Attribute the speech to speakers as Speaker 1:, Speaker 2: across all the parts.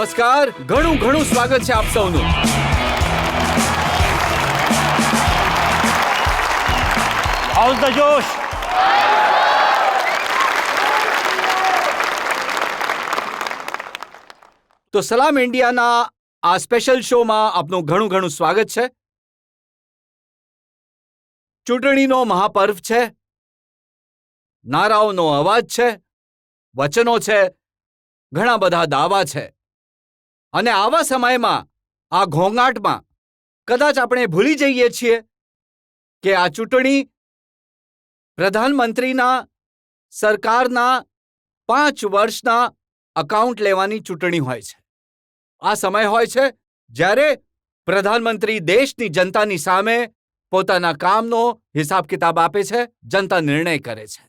Speaker 1: નમસ્કાર, ઘણું ઘણું સ્વાગત છે આપ સૌનું.
Speaker 2: હાઉસ ધ જોશ.
Speaker 1: તો સલામ ઇન્ડિયાના આ સ્પેશિયલ શોમાં આપનું ઘણું ઘણું સ્વાગત છે. ચૂંટણીનો મહાપર્વ છે, નારાઓનો અવાજ છે, વચનો છે, ઘણા બધા દાવા છે. અને આવા સમયમાં, આ ઘોંઘાટમાં કદાચ આપણે ભૂલી જઈએ છીએ કે આ ચૂંટણી પ્રધાનમંત્રીના સરકારના 5 વર્ષના અકાઉન્ટ લેવાની ચૂંટણી હોય છે. આ સમય હોય છે જ્યારે પ્રધાનમંત્રી દેશની જનતાની સામે પોતાના કામનો હિસાબ કિતાબ આપે છે, જનતા નિર્ણય કરે છે.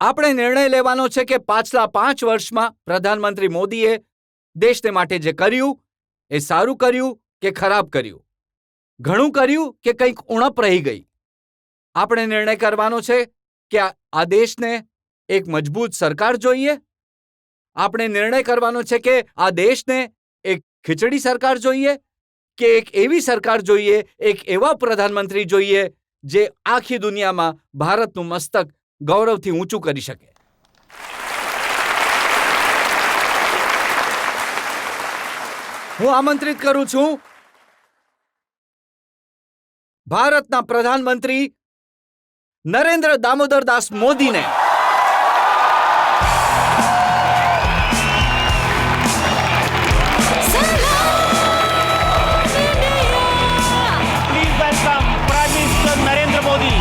Speaker 1: આપણે નિર્ણય લેવાનો છે કે પાછલા 5 વર્ષમાં પ્રધાનમંત્રી મોદીએ દેશને માટે જે કર્યું એ સારું કર્યું કે ખરાબ કર્યું, ઘણું કર્યું કે કંઈક ઉણપ રહી ગઈ. આપણે નિર્ણય કરવાનો છે કે આ દેશને એક મજબૂત સરકાર જોઈએ. આપણે નિર્ણય કરવાનો છે કે આ દેશને એક ખીચડી સરકાર જોઈએ કે એક એવી સરકાર જોઈએ, એક એવા પ્રધાનમંત્રી જોઈએ જે આખી દુનિયામાં ભારતનું મસ્તક ગૌરવથી ઊંચું કરી શકે. હું આમંત્રિત કરું છું ભારતના પ્રધાનમંત્રી નરેન્દ્ર દામોદર દાસ મોદીને.
Speaker 2: Please welcome prime minister Narendra Modi.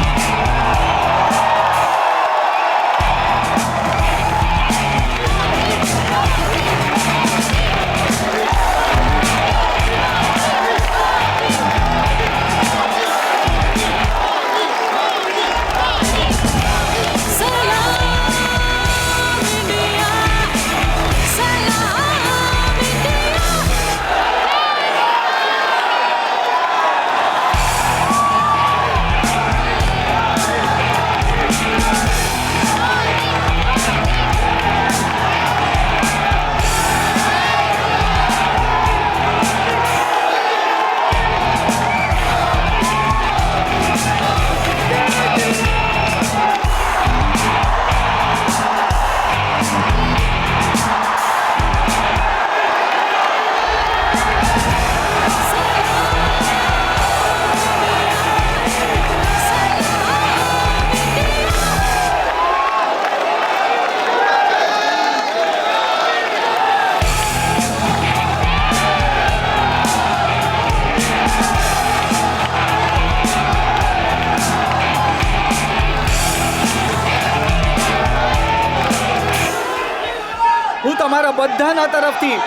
Speaker 1: હું તમારા બધાના તરફથી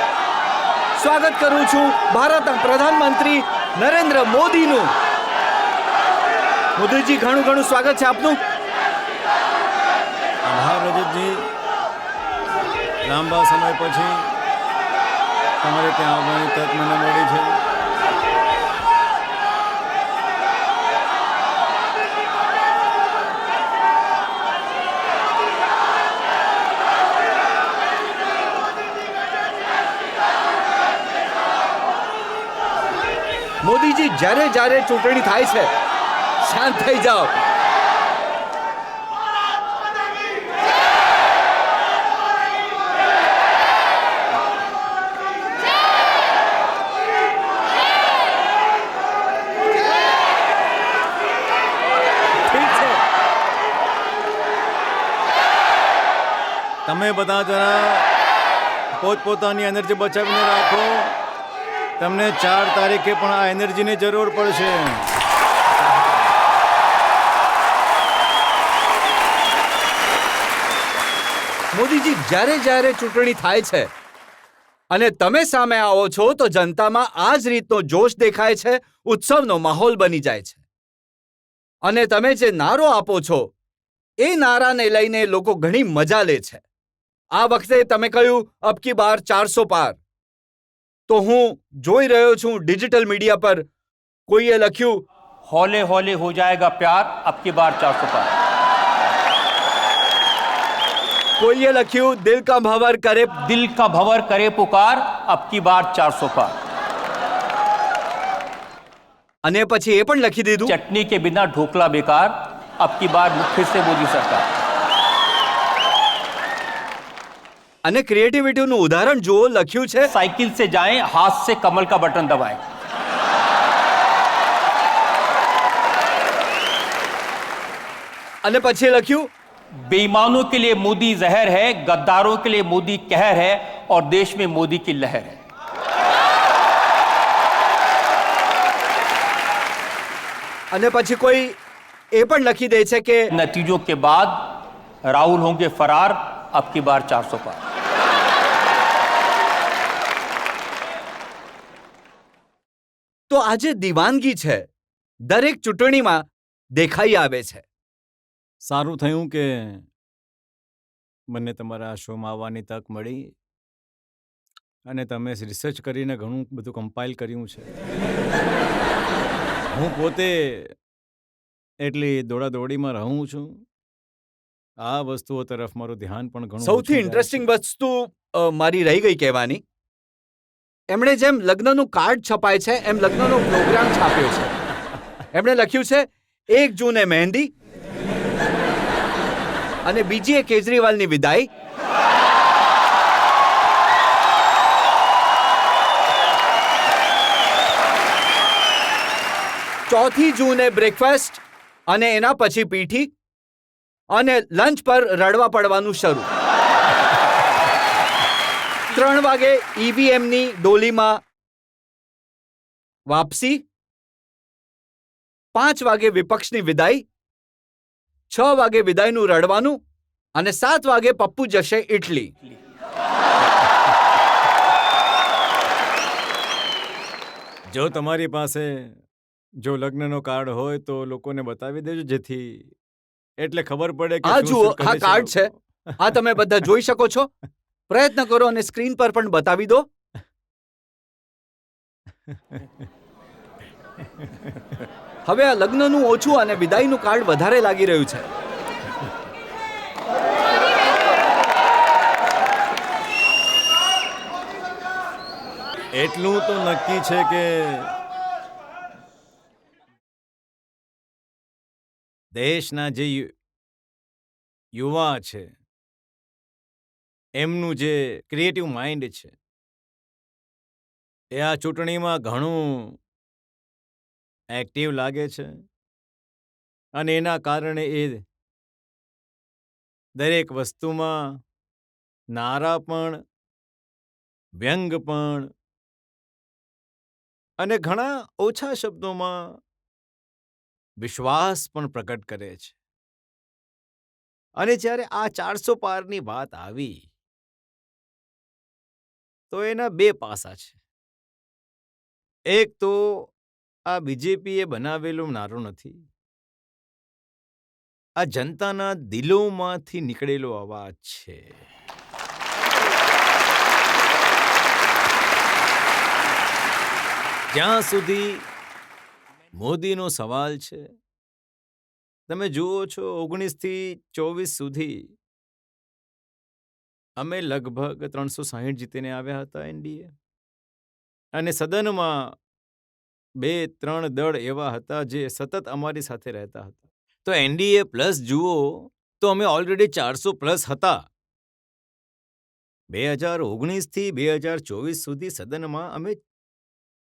Speaker 1: સ્વાગત કરું છું ભારતના પ્રધાનમંત્રી નરેન્દ્ર મોદીનું. મોદીજી, ઘણું ઘણું સ્વાગત છે આપનું.
Speaker 3: આભાર રજતજી, લાંબા સમય પછી તમારે ત્યાં આવવાની તક મને મળી છે.
Speaker 1: મોદીજી, જ્યારે જ્યારે ચૂંટણી થાય છે, શાંત થઈ જાઓ. ઠીક છે.
Speaker 3: તમે બધા જરા પોતપોતાની એનર્જી બચાવીને રાખો. તમને 4 તારીખે પણ આ એનર્જીની જરૂર પડશે.
Speaker 1: મોદીજી, જ્યારે જ્યારે ચૂંટણી થાય છે અને તમે સામે આવો છો તો જનતામાં આ જ રીતનો જોશ દેખાય છે, ઉત્સવનો માહોલ બની જાય છે. અને તમે જે નારો આપો છો એ નારાને લઈને લોકો ઘણી મજા લે છે. આ વખતે તમે કહ્યું અબ કી બાર 400 પાર. તો હું જોઈ રહ્યો છું ડિજિટલ મીડિયા પર કોઈએ લખ્યું,
Speaker 2: हौले हौले हो जाएगा प्यार, अब की बार 400 पार.
Speaker 1: કોઈએ લખ્યું દિલ કા ભંવર કરે,
Speaker 2: दिल का भंवर करे पुकार अब की बार 400 पार।
Speaker 1: અને પછી એ પણ લખી દીધું
Speaker 2: चटनी के बिना ढोकला बेकार अब की बार फिर से मोदी सरकार।
Speaker 1: અને ક્રિએટિવિટીનું ઉદાહરણ જુઓ, લખ્યું છે
Speaker 2: साइकिल से जाएं हाथ से कमल का बटन दबाएं।
Speaker 1: અને પછી લખ્યું
Speaker 2: बेईमानों के लिए मोदी जहर है, गद्दारों के लिए मोदी कहर है और देश में मोदी की लहर है।
Speaker 1: અને પછી કોઈ એ પણ લખી દે છે કે
Speaker 2: नतीजों के बाद राहुल होंगे फरार अब की बार 400 पार।
Speaker 1: તો આજે દીવાનગી છે દરેક ચૂંટણીમાં દેખાઈ આવે છે.
Speaker 3: સારું થયું કે મને તમારા શોમાં આવવાની તક મળી અને તમે રિસર્ચ કરીને ઘણું બધું કમ્પાઇલ કર્યું છે. હું પોતે એટલી દોડાદોડીમાં રહું છું, આ વસ્તુઓ તરફ મારું ધ્યાન પણ ઘણું
Speaker 1: સૌથી
Speaker 3: ઓછું જાય
Speaker 1: ઇન્ટરેસ્ટિંગ
Speaker 3: છે.
Speaker 1: વસ્તુ મારી રહી ગઈ કહેવાની. એમણે જેમ લગ્નનું કાર્ડ છપાય છે એમ લગ્નનો પ્રોગ્રામ છાપ્યો છે. એમણે લખ્યું છે 1 જૂને મહેંદી અને બીજી કેજરીવાલની વિદાય, ચોથી જૂને બ્રેકફાસ્ટ અને એના પછી પીઠી અને લંચ પર રડવા પડવાનું શરૂ. 3 વાગે ઈવીએમની ડોલીમાં વાપસી, 5 વાગે વિપક્ષની વિદાય, 6 વાગે વિદાયનું રડવાનું અને 7 વાગે પપ્પુ જશે ઇટલી.
Speaker 3: જો તમારી પાસે જો લગ્નનો કાર્ડ હોય તો લોકોને બતાવી દેજો, જેથી એટલે ખબર પડે કે
Speaker 1: આ
Speaker 3: શું
Speaker 1: જુઓ,
Speaker 3: શું કહે
Speaker 1: આ કાર્ડ છે.
Speaker 3: લોકો.
Speaker 1: આ તમે બધા જોઈ શકો છો. પ્રયત્ન કરો અને સ્ક્રીન પર પણ બતાવી દો. હવે આ લગ્નનું ઓછું અને વિદાયનું કાર્ડ વધારે લાગી રહ્યું છે.
Speaker 3: એટલું તો નક્કી છે કે દેશના જે યુવા છે એમનું જે ક્રિએટિવ માઇન્ડ છે એ આ ચૂંટણીમાં ઘણું એક્ટિવ લાગે છે અને એના કારણે એ દરેક વસ્તુમાં નારા પણ, વ્યંગ પણ અને ઘણા ઓછા શબ્દોમાં વિશ્વાસ પણ પ્રકટ કરે છે. અને જ્યારે આ 400 પારની વાત આવી તો એના 2 પાસા છે. એક તો આ બીજેપીએ બનાવેલું નારો નથી, આ જનતાના દિલોમાંથી નીકળેલો અવાજ છે. જ્યાં સુધી મોદીનો સવાલ છે, તમે જુઓ છો 19 થી 24 સુધી અમે લગભગ 360 જીતીને આવ્યા હતા એનડીએ, અને સદનમાં 2-3 દળ એવા હતા જે સતત અમારી સાથે રહેતા હતા. તો એનડીએ પ્લસ જુઓ તો અમે ઓલરેડી 400 પ્લસ હતા. 2019 થી 2024 સુધી સદનમાં અમે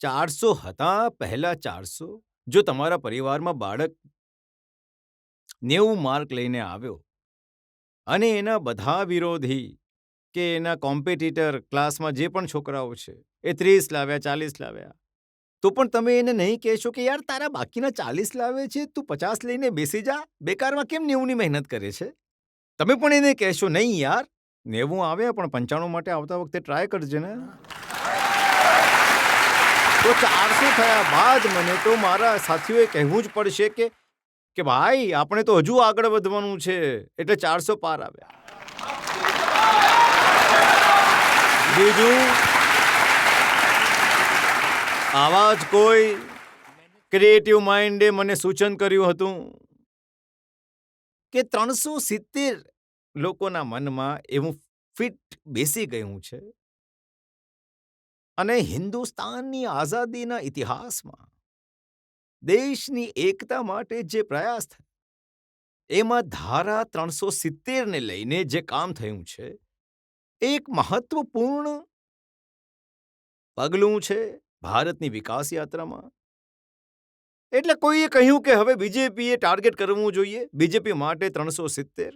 Speaker 3: 400 હતા. પહેલા 400. જો તમારા પરિવારમાં બાળક 90 માર્ક લઈને આવ્યો અને એના બધા વિરોધી કે એના કોમ્પિટિટર ક્લાસમાં જે પણ છોકરાઓ છે એ 30 લાવ્યા, 40 લાવ્યા, તો પણ તમે એને નહીં કહેશો કે યાર તારા બાકીના 40 લાવે છે, તું 50 લઈને બેસી જા, બેકારમાં કેમ 90ની મહેનત કરે છે? તમે પણ એને કહેશો નહીં યાર 90 આવ્યા પણ 95 માટે આવતા વખતે ટ્રાય કરજે ને. તો 400 થયા બાદ મને તો મારા સાથીઓએ કહેવું જ પડશે કે ભાઈ આપણે તો હજુ આગળ વધવાનું છે, એટલે 400 પાર આવ્યા. બીજું, આવા જ કોઈ ક્રિએટિવ માઇન્ડે મને સૂચન કર્યું હતું કે 370 લોકોના મનમાં એવું ફિટ બેસી ગયું છે અને હિન્દુસ્તાનની આઝાદીના ઇતિહાસમાં દેશની એકતા માટે જે પ્રયાસ થયા એમાં ધારા 370ને લઈને જે કામ થયું છે એક મહત્વપૂર્ણ પગલું છે ભારતની વિકાસ યાત્રામાં. એટલે કોઈએ કહ્યું કે હવે બીજેપીએ ટાર્ગેટ કરવું જોઈએ, બીજેપી માટે 370.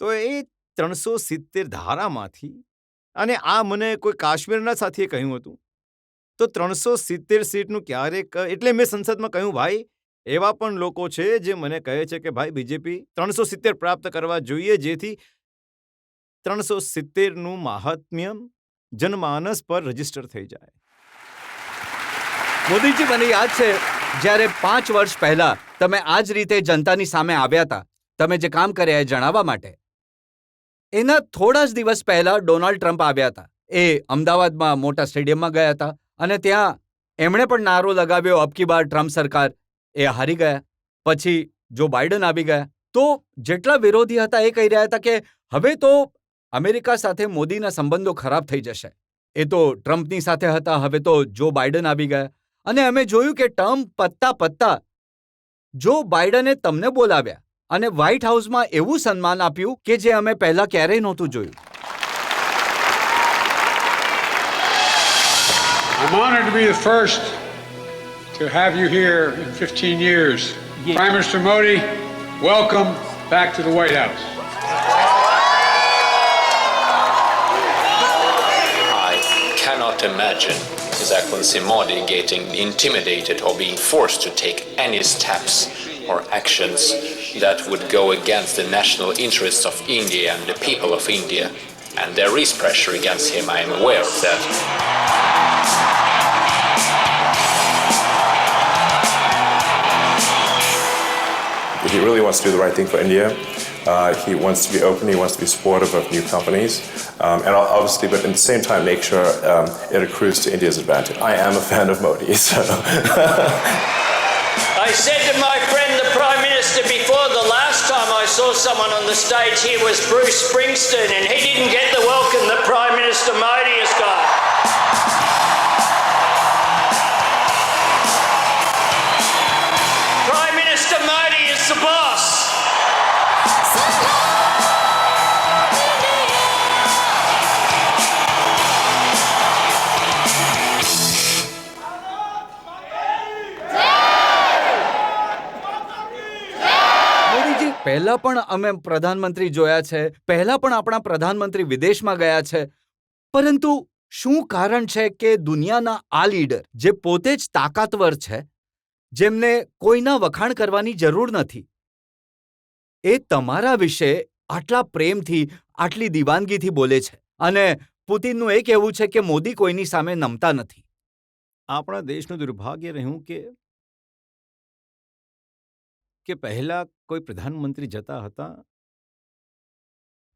Speaker 3: તો એ 370 ધારામાંથી, અને આ મને કોઈ કાશ્મીરના સાથીએ કહ્યું હતું, તો 370 સીટનું ક્યારેક, એટલે મેં સંસદમાં કહ્યું, ભાઈ એવા પણ લોકો છે જે મને કહે છે કે ભાઈ બીજેપી 370 પ્રાપ્ત કરવા જોઈએ, જેથી 370નું મહાત્મ્ય જનમાનસ પર રજીસ્ટર થઈ જાય.
Speaker 1: મોદીજી, મને યાદ છે જ્યારે 5 વર્ષ પહેલા તમે આ જ રીતે જનતાની સામે આવ્યા હતા, તમે જે કામ કર્યા એ જણાવવા માટે. એના થોડા જ દિવસ પહેલા ડોનાલ્ડ ટ્રમ્પ આવ્યા હતા. એ અમદાવાદમાં મોટા સ્ટેડિયમમાં ગયા હતા અને ત્યાં એમણે પણ નારો લગાવ્યો, અબ કી બાર ટ્રમ્પ સરકાર. એ હારી ગયા. પછી જો બાઇડન આવી ગયા. તો જેટલા વિરોધી હતા એ કહી રહ્યા હતા કે હવે તો અમેરિકા સાથે મોદીના સંબંધો ખરાબ થઈ જશે. એ તો ટ્રમ્પની સાથે હતા, હવે તો જો બાઇડન આવી ગયા. અને અમે જોયું કે ટર્મ પત્તા જો બાઇડને તમને બોલાવ્યા અને વ્હાઇટ હાઉસમાં એવું સન્માન આપ્યું કે જે અમે પહેલા ક્યારેય નહોતું જોયું.
Speaker 4: I'm honored to be the first to have you here in 15 years.
Speaker 2: Yes.
Speaker 4: Prime Minister Modi, welcome back to the White House.
Speaker 5: I cannot imagine His Excellency Modi getting intimidated or being forced to take any steps or actions that would go against the national interests of India and the people of India. And there is pressure against him, I am aware of that.
Speaker 6: He really wants to do the right thing for India. He wants to be open, he wants to be supportive of new companies, and obviously, but at the same time, make sure it accrues to India's advantage. I am a fan of Modi, so.
Speaker 7: I said to my friend, the Prime Minister, before the last time I saw someone on the stage here was Bruce Springsteen, and he didn't get the welcome that Prime Minister Modi has got. Prime Minister Modi is the boss.
Speaker 1: Modiji, પહેલા પણ અમે પ્રધાનમંત્રી જોયા છે, પહેલા પણ આપણા પ્રધાનમંત્રી વિદેશમાં ગયા છે, પરંતુ શું કારણ છે કે દુનિયાના આ લીડર, જે પોતે જ તાકાતવર છે, જેમને કોઈના વખાણ કરવાની જરૂર નથી, એ તમારા વિશે આટલા પ્રેમથી, આટલી દીવાનગીથી બોલે છે, અને પુતિનનું એ કહેવું છે કે મોદી કોઈની સામે નમતા નથી.
Speaker 3: આપણા દેશનું દુર્ભાગ્ય રહ્યું કે પહેલા કોઈ પ્રધાનમંત્રી જતા હતા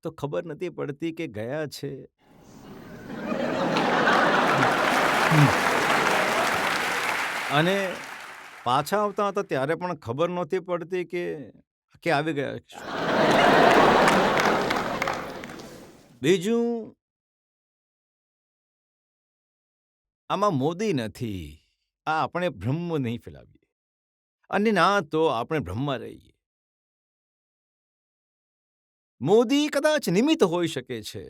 Speaker 3: તો ખબર નથી પડતી કે ગયા છે. અને પાછા આવતા હતા ત્યારે પણ ખબર નહોતી પડતી કે આવી ગયા છે. બીજું, આમાં મોદી નથી. આ આપણે ભ્રમ નહીં ફેલાવીએ, અને ના તો આપણે ભ્રમમાં રહીએ. મોદી કદાચ નિમિત્ત હોઈ શકે છે,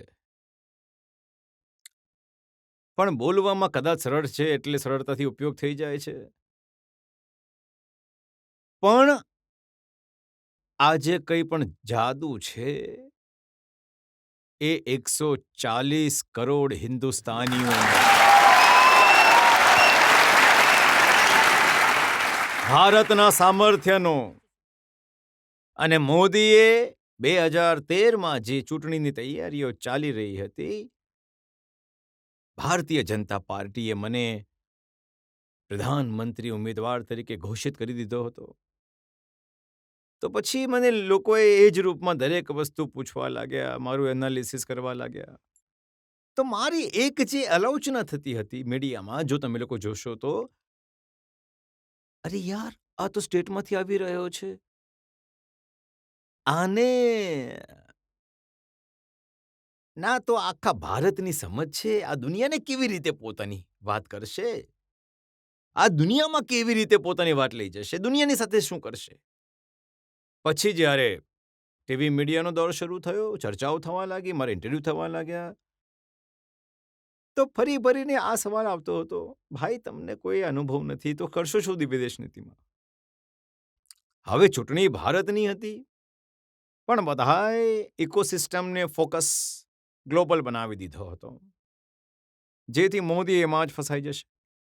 Speaker 3: પણ બોલવામાં કદાચ સરળ છે એટલે સરળતાથી ઉપયોગ થઈ જાય છે. પણ આજે કંઈ પણ જાદુ છે એ 140 કરોડ હિન્દુસ્તાનીઓ, ભારતના સામર્થ્યનો. અને મોદીએ 2013માં જે ચૂંટણીની તૈયારીઓ ચાલી રહી હતી, ભારતીય જનતા પાર્ટીએ મને પ્રધાનમંત્રી ઉમેદવાર તરીકે ઘોષિત કરી દીધો હતો. તો પછી મને લોકોએ એ જ રૂપમાં દરેક વસ્તુ પૂછવા લાગ્યા, મારું એનાલિસિસ કરવા લાગ્યા. તો મારી એક જે આલોચના થતી હતી મીડિયામાં, જો તમે લોકો જોશો તો, અરે યાર, આ તો સ્ટેટમાંથી આવી રહ્યો છે, આને ના તો આખા ભારતની સમજ છે આ દુનિયાને કેવી રીતે પોતાની વાત કરશે, આ દુનિયામાં કેવી રીતે પોતાની વાત લઈ જશે, દુનિયાની સાથે શું કરશે. પછી જ્યારે ટીવી મીડિયાનો દોર શરૂ થયો, ચર્ચાઓ થવા લાગી, મારા ઇન્ટરવ્યૂ થવા લાગ્યા, તો ફરી ફરીને આ સવાલ આવતો હતો, ભાઈ તમને કોઈ અનુભવ નથી તો કરશો શું વિદેશ નીતિમાં. હવે ચૂંટણી ભારતની હતી, પણ બધાએ ઇકોસિસ્ટમને ફોકસ ગ્લોબલ બનાવી દીધો હતો, જેથી મોદી એમાં જ ફસાઈ જશે,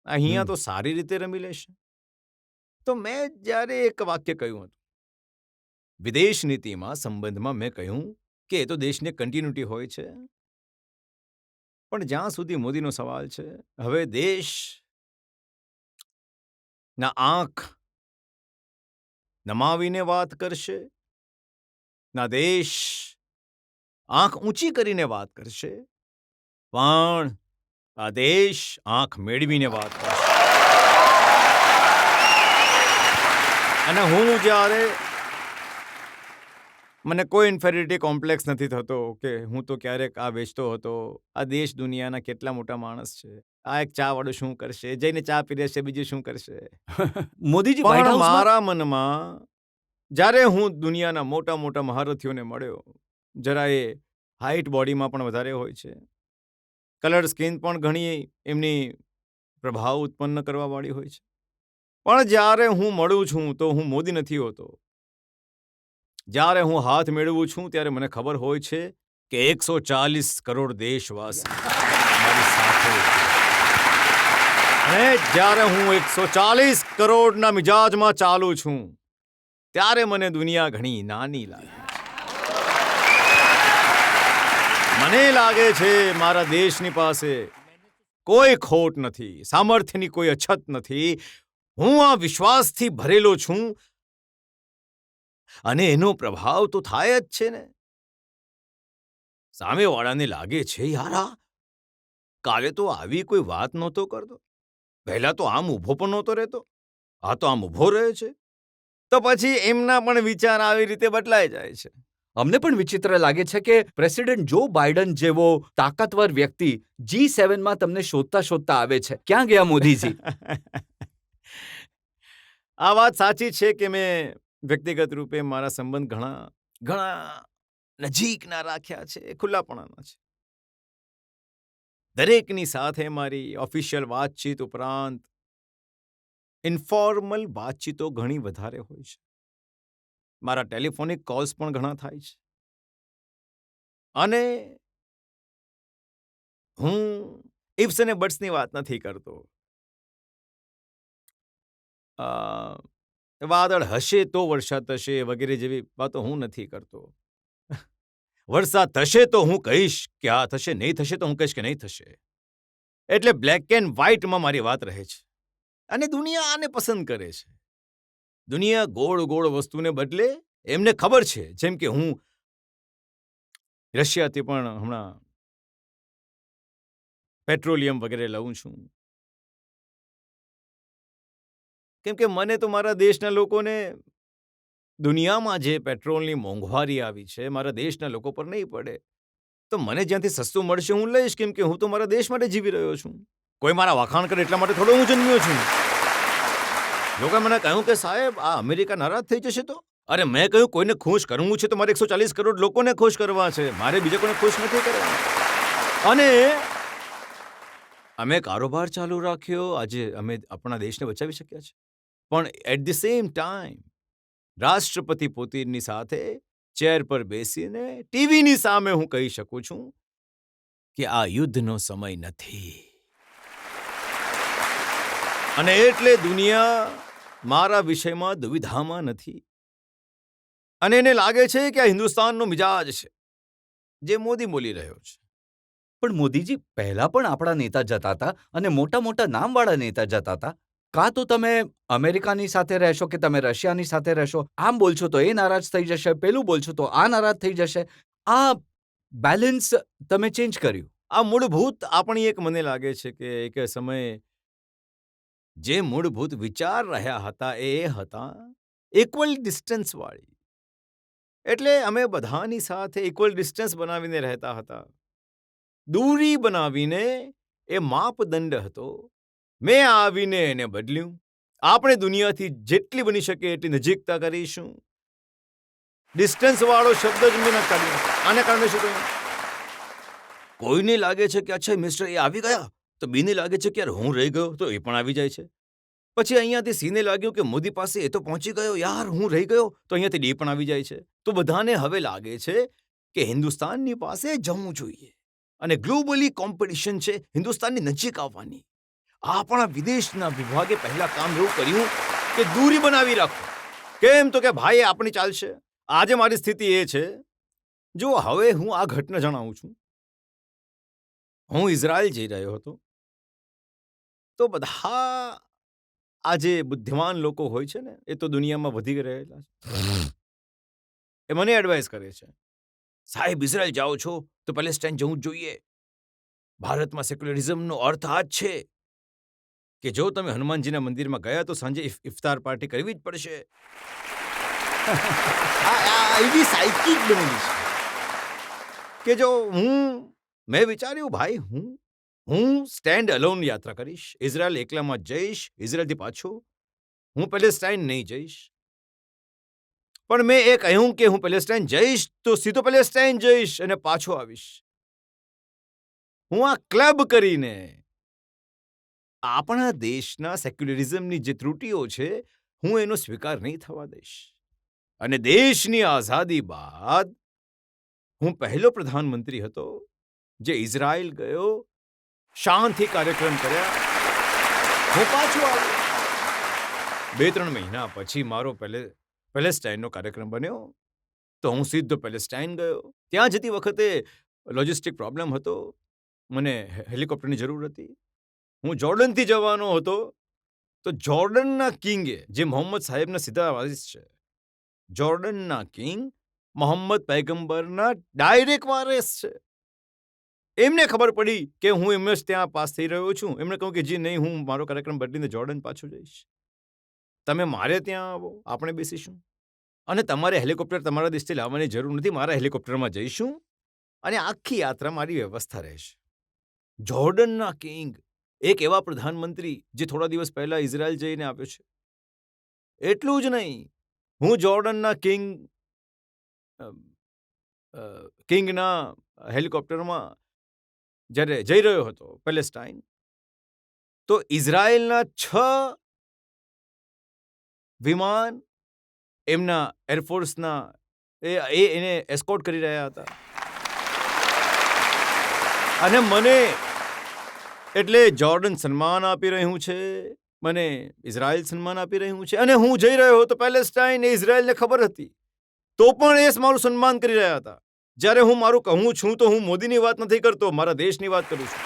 Speaker 3: અહીંયા તો સારી રીતે રમી લેશે. તો મેં જ્યારે એક વાક્ય કહ્યું હતું વિદેશ નીતિમાં સંબંધમાં, મેં કહ્યું કે એ તો દેશને કન્ટિન્યુટી હોય છે, પણ જ્યાં સુધી મોદીનો સવાલ છે, હવે દેશના આંખ નમાવીને વાત કરશે, ના દેશ આંખ ઊંચી કરીને વાત કરશે, પણ આ દેશ આંખ મેળવીને વાત કરશે. અને હું જ્યારે મને કોઈ ઇન્ફેરિટી કોમ્પ્લેક્સ નથી થતો કે હું તો ક્યારેક આ વેચતો હતો, આ દેશ દુનિયાના કેટલા મોટા માણસ છે, આ એક ચા વાળો શું કરશે, જઈને ચા પીરેશે, બીજું શું કરશે.
Speaker 1: મોદીજી વ્હાઇટ
Speaker 3: પણ
Speaker 1: હાઉસમાં
Speaker 3: મારા મનમાં જ્યારે હું દુનિયાના મોટા મોટા મહારથીઓને મળ્યો, જરા એ હાઇટ બોડીમાં પણ વધારે હોય છે, કલર સ્કિન પણ ઘણી એમની પ્રભાવ ઉત્પન્ન કરવાવાળી હોય છે, પણ જ્યારે હું મળું છું તો હું મોદી નથી હોતો. જ્યારે હું હાથ મેળવું છું ત્યારે મને ખબર હોય છે કે 140 કરોડ દેશવાસી મારી સાથે છે. અને જ્યારે હું 140 કરોડના મિજાજમાં ચાલું છું ત્યારે મને દુનિયા ઘણી નાની લાગે છે. મને લાગે છે મારા દેશની પાસે કોઈ ખોટ નથી, સામર્થ્યની કોઈ અછત નથી. હું આ વિશ્વાસથી ભરેલો છું અને એનો પ્રભાવ તો થાય જ છે ને. સામેવાળાને લાગે છે યાર આ કાલે તો આવી કોઈ વાત નહોતો કરતો, પહેલા તો આમ ઊભો પણ નહોતો રહેતો, આ તો આમ ઊભો રહે છે. તો પછી એમના પણ વિચાર આવી રીતે બદલાઈ જાય છે.
Speaker 1: અમને પણ વિચિત્ર લાગે છે કે પ્રેસિડેન્ટ જો બાઇડન જેવો તાકાતવર વ્યક્તિ G7માં તમને શોધતા શોધતા આવે છે. ક્યાં ગયા મોદીજી?
Speaker 3: આ વાત સાચી છે કે મેં વ્યક્તિગત રૂપે મારા સંબંધ ઘણા નજીકના રાખ્યા છે, ખુલ્લાપણાના છે. દરેકની સાથે મારી ઓફિશિયલ વાતચીત ઉપરાંત ઇન્ફોર્મલ વાતચીતો ઘણી વધારે હોય છે. મારા ટેલિફોનિક કોલ્સ પણ ઘણા થાય છે. અને હું ઇફ્સ અને બટ્સની વાત નથી કરતો. વાદળ હશે તો વરસાદ થશે વગેરે જેવી વાતો હું નથી કરતો. વરસાદ થશે તો હું કહીશ કે આ થશે, નહીં થશે તો હું કહીશ કે નહીં થશે. એટલે બ્લેક એન્ડ વ્હાઇટમાં મારી વાત રહે છે. અને દુનિયા આને પસંદ કરે છે. દુનિયા ગોળ ગોળ વસ્તુને બદલે એમને ખબર છે, જેમ કે હું રશિયાથી પણ હમણાં પેટ્રોલિયમ વગેરે લઉં છું, કેમ કે મને તો મારા દેશના લોકોને દુનિયામાં જે પેટ્રોલની મોંઘવારી આવી છે મારા દેશના લોકો પર નહીં પડે. તો મને જ્યાંથી સસ્તું મળશે હું લઈશ, કેમ કે હું તો મારા દેશ માટે જીવી રહ્યો છું. કોઈ મારા વખાણ કરે એટલા માટે થોડો હું જન્મ્યો છું. લોકોએ મને કહ્યું કે સાહેબ આ અમેરિકા નારાજ થઈ જશે તો. અરે મેં કહ્યું કોઈને ખુશ કરવું છે તો મારે 140 કરોડ લોકોને ખુશ કરવા છે, મારે બીજા કોઈને ખુશ નથી કરવા. અને અમે કારોબાર ચાલુ રાખ્યો, આજે અમે આપણા દેશને બચાવી શક્યા છે. પણ એટ ધ સેમ ટાઈમ રાષ્ટ્રપતિ પુતિનની સાથે ચેર પર બેસીને ટીવીની સામે હું કહી શકું છું કે આ યુદ્ધનો સમય નથી. અને એટલે દુનિયા મારા વિષયમાં દુવિધામાં નથી. અને એને લાગે છે કે આ હિન્દુસ્તાનનો મિજાજ છે જે મોદી બોલી રહ્યો છે.
Speaker 1: પણ મોદીજી પહેલા પણ આપણા નેતા જતા હતા અને મોટા મોટા નામવાળા નેતા જતા હતા. કાં તો તમે અમેરિકાની સાથે રહેશો કે તમે રશિયાની સાથે રહેશો, આમ બોલશો તો એ નારાજ થઈ જશે, પેલું બોલશો તો આ નારાજ થઈ જશે. આ બેલેન્સ તમે ચેન્જ કર્યું.
Speaker 3: આ મૂળભૂત આપણી એક મને લાગે છે કે એક સમયે જે મૂળભૂત વિચાર રહ્યા હતા એ હતા ઇક્વલ ડિસ્ટન્સવાળી. એટલે અમે બધાની સાથે ઇક્વલ ડિસ્ટન્સ બનાવીને રહેતા હતા. દૂરી બનાવીને એ માપદંડ હતો. મેં આવીને એને બદલ્યું. આપણે દુનિયાથી જેટલી બની શકે એટલી નજીકતા કરીશું. ડિસ્ટન્સ વાળો શબ્દ જ મેં ન કાઢ્યો. આને કારણે શું કહ્યું? કોઈને લાગે છે કે અચ્છા મિસ્ટર એ આવી ગયા, તો બીને લાગે છે કે યાર હું રહી ગયો, તો એ પણ આવી જાય છે. પછી અહીંયાથી સીને લાગ્યું કે મોદી પાસે એ તો પહોંચી ગયો, યાર હું રહી ગયો, તો અહીંયાથી ડી પણ આવી જાય છે. તો બધાને હવે લાગે છે કે હિન્દુસ્તાનની પાસે જવું જોઈએ અને ગ્લોબલી કોમ્પિટિશન છે હિન્દુસ્તાનની નજીક આવવાની. આપણા વિદેશના વિભાગે પહેલા કામ એવું કર્યું કે દૂરી બનાવી રાખો. કેમ? તો કે ભાઈ આપણી ચાલશે. આજે મારી સ્થિતિ એ છે, જો હવે હું આ ઘટના જણાવું છું. હું ઇઝરાયલ જઈ રહ્યો હતો, તો બધા આ જે બુદ્ધિમાન લોકો હોય છે ને, એ તો દુનિયામાં વધી રહેલા છે. એ મને એડવાઇસ કરે છે, સાહેબ ઇઝરાયલ જાઓ છો તો પેલેસ્ટાઇન જવું જ જોઈએ. ભારતમાં સેક્યુલરિઝમનો અર્થ આ જ છે કે જો તમે હનુમાનજીના મંદિરમાં ગયા તો સાંજે ઇફતાર પાર્ટી કરવી જ પડશે. એવી સાયકિક બનેલી છે કે જો મેં વિચાર્યું ભાઈ હું સ્ટેન્ડ અલોન યાત્રા કરીશ. ઇઝરાયલ એકલામાં જઈશ. ઇઝરાયલથી પાછો હું પેલેસ્ટાઇન નહીં જઈશ. પણ મેં એ કહ્યું કે હું પેલેસ્ટાઇન જઈશ તો સીધો પેલેસ્ટાઇન જઈશ અને પાછો આવીશ. હું આ ક્લબ કરીને આપણા દેશના સેક્યુલરિઝમની જે ત્રુટિઓ છે, હું એનો સ્વીકાર નહીં થવા દઈશ. અને દેશની આઝાદી બાદ હું પહેલો પ્રધાનમંત્રી હતો જે ઇઝરાયલ ગયો, શાંતિ કાર્યક્રમ કર્યા, હું પાછો આવ્યો. 2-3 મહિના પછી મારો પેલેસ્ટાઇનનો કાર્યક્રમ બન્યો, તો હું સીધો પેલેસ્ટાઇન ગયો. ત્યાં જતી વખતે લોજિસ્ટિક પ્રોબ્લેમ હતો, મને હેલિકોપ્ટરની જરૂર હતી. હું જોર્ડનથી જવાનો હતો, તો જોર્ડનના કિંગે, જે મોહમ્મદ સાહેબના સીધા વારિસ છે, જોર્ડનના કિંગ મોહમ્મદ પૈગંબરના ડાયરેક્ટ વારિસ છે, એમને ખબર પડી કે હું એમ જ ત્યાં પાસ થઈ રહ્યો છું. એમણે કહ્યું કે જી નહીં, હું મારો કાર્યક્રમ બદલીને જોર્ડન પાછો જઈશ. તમે મારે ત્યાં આવો, આપણે બેસીશું અને તમારે હેલિકોપ્ટર તમારા દેશથી લાવવાની જરૂર નથી. મારા હેલિકોપ્ટરમાં જઈશું અને આખી યાત્રા મારી વ્યવસ્થા રહેશે. જોર્ડનના કિંગ, એક એવા પ્રધાનમંત્રી જે થોડા દિવસ પહેલા ઇઝરાયલ જઈને આવ્યો છે. એટલું જ નહીં, હું જોર્ડનના કિંગના હેલિકોપ્ટરમાં જ્યારે જઈ રહ્યો હતો પેલેસ્ટાઇન, તો ઇઝરાયલના 6 વિમાન એમના એરફોર્સના એને એસ્કોર્ટ કરી રહ્યા હતા. અને મને એટલે જોર્ડન સન્માન આપી રહ્યું છે, મને ઇઝરાયલ સન્માન આપી રહ્યું છે, અને હું જઈ રહ્યો હતો પેલેસ્ટાઇન. એ ઇઝરાયલને ખબર હતી, તો પણ એ મારું સન્માન કરી રહ્યા હતા. જ્યારે હું મારું કહું છું તો હું મોદીની વાત નથી કરતો, મારા દેશની વાત કરું છું.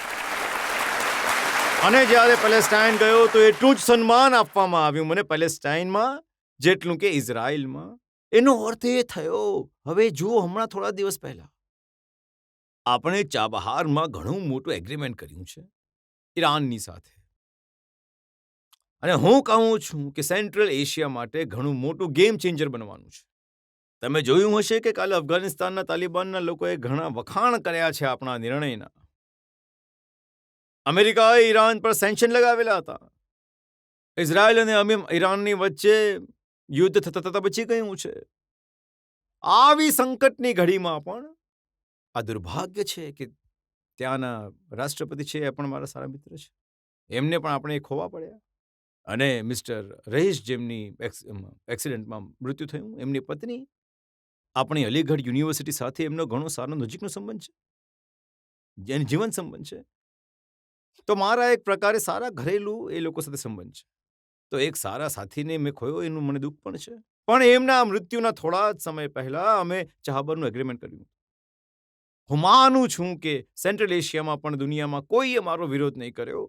Speaker 3: અને જ્યારે પેલેસ્ટાઇન ગયો તો એટલું જ સન્માન આપવામાં આવ્યું મને પેલેસ્ટાઇનમાં જેટલું કે ઇઝરાયલમાં. એનો અર્થ એ થયો, હવે જુઓ, હમણાં થોડા દિવસ પહેલા આપણે ચાબહારમાં ઘણું મોટું એગ્રીમેન્ટ કર્યું છે ઈરાનની સાથે. અને હું કહું છું કે સેન્ટ્રલ એશિયા માટે ઘણું મોટું ગેમ ચેન્જર બનવાનું છે. તમે જોયું હશે કે કાલે અફઘાનિસ્તાનના તાલિબાનના લોકોએ ઘણા વખાણ કર્યા છે આપણા નિર્ણયના. અમેરિકાએ ઈરાન પર સેન્કશન લગાવેલા હતા. ઇઝરાયલ અને ઈરાનની વચ્ચે યુદ્ધ થતા બચી ગયું છે. આવી સંકટની ઘડીમાં પણ આ દુર્ભાગ્ય છે કે ત્યાંના રાષ્ટ્રપતિ છે એ પણ મારા સારા મિત્ર છે. એમને પણ આપણે ખોવા પડ્યા. અને મિસ્ટર રહીશ, જેમની એક્સિડન્ટમાં મૃત્યુ થયું, એમની પત્ની, આપણી અલીગઢ યુનિવર્સિટી સાથે એમનો ઘણો સારો નજીકનો સંબંધ છે, જીવન સંબંધ છે. તો મારા એક પ્રકારે સારા ઘરેલું એ લોકો સાથે સંબંધ છે. તો એક સારા સાથીને મેં ખોયો, એનું મને દુઃખ પણ છે. પણ એમના મૃત્યુના થોડા જ સમય પહેલા અમે ચાબહારનું એગ્રીમેન્ટ કર્યું. હું માનું છું કે સેન્ટ્રલ એશિયામાં પણ દુનિયામાં કોઈએ મારો વિરોધ નહીં કર્યો.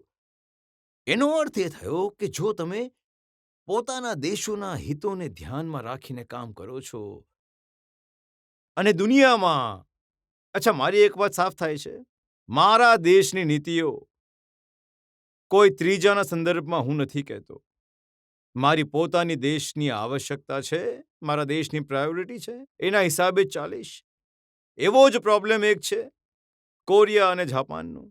Speaker 3: એનો અર્થ એ થયો કે જો તમે પોતાના દેશોના હિતોને ધ્યાનમાં રાખીને કામ કરો છો અને દુનિયામાં, અચ્છા, મારી એક વાત સાફ થાય છે, મારા દેશની નીતિઓ કોઈ ત્રીજાના સંદર્ભમાં હું નથી કહેતો. મારી પોતાની દેશની આવશ્યકતા છે, મારા દેશની પ્રાયોરિટી છે, એના હિસાબે જ ચાલીશ. એવો જ પ્રોબ્લેમ એક છે કોરિયા અને જાપાનનું.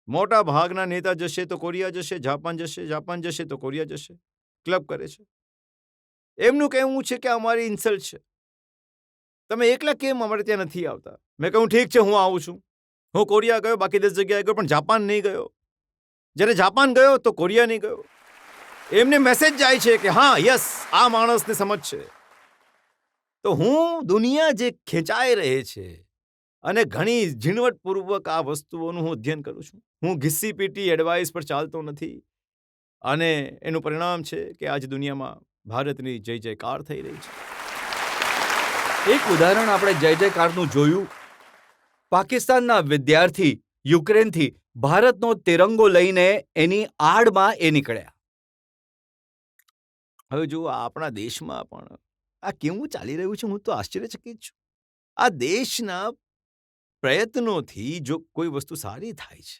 Speaker 3: મોટા ભાગના નેતા જશે તો કોરિયા જશે, જાપાન જશે તો કોરિયા જશે. ક્લબ કરે છે. એમનું કહેવું છે કે અમારી ઇન્સલ્ટ છે, તમે એકલા કેમ અમારે ત્યાં નથી આવતા? મેં કહ્યું ઠીક છે, હું આવું છું. હું કોરિયા ગયો, બાકી 10 જગ્યાએ ગયો, પણ જાપાન નહીં ગયો. જ્યારે જાપાન ગયો તો કોરિયા નહીં ગયો. એમને મેસેજ જાય છે કે હા યસ, આ માણસને સમજ છે. તો હું દુનિયા જે ખેંચાઈ રહે છે અને ઘણી ઝીણવટપૂર્વક આ વસ્તુઓનું હું અધ્યયન કરું છું. હું ઘીસી પીટી એડવાઇસ પર ચાલતો નથી. અને એનું પરિણામ છે કે આજ દુનિયામાં ભારતની જય જયકાર થઈ રહી છે.
Speaker 1: એક ઉદાહરણ આપણે જય જયકારનું જોયું. પાકિસ્તાનના વિદ્યાર્થી યુક્રેનથી ભારતનો તિરંગો લઈને એની આડમાં એ નીકળ્યા.
Speaker 3: હવે જો આપણા દેશમાં પણ આ કેવું ચાલી રહ્યું છે, હું તો આશ્ચર્યચકિત છું. આ દેશના પ્રયત્નોથી જો કોઈ વસ્તુ સારી થાય છે,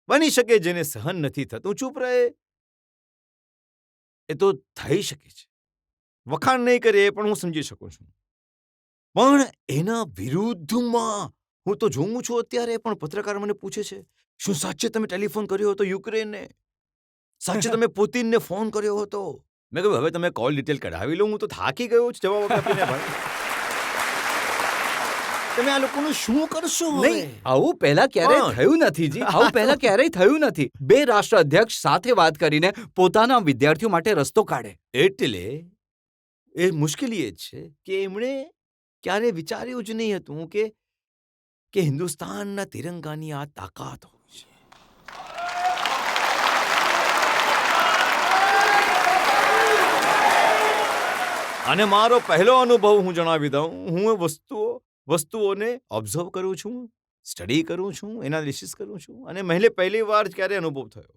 Speaker 3: બની શકે જેને સહન નથી થતું ચૂપ રહે, એ તો થઈ શકે છે. વખાણ નહીં કરે એ પણ હું સમજી શકું છું. પણ એના વિરુદ્ધમાં હું તો જોઉં છું અત્યારે પણ પત્રકાર મને પૂછે છે, શું સાચે તમે ટેલિફોન કર્યો હતો યુક્રેનને? સાચે તમે પુતિનને ફોન કર્યો હતો? મેં કહ્યું હવે તમે કોલ ડિટેલ કઢાવી લો, હું તો થાકી ગયો છું જવાબ આપીને ભાઈ. તમે આ લોકોનું શું કરશો?
Speaker 1: નહીં, આવું પહેલા ક્યારેય
Speaker 3: પણ-
Speaker 1: થયું નથી જી. આવું પહેલા ક્યારેય થયું નથી. 2 રાષ્ટ્ર અધ્યક્ષ સાથે વાત કરીને પોતાના વિદ્યાર્થીઓ માટે રસ્તો કાઢે.
Speaker 3: એટલે એ મુશ્કેલી એ જ છે કે એમણે ક્યારે વિચાર્યું જ નહીં હતું કે હિન્દુસ્તાનના તિરંગાની આ તાકાત હોય છે. અને મારો પહેલો અનુભવ હું જણાવી દઉં. હું વસ્તુઓને ઓબ્ઝર્વ કરું છું, સ્ટડી કરું છું, એનાલિસિસ કરું છું. અને પહેલી વાર ક્યારે અનુભવ થયો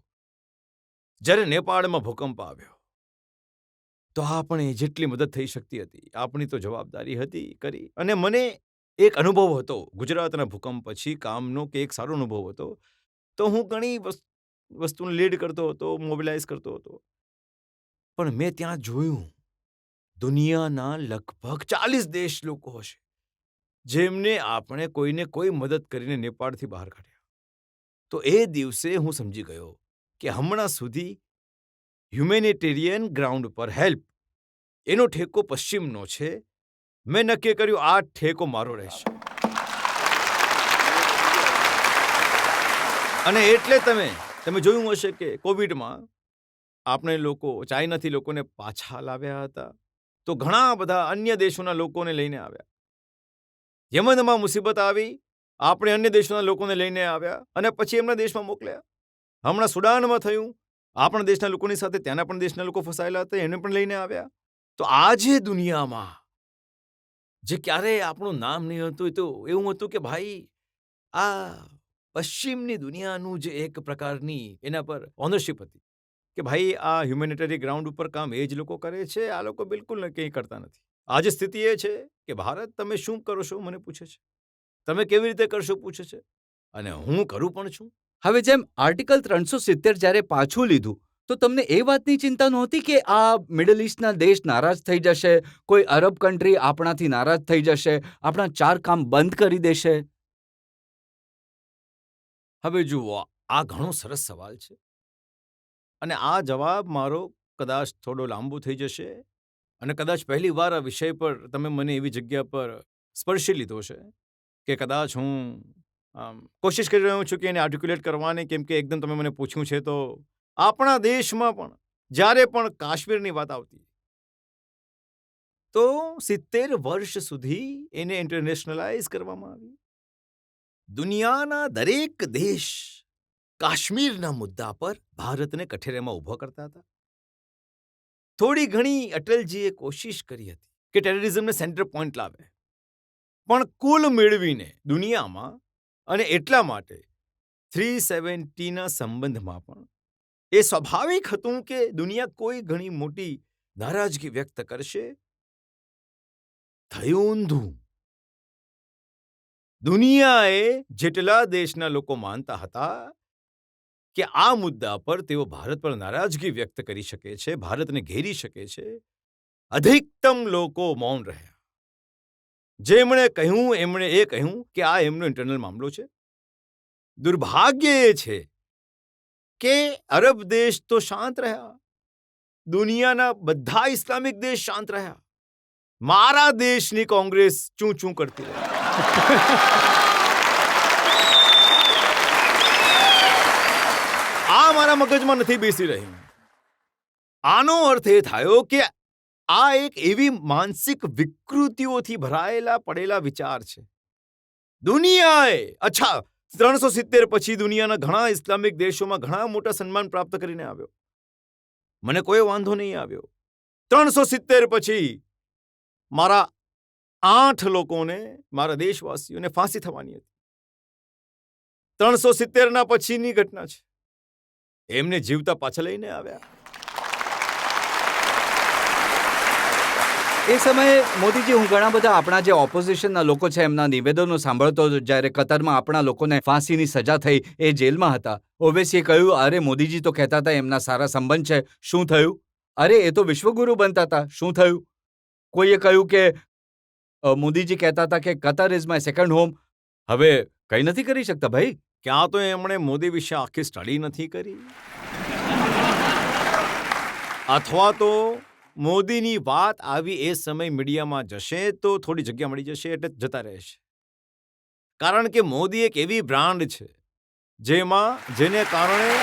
Speaker 3: જ્યારે નેપાળમાં ભૂકંપ આવ્યો. તો આપણે જેટલી મદદ થઈ શકતી હતી આપણી તો જવાબદારી હતી કરી. અને મને એક અનુભવ હતો ગુજરાતના ભૂકંપ પછી કામનો, કે એક સારો અનુભવ હતો. તો હું ઘણી વસ્તુને લીડ કરતો હતો, મોબિલાઇઝ કરતો હતો. પણ મેં ત્યાં જોયું દુનિયાના લગભગ 40 દેશ લોકો હશે જેમને આપણે કોઈને કોઈ મદદ કરીને નેપાળથી બહાર કાઢ્યા. તો એ દિવસે હું સમજી ગયો કે હમણાં સુધી હ્યુમેનિટેરિયન ગ્રાઉન્ડ પર હેલ્પ એનો ઠેકો પશ્ચિમનો છે. મેં નક્કી કર્યું આ ઠેકો મારો રહેશે. અને એટલે તમે જોયું હશે કે કોવિડમાં આપણે લોકો ચાઇનાથી લોકોને પાછા લાવ્યા હતા, તો ઘણા બધા અન્ય દેશોના લોકોને લઈને આવ્યા. યમનમાં મુસીબત આવી, આપણે અન્ય દેશોના લોકોને લઈને આવ્યા અને પછી એમના દેશમાં મોકલ્યા. હમણાં સુડાનમાં થયું, આપણા દેશના લોકોની સાથે ત્યાંના પણ દેશના લોકો ફસાયેલા હતા, એને પણ લઈને આવ્યા. તો આજે દુનિયામાં જે ક્યારેય આપણું નામ નહીં હતું, એ તો એવું હતું કે ભાઈ આ પશ્ચિમની દુનિયાનું જે એક પ્રકારની એના પર ઓનરશિપ હતી કે ભાઈ આ હ્યુમેનિટરી ગ્રાઉન્ડ ઉપર કામ એ જ લોકો કરે છે, આ લોકો બિલકુલ કંઈ કરતા નથી. આજે સ્થિતિ એ છે કે ભારત તમે શું કરો છો મને પૂછે છે, તમે કેવી રીતે કરશો પૂછે છે, અને હું કરું પણ છું.
Speaker 1: હવે જેમ આર્ટિકલ 370 જ્યારે પાછું લીધું, તો તમને એ વાતની ચિંતા નહોતી કે આ મિડલ ઇસ્ટના દેશ નારાજ થઈ જશે, કોઈ અરબ કન્ટ્રી આપણાથી નારાજ થઈ જશે, આપણા 4 કામ બંધ કરી દેશે?
Speaker 3: હવે જુઓ, આ ઘણો સરસ સવાલ છે અને આ જવાબ મારો કદાચ થોડો લાંબો થઈ જશે અને કદાચ પહેલી વાર આ વિષય પર તમે મને એવી જગ્યા પર સ્પર્શી લીધો છે કે કદાચ હું કોશિશ કરી રહ્યો છું કે એને આર્ટિક્યુલેટ કરવાની, કેમ કે એકદમ તમે મને પૂછ્યું છે. તો આપણા દેશમાં પણ જ્યારે પણ કાશ્મીરની વાત આવતી તો 70 વર્ષ સુધી એને ઇન્ટરનેશનલાઇઝ કરવામાં આવી. દુનિયાના દરેક દેશ કાશ્મીરના મુદ્દા પર ભારતને કઠેરામાં ઊભો કરતા હતા. થોડી ઘણી અટલજીએ કોશિશ કરી હતી કે ટેરરિઝમને સેન્ટર પોઈન્ટ લાવે, પણ કુલ મેળવીને દુનિયામાં, અને એટલા માટે 370ના સંબંધમાં પણ એ સ્વાભાવિક હતું કે દુનિયા કોઈ ઘણી મોટી નારાજગી વ્યક્ત કરશે. થયું ઊંધું. દુનિયાએ જેટલા દેશના લોકો માનતા હતા કે આ મુદ્દા પર તેઓ ભારત પર નારાજગી વ્યક્ત કરી શકે છે, ભારતને ઘેરી શકે છે, અધિકતમ લોકો મૌન રહ્યા. જેમણે કહ્યું એમણે એ કહ્યું કે આ એમનો ઇન્ટરનલ મામલો છે. દુર્ભાગ્ય એ છે કે અરબ દેશ તો શાંત રહ્યા, દુનિયાના બધા ઇસ્લામિક દેશ શાંત રહ્યા, મારા દેશની કોંગ્રેસ ચૂં ચૂં કરતી રહી. આ મારા મગજમાં નથી બેસી રહ્યું. આનો અર્થ એ થયો કે આ એક એવી માનસિક વિકૃતિઓથી ભરાયેલા પડેલા વિચાર છે. દુનિયાએ 370 પછી દુનિયાના ઘણા ઇસ્લામિક દેશોમાં ઘણા મોટા સન્માન પ્રાપ્ત કરીને આવ્યો. મને કોઈ વાંધો નહીં આવ્યો. 370 પછી મારા 8 લોકોને, મારા દેશવાસીઓને ફાંસી થવાની હતી. 370 પછીની ઘટના છે. એમને જીવતા પાછા લઈને આવ્યા.
Speaker 1: એ સમયે મોદીજી, હું ઘણા બધા આપણા જે ઓપોઝિશનના લોકો છે એમના નિવેદનો સાંભળતો હતો. જ્યારે કતરમાં આપણા લોકોને ફાંસીની સજા થઈ, એ જેલમાં હતા. ઓવેસીએ કહ્યું, અરે મોદીજી તો કહેતા હતા એમના સારા સંબંધ છે, શું થયું? અરે એ તો વિશ્વગુરુ બનતા હતા, શું થયું? કોઈએ કહ્યું કે મોદીજી કહેતા હતા કે Qatar is my second home. હવે કંઈ નથી કરી શકતા ભાઈ.
Speaker 3: ક્યાં તો એમણે મોદી વિશે આખી સ્ટડી નથી કરી, અથવા તો મોદીની વાત આવી એ સમય મીડિયામાં જશે તો થોડી જગ્યા મળી જશે એટલે જતા રહેશે. કારણ કે મોદી એક એવી બ્રાન્ડ છે જેને કારણે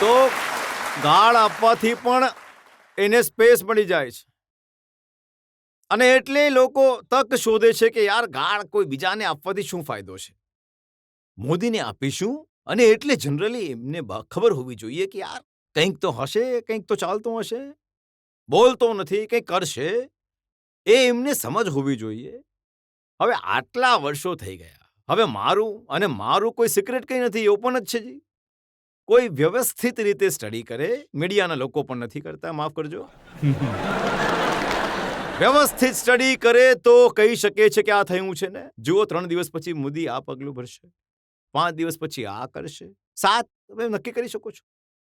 Speaker 3: તો ગાળ આપવાથી પણ એને સ્પેસ મળી જાય છે. અને એટલે લોકો તક શોધે છે કે યાર ગાળ કોઈ બીજાને આપવાથી શું ફાયદો છે, મોદીને આપીશું. અને એટલે જનરલી એમને ખબર હોવી જોઈએ કે યાર કંઈક તો હશે, કંઈક તો ચાલતું હશે, બોલતો નથી, કંઈક કરશે, એ એમને સમજ હોવી જોઈએ. હવે આટલા વર્ષો થઈ ગયા, હવે મારું કોઈ સિક્રેટ કંઈ નથી, ઓપન જ છે જી. કોઈ વ્યવસ્થિત રીતે સ્ટડી કરે, મીડિયાના લોકો પણ નથી કરતા, માફ કરજો. વ્યવસ્થિત સ્ટડી કરે તો કહી શકે છે કે આ થયું છે ને. જુઓ, 3 દિવસ પછી મોદી આ પગલું ભરશે, 5 દિવસ પછી આ કરશે, 7 તમે નક્કી કરી શકો છો.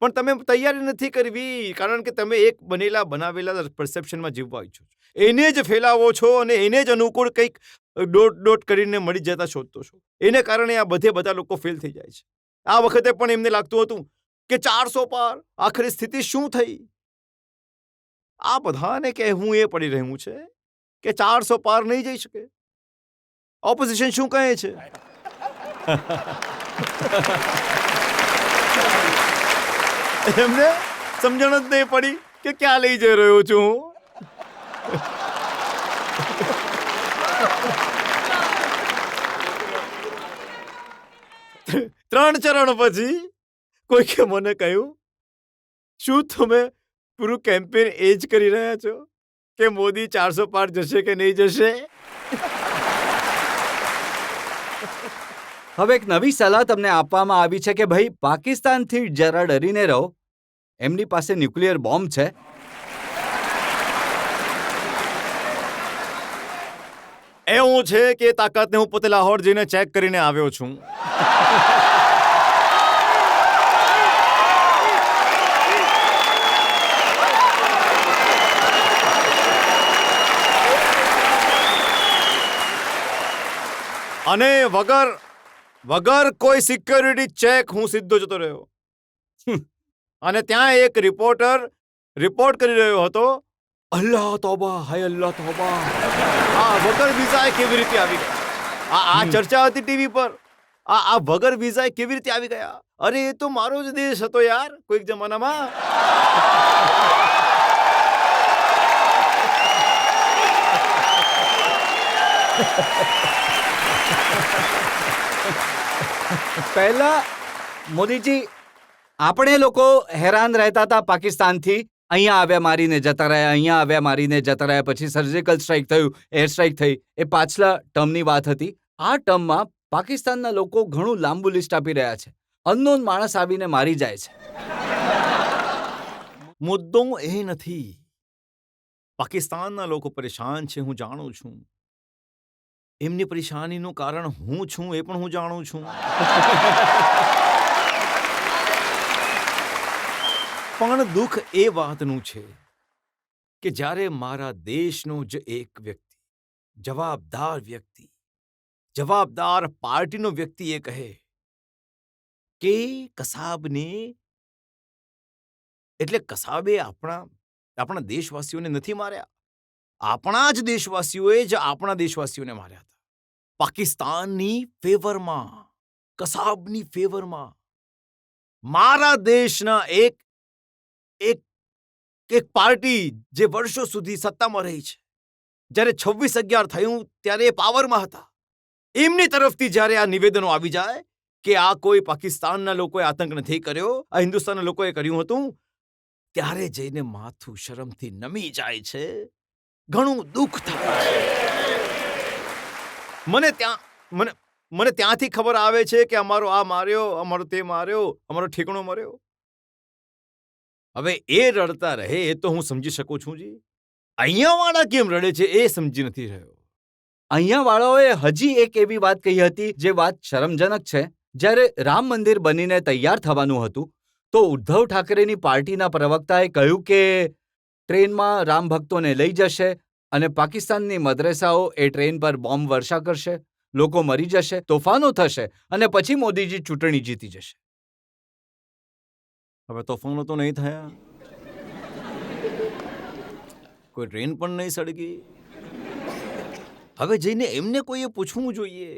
Speaker 3: પણ તમે તૈયારી નથી કરવી, કારણ કે તમે એક બનાવેલા પરસેપ્શનમાં જીવવા ઈચ્છો છો, એને જ ફેલાવો છો અને એને જ અનુકૂળ કંઈક ડોટ કરીને મળી જતા શોધતો છો. એને કારણે આ બધા લોકો ફેલ થઈ જાય છે. આ વખતે પણ એમને લાગતું હતું કે 400 પાર, આખરી સ્થિતિ શું થઈ? આ બધાને કહેવું એ પડી રહ્યું છે કે 400 પાર નહીં જઈ શકે. ઓપોઝિશન શું કહે છે? એમને સમજણ જ નહીં પડી કે ક્યાં લઈ જઈ રહ્યો છું હું. 3 ચરણ પછી કોઈકે મને કહ્યું, શું તમે પૂરું કેમ્પેન એ જ કરી રહ્યા છો કે મોદી 400 પાર જશે કે નહીં જશે?
Speaker 1: હવે એક નવી સલાહ તમને આપવામાં આવી છે કે ભાઈ, પાકિસ્તાનથી જરા ડરીને રહો, એમની પાસે ન્યુક્લિયર બોમ્બ છે.
Speaker 3: એવું છે કે તાકાતને હું પોતે લાહોર જઈને ચેક કરીને આવ્યો છું. અને વગર કોઈ સિક્યોરિટી ચેક હું સીધો જતો રહ્યો. અને ત્યાં એક રિપોર્ટર રિપોર્ટ કરી રહ્યો હતો, અલ્લાહ તોબા, હાય અલ્લાહ તોબા, આ વગર વિઝાએ કેવી રીતે આવી ગયા? આ ચર્ચા હતી ટીવી પર. આ વગર વિઝાએ કેવી રીતે આવી ગયા? અરે એ તો મારો જ દેશ હતો યાર કોઈક જમાનામાં.
Speaker 1: પહેલા મોદીજી, આપણે લોકો હેરાન રહેતા હતા પાકિસ્તાનથી. અહીંયા આવ્યા મારીને જતા રહ્યા, અહીંયા આવ્યા મારીને જતા રહ્યા, પછી સર્જિકલ સ્ટ્રાઇક થયું, એર સ્ટ્રાઇક થઈ. એ પાછલા ટર્મની વાત હતી. આ ટર્મમાં પાકિસ્તાનના લોકો ઘણું લાંબુ લિસ્ટ આપી રહ્યા છે. અનનોન માણસ આવીને મારી જાય છે.
Speaker 3: મુદ્દો એ નથી. પાકિસ્તાનના લોકો પરેશાન છે, હું જાણું છું. એમની પરેશાનીનું કારણ હું છું એ પણ હું જાણું છું. પણ દુઃખ એ વાતનું છે કે જ્યારે મારા દેશનો જ એક વ્યક્તિ, જવાબદાર વ્યક્તિ, જવાબદાર પાર્ટીનો વ્યક્તિ એ કહે કે કસાબને એટલે કસાબે આપણા દેશવાસીઓને નથી માર્યા, આપણા જ દેશવાસીઓએ જ આપણા દેશવાસીઓને માર્યા હતા. પાકિસ્તાનની ફેવરમાં, કસાબની ફેવરમાં મારા દેશના એક પાર્ટી જે વર્ષો સુધી સત્તામાં રહી છે, જ્યારે 26/11 થયું ત્યારે એ પાવરમાં હતા, એમની તરફથી જ્યારે આ નિવેદનો આવી જાય કે આ કોઈ પાકિસ્તાનના લોકોએ આતંક નથી કર્યો, આ હિન્દુસ્તાનના લોકોએ કર્યું હતું, ત્યારે જઈને માથું શરમથી નમી જાય છે, ઘણું દુઃખ થાય છે. મને ત્યાંથી ખબર આવે છે કે અમારો આ માર્યો, અમારો તે માર્યો, અમારો ઠેકણો મર્યો. હવે એ રડતા રહે એ તો હું સમજી શકું છું જી. અહીંયા વાળા કેમ રડે છે એ સમજી નથી રહ્યો.
Speaker 1: અહીંયા વાળાઓએ હજી એક એવી વાત કહી હતી જે વાત શરમજનક છે. જ્યારે રામ મંદિર બનીને તૈયાર થવાનું હતું તો ઉદ્ધવ ઠાકરેની પાર્ટીના પ્રવક્તાએ કહ્યું કે ટ્રેનમાં રામ ભક્તોને લઈ જશે અને પાકિસ્તાનની મદ્રેસાઓ એ ટ્રેન પર બોમ્બ વર્ષા કરશે, લોકો મરી જશે, તોફાનો થશે અને પછી મોદીજી ચૂંટણી જીતી જશે.
Speaker 3: હવે તોફાનો તો નહીં થયા, કોઈ ટ્રેન પણ નહીં સળગી. હવે જઈને એમને કોઈએ પૂછવું જોઈએ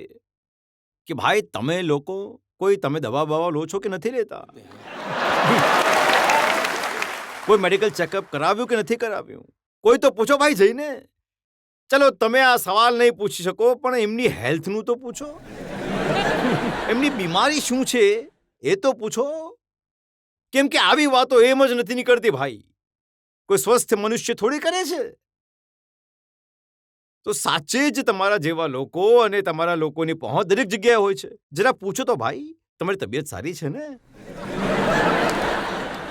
Speaker 3: કે ભાઈ તમે લોકો તમે દવા બવા લો છો કે નથી લેતા? કોઈ મેડિકલ ચેકઅપ કરાવ્યું કે નથી કરાવ્યું? કોઈ તો પૂછો ભાઈ જઈને. ચલો તમે આ સવાલ નહીં પૂછી શકો પણ એમની હેલ્થનું તો પૂછો, એમની બીમારી શું છે એ તો પૂછો. કેમ કે આવી વાતો એમ જ નથી નીકળતી ભાઈ, કોઈ સ્વસ્થ મનુષ્ય થોડી કરે છે. તો સાચે જ તમારા જેવા લોકો અને તમારા લોકોની પહોંચ દરેક જગ્યાએ હોય છે. જરા પૂછો તો ભાઈ, તમારી તબિયત સારી છે ને?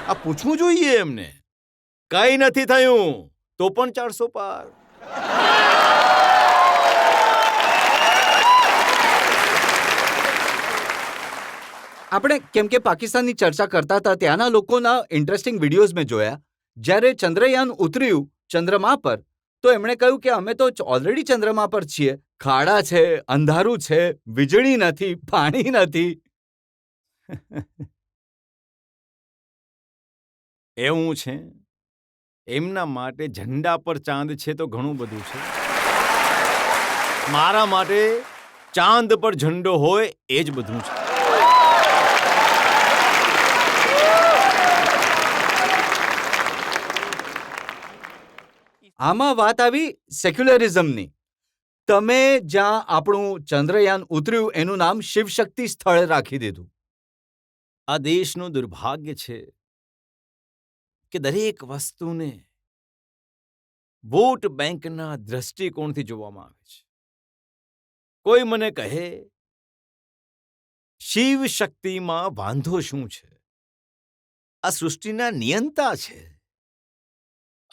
Speaker 3: આ પૂછવું જોઈએ એમને. કઈ નથી થયું તો પણ 400 પાર.
Speaker 1: આપણે કેમ કે પાકિસ્તાનની ચર્ચા કરતા હતા ત્યાંના લોકોના ઇન્ટરેસ્ટિંગ વિડીયોઝ મેં જોયા. જ્યારે ચંદ્રયાન ઉતર્યું ચંદ્રમા પર તો એમણે કહ્યું કે અમે તો ઓલરેડી ચંદ્રમા પર છીએ, ખાડા છે, અંધારું છે, વીજળી નથી, પાણી નથી.
Speaker 3: એવું છે, એમના માટે ઝંડા પર ચાંદ છે તો ઘણું બધું છે. મારા માટે ચાંદ પર ઝંડો હોય એ જ બધું છે.
Speaker 1: આમાં વાત આવી સેક્યુલરિઝમની. તમે જ્યાં આપણું ચંદ્રયાન ઉતર્યું એનું નામ શિવશક્તિ સ્થળ રાખી દીધું.
Speaker 3: આ દેશનું દુર્ભાગ્ય છે કે દરેક વસ્તુને વોટ બેંકના દ્રષ્ટિકોણથી જોવામાં આવે છે. કોઈ મને કહે શિવ શક્તિમાં વાંધો શું છે? આ સૃષ્ટિના નિયંતા છે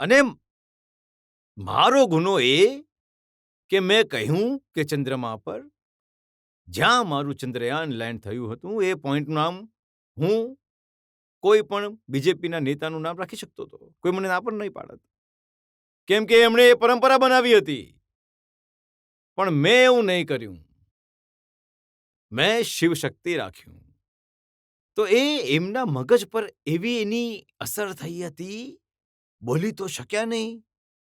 Speaker 3: અને મારો ગુનો એ કે મેં કહ્યું કે ચંદ્રમા પર જ્યાં મારું ચંદ્રયાન લેન્ડ થયું હતું એ પોઈન્ટનું નામ હું કોઈ પણ બીજેપીના નેતાનું નામ રાખી શકતો હતો. કોઈ મને ના પણ નહીં પાડત, કેમ કે એમણે એ પરંપરા બનાવી હતી. પણ મેં એવું નહીં કર્યું, મેં શિવશક્તિ રાખ્યું. તો એ એમના મગજ પર એવી એની અસર થઈ હતી, બોલી તો શક્યા નહીં.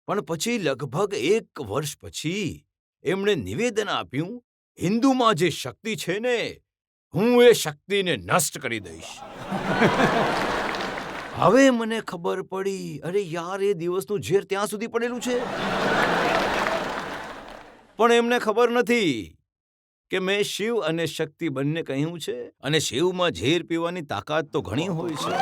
Speaker 3: પણ પછી લગભગ 1 વર્ષ પછી એમણે નિવેદન આપ્યું, હિન્દુમાં જે શક્તિ છે ને હું એ શક્તિને નષ્ટ કરી દઈશ. હવે મને ખબર પડી, અરે યાર એ દિવસનું ઝેર ત્યાં સુધી પડેલું છે. પણ એમને ખબર નથી કે મેં શિવ અને શક્તિ બંને કહ્યું છે અને શિવમાં ઝેર પીવાની તાકાત તો ઘણી હોય છે.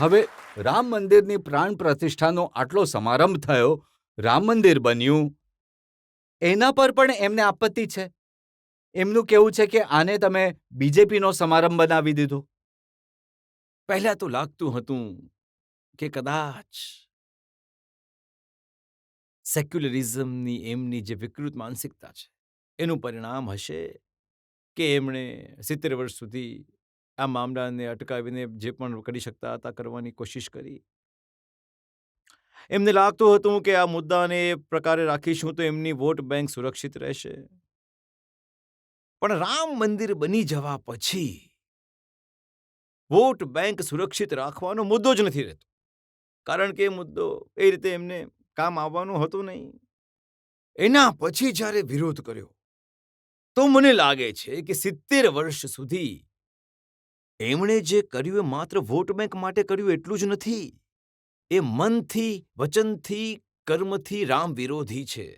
Speaker 1: હવે રામ મંદિરની પ્રાણ પ્રતિષ્ઠાનો આટલો સમારંભ થયો, રામ મંદિર બન્યું, એના પર પણ એમને આપત્તિ છે. એમનું કહેવું છે કે આને તમે બીજેપીનો સમારંભ બનાવી દીધો.
Speaker 3: પહેલા તો લાગતું હતું કે કદાચ સેક્યુલરિઝમની એમની જે વિકૃત માનસિકતા છે એનું પરિણામ હશે કે એમણે 70 વર્ષ સુધી આ મામલાને અટકાવીને જે પણ કરી શકતા હતા કરવાની કોશિશ કરી. એમને લાગતું હતું કે આ મુદ્દાને એ પ્રકારે રાખીશું તો એમની વોટ બેંક સુરક્ષિત રહેશે. પણ રામ મંદિર બની જવા પછી વોટ બેંક સુરક્ષિત રાખવાનો મુદ્દો જ નથી રહેતો, કારણ કે એ મુદ્દો એ રીતે એમને કામ આવવાનું હતું નહીં. એના પછી જ્યારે વિરોધ કર્યો તો મને લાગે છે કે 70 વર્ષ સુધી એમણે જે કર્યું એ માત્ર વોટ બેંક માટે કર્યું એટલું જ નથી. એ મનથી, વચનથી, કર્મથી રામ વિરોધી છે.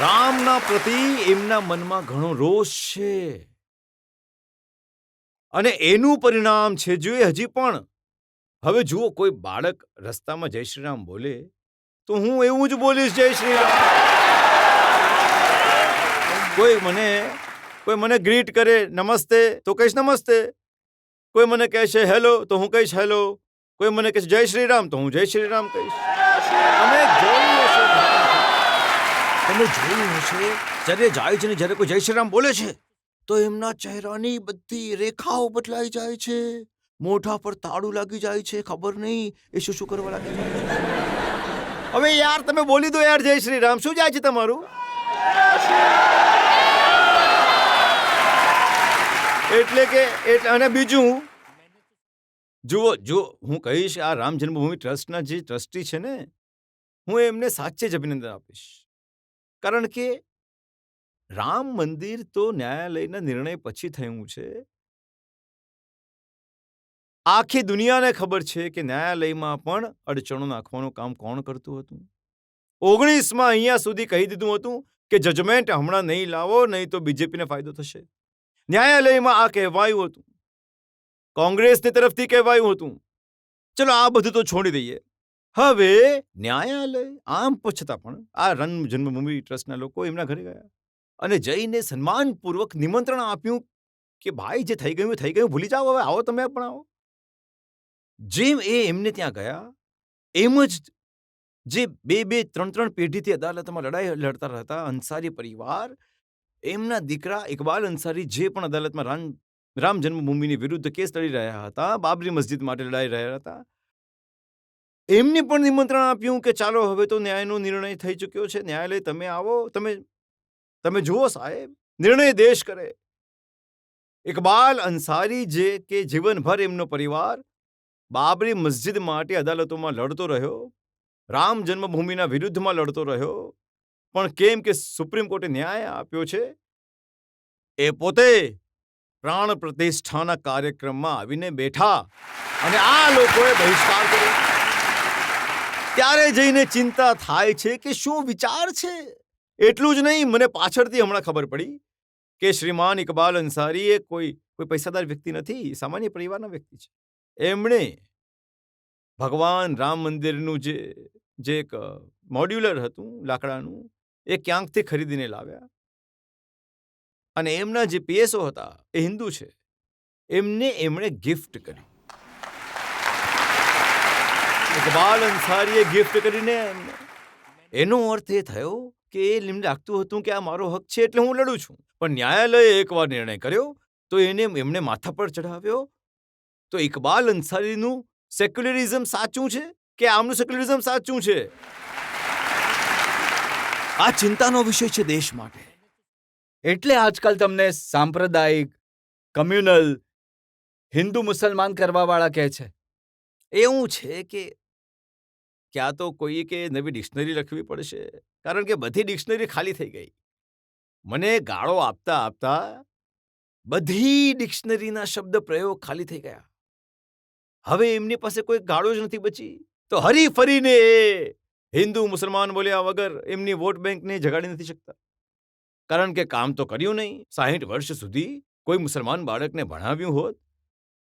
Speaker 3: રામના પ્રતિ એમના મનમાં ઘણો રોષ છે અને એનું પરિણામ છે જો એ હજી પણ હવે જુઓ કોઈ બાળક રસ્તામાં જય શ્રી રામ બોલે તો હું એવું જ બોલીશ જય શ્રી રામ. કોઈ મને ગ્રીટ કરે નમસ્તે તો કહીશ નમસ્તે. કોઈ મને કહેશે હેલો તો હું કહીશ હેલો. કોઈ મને કહેશે જય શ્રી રામ તો હું જય શ્રી રામ કહીશ. તમે જોયું હશે જ્યારે જાય છે ને જ્યારે કોઈ જય શ્રી રામ બોલે છે તો એમના ચહેરાની બધી રેખાઓ બદલાઈ જાય છે, મોઢા પર તાળું લાગી જાય છે, ખબર નહીં એ શું કરવા લાગી જાય છે. હવે યાર તમે બોલી દો યાર જય શ્રી રામ, શું જાય છે તમારું? અને બીજું જુઓ હું કહીશ આ રામ જન્મભૂમિ ટ્રસ્ટના જે ટ્રસ્ટી છે ને હું એમને સાચે જ અભિનંદન આપીશ, કારણ કે રામ મંદિર તો ન્યાયાલયના નિર્ણય પછી થયું છે. આખી દુનિયાને ખબર છે કે ન્યાયાલયમાં પણ અડચણો નાખવાનું કામ કોણ કરતું હતું. 19માં અહીંયા સુધી કહી દીધું હતું કે જજમેન્ટ હમણાં નહીં લાવો નહીં તો બીજેપીને ફાયદો થશે. ન્યાયાલયમાં આ કહેવાયું હતું, કોંગ્રેસની તરફથી કહેવાયું હતું. ચલો આ બધું તો છોડી દઈએ. હવે ન્યાયાલય આમ છતાં પણ આ રામ જન્મભૂમિ ટ્રસ્ટના લોકો એમના ઘરે ગયા અને જઈને સન્માનપૂર્વક નિમંત્રણ આપ્યું કે ભાઈ જે થઈ ગયું ભૂલી જાઓ, હવે આવો તમે પણ આવો. જેમ એ એમને ત્યાં ગયા એમ જ જે 2-3 પેઢીથી અદાલતમાં લડાઈ લડતા રહેતા અંસારી પરિવાર, એમના દીકરા ઇકબાલ અંસારી જે પણ અદાલતમાં રામ જન્મભૂમિની વિરુદ્ધ કેસ લડી રહ્યા હતા, બાબરી મસ્જિદ માટે લડાઈ રહ્યા હતા, એમને પણ નિમંત્રણ આપ્યું કે ચાલો હવે તો ન્યાયનો નિર્ણય થઈ ચૂક્યો છે, ન્યાયાલય તમે આવો, તમે જુઓ સાહેબ, નિર્ણય દેશ કરે. ઇકબાલ અંસારી જે કે જીવનભર એમનો પરિવાર બાબરી મસ્જિદ માટે અદાલતોમાં લડતો રહ્યો, રામ જન્મભૂમિના વિરુદ્ધમાં લડતો રહ્યો, પણ કેમ કે સુપ્રીમ કોર્ટે ન્યાય આપ્યો છે, એ પોતે પ્રાણ પ્રતિષ્ઠાના કાર્યક્રમમાં આવીને બેઠા અને આ લોકોએ બહિષ્કાર કર્યો. ત્યારે જઈને ચિંતા થાય છે કે શું વિચાર છે. એટલું જ નહીં, મને પાછળથી હમણાં ખબર પડી કે શ્રીમાન ઇકબાલ અંસારી એ કોઈ પૈસાદાર વ્યક્તિ નથી, સામાન્ય પરિવારના વ્યક્તિ છે. એમણે ભગવાન રામ મંદિરનું જે એક મોડ્યુલર હતું લાકડાનું, એ ક્યાંકથી ખરીદીને લાવ્યા અને એમના જે પીએસઓ હતા એ હિન્દુ છે, એમણે ગિફ્ટ કરી. ઇકબાલ અંસારીએ ગિફ્ટ કરીને એનો અર્થ એ થયો કે એમને લાગતું હતું કે આ મારો હક છે એટલે હું લડું છું. પણ ન્યાયાલયે એકવાર નિર્ણય કર્યો તો એમને માથા પર ચઢાવ્યો. તો ઇકબાલ અંસારીનું સેક્યુલરિઝમ સાચું છે કે આમનું સેક્યુલરિઝમ સાચું છે? આ ચિંતાનો વિષય છે દેશ માટે.
Speaker 1: એટલે આજકાલ તમને સાંપ્રદાયિક, કમ્યુનલ, હિન્દુ મુસલમાન કરવાવાળા કહે છે.
Speaker 3: એવું છે કે ક્યાં તો કોઈએ કે નવી ડિક્શનરી લખવી પડશે, કારણ કે બધી ડિક્શનરી ખાલી થઈ ગઈ. મને ગાળો આપતા આપતા બધી ડિક્શનરીના શબ્દ પ્રયોગ ખાલી થઈ ગયા. હવે એમની પાસે કોઈ ગાળો જ નથી બચી. તો હરી ફરીને હિન્દુ મુસલમાન બોલ્યા વગર એમની વોટ બેંકને જગાડી નથી શકતા, કારણ કે કામ તો કર્યું નહીં. 60 વર્ષ સુધી કોઈ મુસલમાન બાળકને ભણાવ્યું હોત,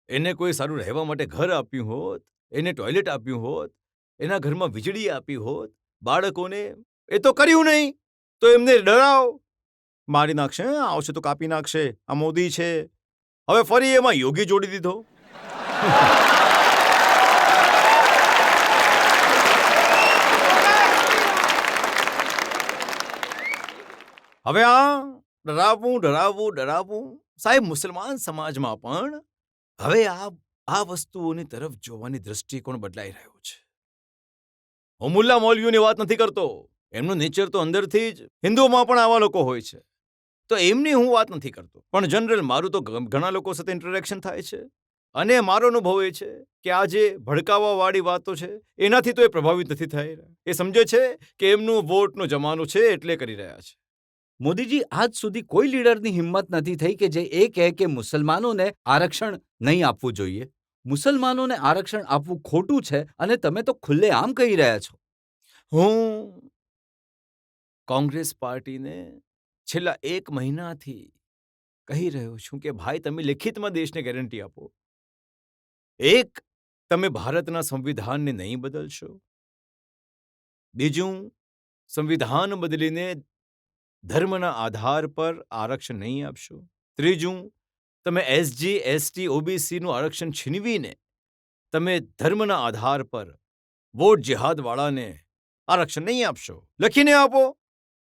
Speaker 3: એને કોઈ સારું રહેવા માટે ઘર આપ્યું હોત, એને ટોયલેટ આપ્યું હોત, એના ઘરમાં વીજળી આપી હોત, બાળકોને, એ તો કર્યું નહીં. તો એમને ડરાવ, મારી નાખશે, આવશે તો કાપી નાખશે, આ મોદી છે. હવે ફરી એમાં યોગી જોડી દીધો. હવે આ ડરાવવું સાહેબ, મુસલમાન સમાજમાં પણ હવે આ વસ્તુઓની તરફ જોવાની દૃષ્ટિકોણ બદલાઈ રહ્યો છે. હું મુલ્લા મૌલવીઓની વાત નથી કરતો, એમનું નેચર તો અંદરથી જ હિન્દુઓમાં પણ આવા લોકો હોય છે, તો એમની હું વાત નથી કરતો. પણ જનરલ મારું તો ઘણા લોકો સાથે ઇન્ટરેક્શન થાય છે, અને મારો અનુભવ એ છે કે આ જે ભડકાવાવાળી વાતો છે એનાથી તો એ પ્રભાવિત નથી થઈ રહ્યા. એ સમજે છે કે એમનું વોટનો જમાનો છે એટલે કરી રહ્યા છે.
Speaker 1: મોદીજી, આજ સુધી કોઈ લીડરની હિંમત નથી થઈ કે જે એ કહે કે મુસલમાનોને આરક્ષણ નહીં આપવું જોઈએ. મુસલમાનોને આરક્ષણ આપવું ખોટું છે અને તમે તો ખુલ્લેઆમ કહી રહ્યા છો.
Speaker 3: હું કોંગ્રેસ પાર્ટીને છેલ્લા 1 મહિનાથી કહી રહ્યો છું કે ભાઈ, તમે લિખિતમાં દેશને ગેરંટી આપો. એક, તમે ભારતના સંવિધાનને નહીં બદલશો. બીજું, સંવિધાન બદલીને ધર્મના આધાર પર આરક્ષણ નહીં આપશો. ત્રીજું, તમે એસજી, એસટી, ઓબીસીનું આરક્ષણ છીનવીને તમે ધર્મના આધાર પર વોટ જેહાદવાળાને આરક્ષણ નહીં આપશો. લખીને આપો.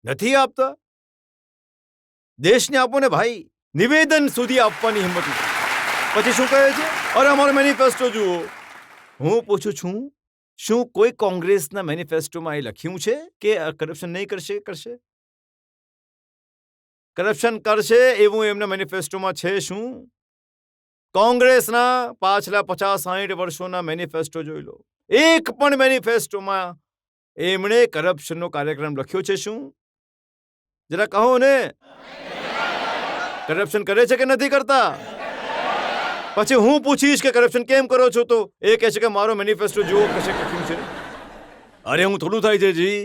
Speaker 3: નથી આપતા, દેશને આપો ને ભાઈ. નિવેદન સુધી આપવાની હિંમત નથી. પછી શું કહે છે? અરે અમારો મેનિફેસ્ટો જુઓ. હું પૂછું છું, શું કોઈ કોંગ્રેસના મેનિફેસ્ટોમાં એ લખ્યું છે કે કરપ્શન નહીં કરશે? કરપ્શન કરશે એવું એમના મેનિફેસ્ટોમાં છે શું? કોંગ્રેસના પાછલા 50-60 વર્ષોના મેનિફેસ્ટો જોઈ લો. એક પણ મેનિફેસ્ટોમાં એમણે કરપ્શનનો કાર્યક્રમ લખ્યો છે શું? જરા કહો ને. કરપ્શન કરે છે કે નથી કરતા? પછી હું પૂછીશ કે કરપ્શન કેમ કરો છો, તો એ કહે છે કે મારો મેનિફેસ્ટો જુઓ કશે લખ્યું છે. અરે હું થોડું થાય છે જી.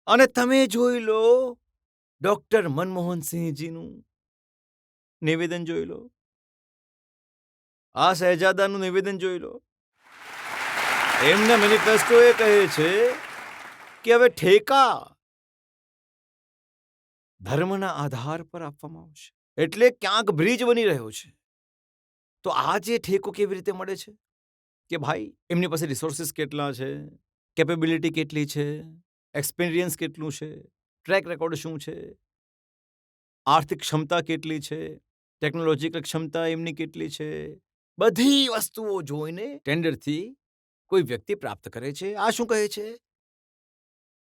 Speaker 3: અને તમે જોઈ લો ડોક્ટર મનમોહનસિંહજીનું નિવેદન જોઈ લો, આ શહેજાદાનું નિવેદન જોઈ લો. એમના મેનિફેસ્ટો એ કહે છે કે હવે ઠેકા ધર્મના આધાર પર આપવામાં આવશે. એટલે ક્યાંક બ્રિજ બની રહ્યો છે. તો આ જે ઠેકો કેવી રીતે મળે છે? કે ભાઈ, એમની પાસે રિસોર્સિસ કેટલા છે, કેપેબિલિટી કેટલી છે, એક્સપિરિયન્સ કેટલું છે, ટ્રેક રેકોર્ડ શું છે, આર્થિક ક્ષમતા કેટલી છે, ટેકનોલોજીકલ ક્ષમતા એમની કેટલી છે, બધી વસ્તુઓ જોઈને ટેન્ડરથી કોઈ વ્યક્તિ પ્રાપ્ત કરે છે. આ શું કહે છે?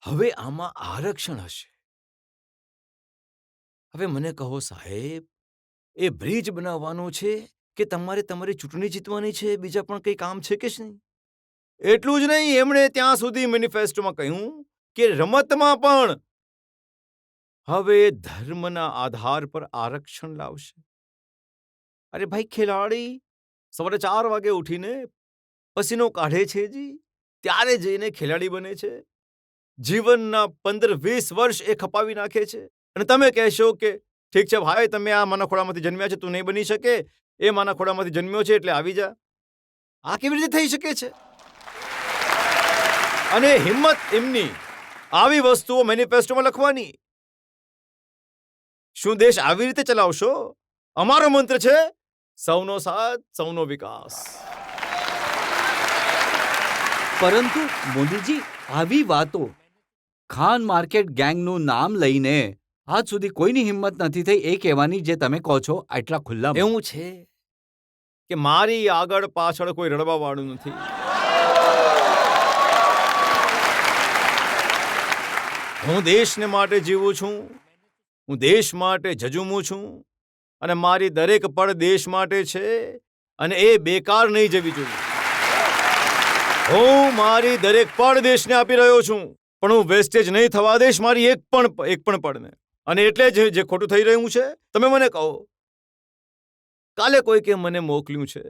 Speaker 3: હવે આમાં આરક્ષણ હશે. હવે મને કહો સાહેબ, એ બ્રિજ બનાવવાનો છે કે તમારે તમારી ચૂંટણી જીતવાની છે? બીજા પણ કંઈ કામ છે કે નહીં? એટલું જ નહીં, એમણે ત્યાં સુધી મેનિફેસ્ટોમાં કહ્યું કે રમતમાં પણ હવે ધર્મના આધાર પર આરક્ષણ લાવશે. અરે ભાઈ, ખેલાડી સવારે 4 વાગે ઉઠીને પસીનો કાઢે છે જી, ત્યારે જઈને ખેલાડી બને છે. જીવનના 15-20 વર્ષ એ ખપાવી નાખે છે. અને તમે કહેશો કે ઠીક છે ભાઈ, તમે આ માના ખોળામાંથી જન્મ્યા છે, તું નહીં બની શકે, એ માના ખોળામાંથી જન્મ્યો છે એટલે આવી જા. આ કેવી રીતે થઈ શકે છે? અને હિંમત એમની આવી વસ્તુઓ મેનિફેસ્ટોમાં લખવાની. શું દેશ આવી રીતે ચલાવશો? અમારો મંત્ર છે સૌનો સાથ, સૌનો વિકાસ.
Speaker 1: પરંતુ મોદીજી, આવી વાતો ખાન માર્કેટ ગેંગનું નામ લઈને આજ સુધી કોઈની હિંમત નથી થઈ એ કહેવાની, જે તમે કહો છો આટલા ખુલ્લા.
Speaker 3: એવું છે કે મારી આગળ પાછળ કોઈ રડવાવાળું નથી. હું દેશને માટે જીવું છું, હું દેશ માટે ઝઝૂમું છું, અને મારી દરેક પળ દેશ માટે છે, અને એ બેકાર નહીં જવી જોઈએ. હું મારી દરેક પળ દેશને આપી રહ્યો છું, પણ હું વેસ્ટેજ નહીં થવા દઈશ મારી એક પણ પળને. અને એટલે જ જે ખોટું થઈ રહ્યું છે, તમે મને કહો. કાલે કોઈકે મને મોકલ્યું છે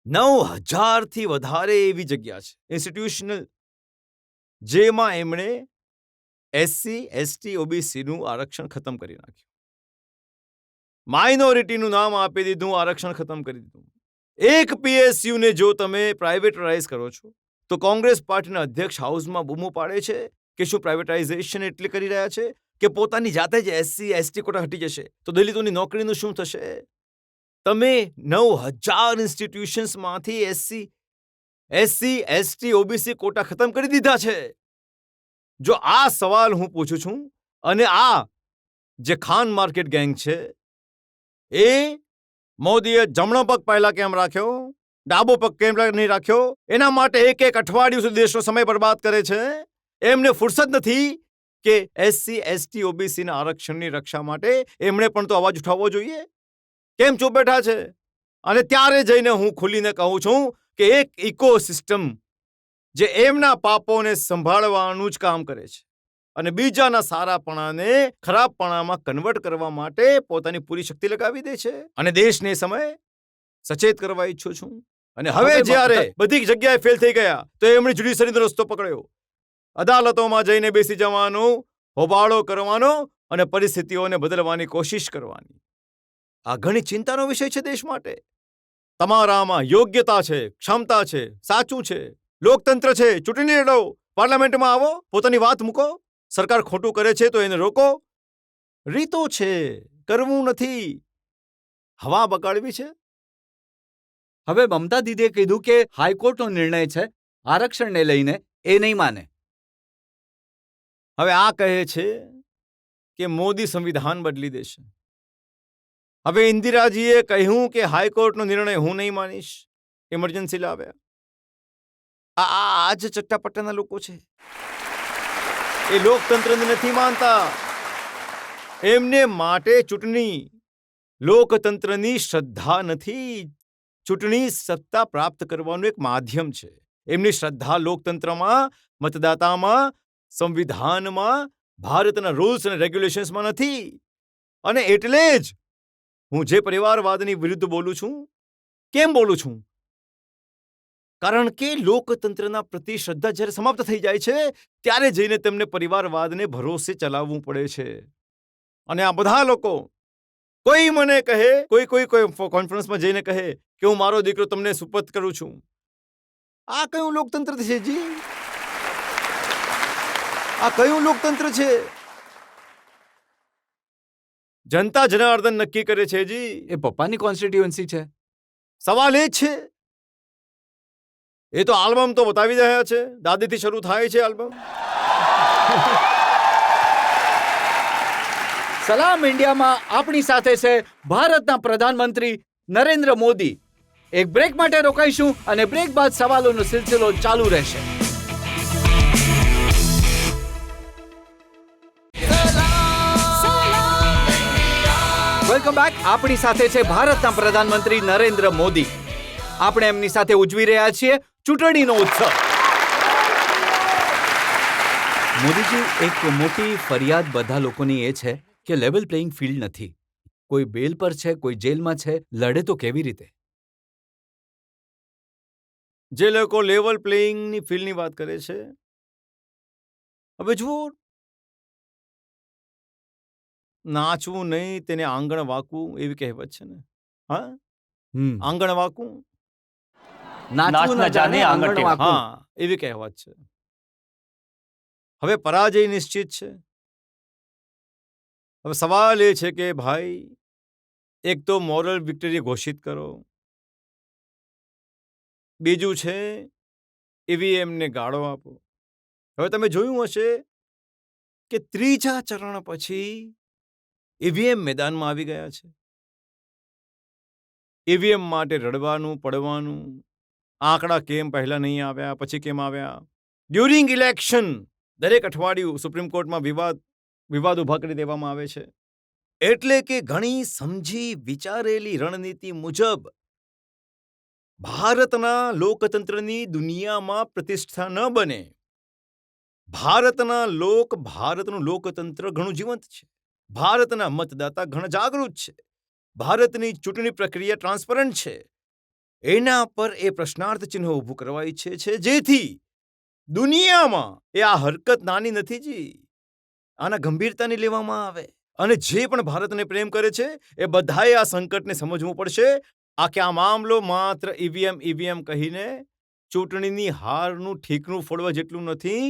Speaker 3: 9,000થી વધારે એવી જગ્યા છે ઇન્સ્ટિટ્યુશનલ, જેમાં એમણે એસસી, એસટી, ઓબીસીનું આરક્ષણ ખતમ કરી નાખ્યું. માઇનોરિટીનું નામ આપી દીધું, આરક્ષણ ખતમ કરી દીધું. એક પીએસયુને જો તમે પ્રાઇવેટરાઇઝ કરો છો, તો કોંગ્રેસ પાર્ટીના અધ્યક્ષ હાઉસમાં બૂમો પાડે છે કે શું પ્રાઇવેટાઇઝેશન એટલે કરી રહ્યા છે કે પોતાની જાતે જ એસસી, એસટી કોટા હટી જશે તો દલિતોની નોકરીનું શું થશે? તમે 9,000 ઇન્સ્ટિટ્યુશન્સમાંથી એસસી, એસટી, ઓબીસી કોટા ખતમ કરી દીધા છે. જો આ સવાલ હું પૂછું છું, અને આ જે ખાન માર્કેટ ગેંગ છે એ મોદીએ જમણો પગ પહેલા કેમ રાખ્યો, ડાબો પગ કેમ નહીં રાખ્યો, એના માટે એક અઠવાડિયું સુધી દેશનો સમય બરબાદ કરે છે. એમને ફુરસદ નથી કે SC ST OBC ના આરક્ષણની રક્ષા માટે એમણે પણ તો અવાજ ઉઠાવવો જોઈએ. કેમ ચૂપ બેઠા છે? અને ત્યારે જઈને હું ખુલીને કહું છું કે એક ઇકોસિસ્ટમ જે એમના પાપોને સંભાળવાનું જ કામ કરે છે અને બીજાના સારાપણાને ખરાબપણામાં કન્વર્ટ કરવા માટે પોતાની પૂરી શક્તિ લગાવી દે છે. અને દેશને એ સમયે સચેત કરવા ઈચ્છું છું. અને હવે જ્યારે બધી જગ્યાએ ફેલ થઈ ગયા તો એમણે જ્યુડિશરીનો રસ્તો પકડ્યો. અદાલતોમાં જઈને બેસી જવાનું, હોબાળો કરવાનો અને પરિસ્થિતિઓને બદલવાની કોશિશ કરવાની. આ ઘણી ચિંતાનો વિષય છે દેશ માટે. તમારામાં યોગ્યતા છે, ક્ષમતા છે, સાચું છે, લોકતંત્ર છે, ચૂંટણી લડો, પાર્લામેન્ટમાં આવો, પોતાની વાત મૂકો. સરકાર ખોટું કરે છે તો એને રોકો. રીતો છે, કરવું નથી, હવા બગાડવી છે.
Speaker 1: હવે મમતા દીદીએ કીધું કે હાઈકોર્ટનો નિર્ણય છે આરક્ષણને લઈને, એ નહીં માને.
Speaker 3: હવે આ કહે છે કે મોદી સંવિધાન બદલી દેશે. હવે ઇન્દિરાજીએ કહ્યું કે હાઈકોર્ટનો નિર્ણય હું નહીં માનીશ, ઇમરજન્સી લાવ્યા. આ જ ચટ્ટાપટ્ટાના લોકો છે. એ લોકતંત્રને નથી માનતા. એમને માટે ચૂંટણી લોકતંત્રની શ્રદ્ધા નથી. ચૂંટણી સત્તા પ્રાપ્ત કરવાનું એક માધ્યમ છે. એમની શ્રદ્ધા લોકતંત્રમાં, મતદાતામાં, સંવિધાનમાં, ભારતના રૂલ્સ અને રેગ્યુલેશન્સમાં નથી. અને એટલે જ હું જે પરિવારવાદની વિરુદ્ધ બોલું છું. કેમ બોલું છું? કારણ કે લોકતંત્રના પ્રતિ શ્રદ્ધા જ્યારે સમાપ્ત થઈ જાય છે ત્યારે જઈને તેમને પરિવારવાદને ભરોસે ચલાવવું પડે છે. અને આ બધા લોકો કોઈ મને કહે, કોઈ કોન્ફરન્સમાં જઈને કહે કે હું મારો દીકરો તમને સુપરત કરું છું. આ કયું લોકતંત્ર છે જી? આ કયું લોકતંત્ર છે? જનતા જનાર્દન નક્કી કરે છે જી.
Speaker 1: એ પપ્પાની કોન્સ્ટિટ્યુઅન્સી છે.
Speaker 3: સવાલ એ જ છે. એ તો આલ્બમ તો બતાવી રહ્યા છે. દાદીથી શરૂ થાય છે આલ્બમ.
Speaker 1: સલામ ઇન્ડિયામાં આપણી સાથે છે ભારતના પ્રધાનમંત્રી નરેન્દ્ર મોદી. એક બ્રેક માટે રોકાઈશું અને બ્રેક બાદ સવાલોનો સિલસિલો ચાલુ રહેશે. Welcome back. આપણી સાથે છે ભારતના પ્રધાનમંત્રી નરેન્દ્ર મોદી. આપણે એમની સાથે ઉજવી રહ્યા છીએ ચૂંટણીનો ઉત્સવ. મોદીજી, એક મોટી ફરિયાદ બધા લોકોની એ છે કે લેવલ પ્લેઇંગ ફિલ્ડ નથી. કોઈ બેલ પર છે, કોઈ જેલમાં છે, લડે તો કેવી રીતે?
Speaker 3: જે લોકો લેવલ પ્લેઇંગની ફિલ્ડની વાત કરે છે, હવે જુઓ, નાચવું નહીં તેને આંગણ વાકવું એવી કહેવત છે ને. હા, આંગણ વાકવું,
Speaker 1: નાચવું ન જાણે આંગણ વાંકું.
Speaker 3: હા, એવી કહેવત છે. હવે પરાજય નિશ્ચિત છે. હવે સવાલ એ છે કે ભાઈ, એક તો મોરલ વિક્ટરી ઘોષિત કરો, બીજું છે ઈવીએમને ગાળો આપો. હવે તમે જોયું હશે કે ત્રીજા ચરણ પછી ઈવીએમ મેદાનમાં આવી ગયા છે. ઈવીએમ માટે રડવાનું પડવાનું, આંકડા કેમ પહેલા નહીં આવ્યા, પછી કેમ આવ્યા. ડ્યુરિંગ ઇલેક્શન દરેક અઠવાડિયું સુપ્રીમ કોર્ટમાં વિવાદ ઉભા કરી દેવામાં આવે છે. એટલે કે ઘણી સમજી વિચારેલી રણનીતિ મુજબ ભારતના લોકતંત્રની દુનિયામાં પ્રતિષ્ઠા ન બને. ભારતનું લોકતંત્ર ઘણું જીવંત છે. ભારતના મતદાતા ઘણા જાગૃત છે. ભારતની ચૂંટણી પ્રક્રિયા ટ્રાન્સપરન્ટ છે. એના પર એ પ્રશ્નાર્થ ચિહ્ન ઊભું કરવા ઈચ્છે છે, જેથી દુનિયામાં એ આ હરકત નાની નથી જી, આના ગંભીરતાને લેવામાં આવે. અને જે પણ ભારતને પ્રેમ કરે છે એ બધાએ આ સંકટને સમજવું પડશે. આ કે આ મામલો માત્ર ઈવીએમ કહીને ચૂંટણીની હારનું ઠીકરું ફોડવા જેટલું નથી.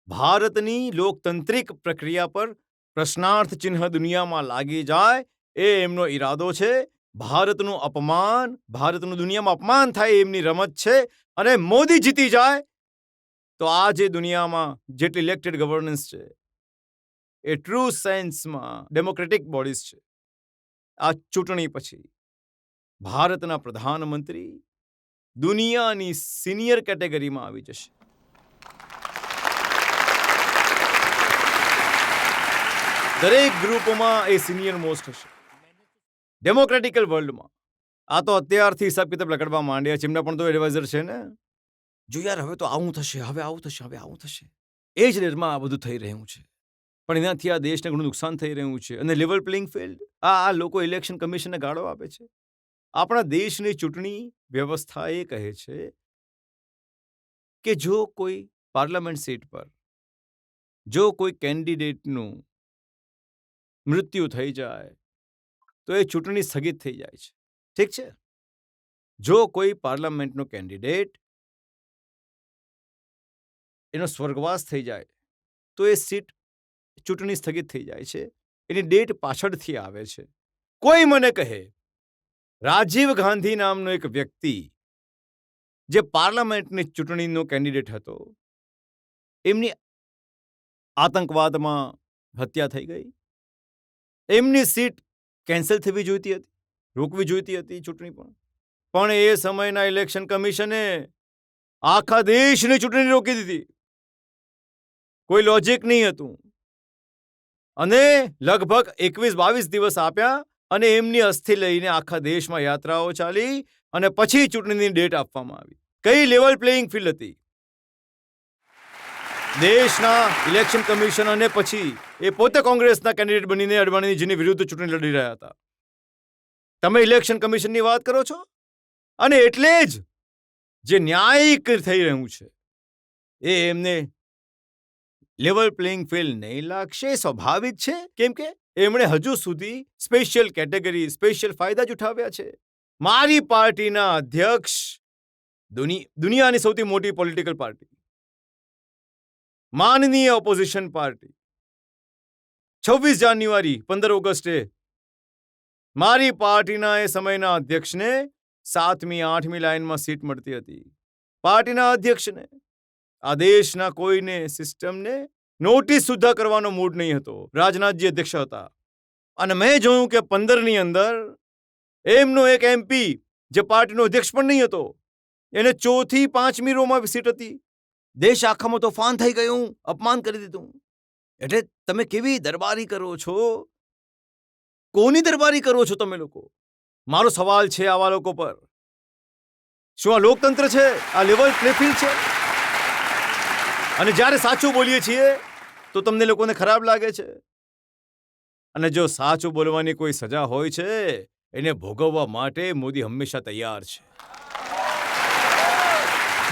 Speaker 3: ભારતની લોકતંત્રિક પ્રક્રિયા પર પ્રશ્નાર્થ ચિહ્ન દુનિયામાં લાગી જાય એ એમનો ઈરાદો છે. ભારતનું દુનિયામાં અપમાન થાય એમની રમત છે. અને મોદી જીતી જાય તો આ જે દુનિયામાં જેટલી ઇલેક્ટેડ ગવર્નન્સ છે એ ટ્રુ સેન્સમાં ડેમોક્રેટિક બોડીઝ છે. આ ચૂંટણી પછી ભારતના પ્રધાનમંત્રી દુનિયાની સિનિયર કેટેગરીમાં આવી જશે. દરેક ગ્રુપમાં એ સિનિયર મોસ્ટ હશે ડેમોક્રેટિકલ વર્લ્ડમાં. આ તો અત્યારથી હિસાબ કિતાબ લગાડવા માંડ્યા છે. એમના પણ તો એડવાઇઝર છે ને. જો યાર હવે તો આવું થશે, હવે આવું થશે, હવે આવું થશે. એ જ ડરમાં આ બધું થઈ રહ્યું છે. પણ એનાથી આ દેશને ઘણું નુકસાન થઈ રહ્યું છે. અને લેવલ પ્લેઇંગ ફિલ્ડ આ લોકો ઇલેક્શન કમિશનને ગાળો આપે છે. આપણા દેશની ચૂંટણી વ્યવસ્થા એ કહે છે કે જો કોઈ પાર્લામેન્ટ સીટ પર જો કોઈ કેન્ડિડેટનું મૃત્યુ થઈ જાય તો એ ચૂંટણી સ્થગિત થઈ જાય છે. ઠીક છે? જો કોઈ પાર્લામેન્ટનો કેન્ડિડેટ એનો સ્વર્ગવાસ થઈ જાય તો એ સીટ ચૂંટણી સ્થગિત થઈ જાય છે. એની ડેટ પાછળથી આવે છે. કોઈ મને કહે રાજીવ ગાંધી નામનો એક વ્યક્તિ જે પાર્લામેન્ટની ચૂંટણીનો કેન્ડિડેટ હતો, એમની આતંકવાદમાં હત્યા થઈ ગઈ. એમની સીટ કેન્સલ થવી જોઈતી હતી, રોકવી જોઈતી હતી ચૂંટણી પણ એ સમયના ઇલેક્શન કમિશને આખા દેશની ચૂંટણી રોકી દીધી. કોઈ લોજિક નહીં હતું. અને લગભગ 21-22 દિવસ આપ્યા અને એમની અસ્થિ લઈને આખા દેશમાં યાત્રાઓ ચાલી અને પછી ચૂંટણીની ડેટ આપવામાં આવી. કઈ લેવલ પ્લેઇંગ ફિલ્ડ હતી દેશના ઇલેક્શન કમિશન. અને પછી એ પોતે કોંગ્રેસના કેન્ડિડેટ બનીને અડવાણીજીની વિરુદ્ધ ચૂંટણી લડી રહ્યા હતા. તમે ઇલેક્શન કમિશનની વાત કરો છો? અને એટલે જ જે ન્યાયિક થઈ રહ્યું છે એ એમને લેવલ પ્લેઇંગ ફિલ્ડ નહીં લાગશે. સ્વાભાવિક છે, કેમ કે એમણે હજુ સુધી સ્પેશિયલ કેટેગરી, સ્પેશિયલ ફાયદા જ ઉઠાવ્યા છે. મારી પાર્ટીના અધ્યક્ષ, દુનિયાની સૌથી મોટી પોલિટિકલ પાર્ટી, માનનીય ઓપોઝિશન પાર્ટી, 26 જાન્યુઆરી 15 ઓગસ્ટે મારી પાર્ટીના એ સમયના અધ્યક્ષને 7મી 8મી લાઇનમાં સીટ મળતી હતી. પાર્ટીના અધ્યક્ષને આ દેશના કોઈને સિસ્ટમને નોટિસ સુદ્ધા કરવાનો મૂડ નહીં હતો. રાજનાથજી અધ્યક્ષ હતા. અને મેં જોયું કે 15ની અંદર એમનો એક MP જે પાર્ટીનો અધ્યક્ષ પણ નહીં હતો, એને 4થી 5મી રોમાં સીટ હતી. દેશ આખામાં તોફાન થઈ ગયું, અપમાન કરી દીધું. એટલે તમે કેવી દરબારી કરો છો? કોની દરબારી કરો છો તમે લોકો? મારો સવાલ છે આવા લોકો પર. શું આ લોકતંત્ર છે? આ લેવલ પ્લે ફિલ્ડ છે? અને જ્યારે સાચું બોલીએ છીએ તો તમને લોકોને ખરાબ લાગે છે. અને જો સાચું બોલવાની કોઈ સજા હોય છે એને ભોગવવા માટે મોદી હંમેશા તૈયાર છે.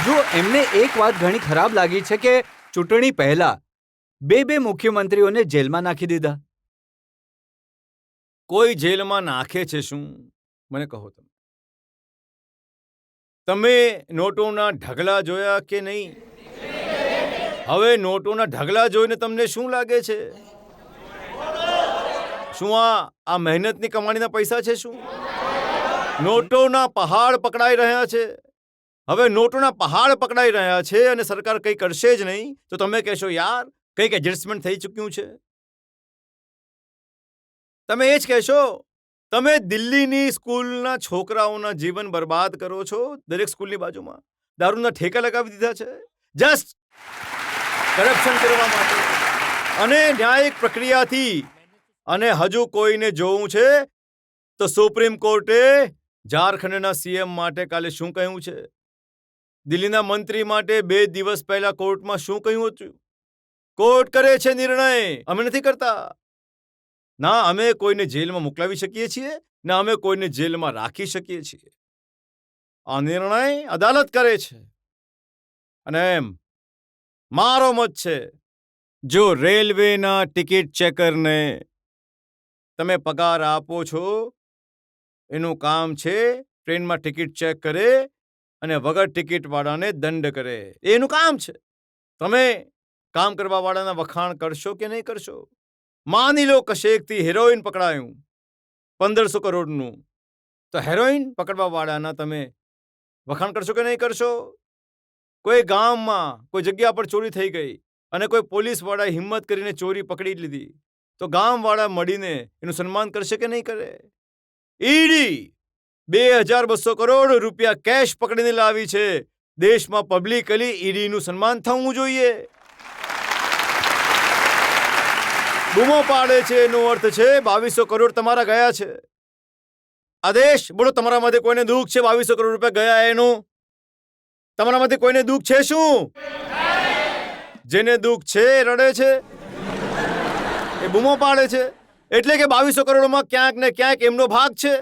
Speaker 1: જો એમને એક વાત ઘણી ખરાબ લાગી છે કે ચૂંટણી પહેલા બે મુખ્યમંત્રીઓને જેલમાં નાખી દીધા.
Speaker 3: કોઈ જેલમાં નાખે છે શું? મને કહો. તમે નોટોના ઢગલા જોયા કે નહીં? હવે નોટોના ઢગલા જોઈને તમને શું લાગે છે? શું આ મહેનતની કમાણીના પૈસા છે? શું નોટોના પહાડ પકડાઈ રહ્યા છે? હવે નોટોના પહાડ પકડાઈ રહ્યા છે અને સરકાર કંઈ કરશે જ નહીં તો તમે કહેશો યાર કંઈક એડજસ્ટમેન્ટ થઈ ચૂક્યું છે. તમે એ જ કહેશો. તમે દિલ્હીની સ્કૂલના છોકરાઓના જીવન બરબાદ કરો છો. દરેક સ્કૂલની બાજુમાં દારૂના ઠેકા લગાવી દીધા છે જસ્ટ કરપ્શન કરવા માટે અને ન્યાયિક પ્રક્રિયાથી. અને હજુ કોઈને જોવું છે તો સુપ્રીમ કોર્ટે ઝારખંડના CM માટે કાલે શું કહ્યું છે? દિલ્હીના મંત્રી માટે 2 દિવસ પહેલા કોર્ટમાં શું કહ્યું હતું? કોર્ટ કરે છે નિર્ણય, અમે નથી કરતા. ના અમે કોઈને જેલમાં મોકલાવી શકીએ છીએ ના અમે કોઈને જેલમાં રાખી શકીએ છીએ. આ નિર્ણય અદાલત કરે છે. અને એમ મારો મત છે, જો રેલવેના ટિકિટ ચેકરને તમે પગાર આપો છો, એનું કામ છે ટ્રેનમાં ટિકિટ ચેક કરે અને વગર ટિકિટવાળાને દંડ કરે. એનું કામ છે. તમે કામ કરવાવાળાના વખાણ કરશો કે નહીં કરશો? માની લો કશેકથી હેરોઇન પકડાયું 1500 કરોડનું, તો હેરોઇન પકડવાવાળાના તમે વખાણ કરશો કે નહીં કરશો? કોઈ ગામમાં કોઈ જગ્યા પર ચોરી થઈ ગઈ, અને કોઈ પોલીસવાળાએ હિંમત કરીને ચોરી પકડી લીધી તો ગામવાળા મળીને એનું સન્માન કરશે કે નહીં કરે? ઈડી 2200 કરોડ રૂપિયા કેશ પકડીને લાવી છે. દેશમાં પબ્લિકલી ઈડીનું સન્માન થવું જોઈએ. બૂમો પાડે છે એનો અર્થ છે 2200 કરોડ તમારા ગયા છે. આદેશ બોલો, તમારામાંથી કોઈને દુઃખ છે 2200 કરોડ રૂપિયા ગયા એનું? તમારામાંથી કોઈને દુઃખ છે શું? જેને દુઃખ છે એ રડે છે, એ બૂમો પાડે છે. એટલે કે 2200 કરોડમાં ક્યાંક ને ક્યાંક એમનો ભાગ છે.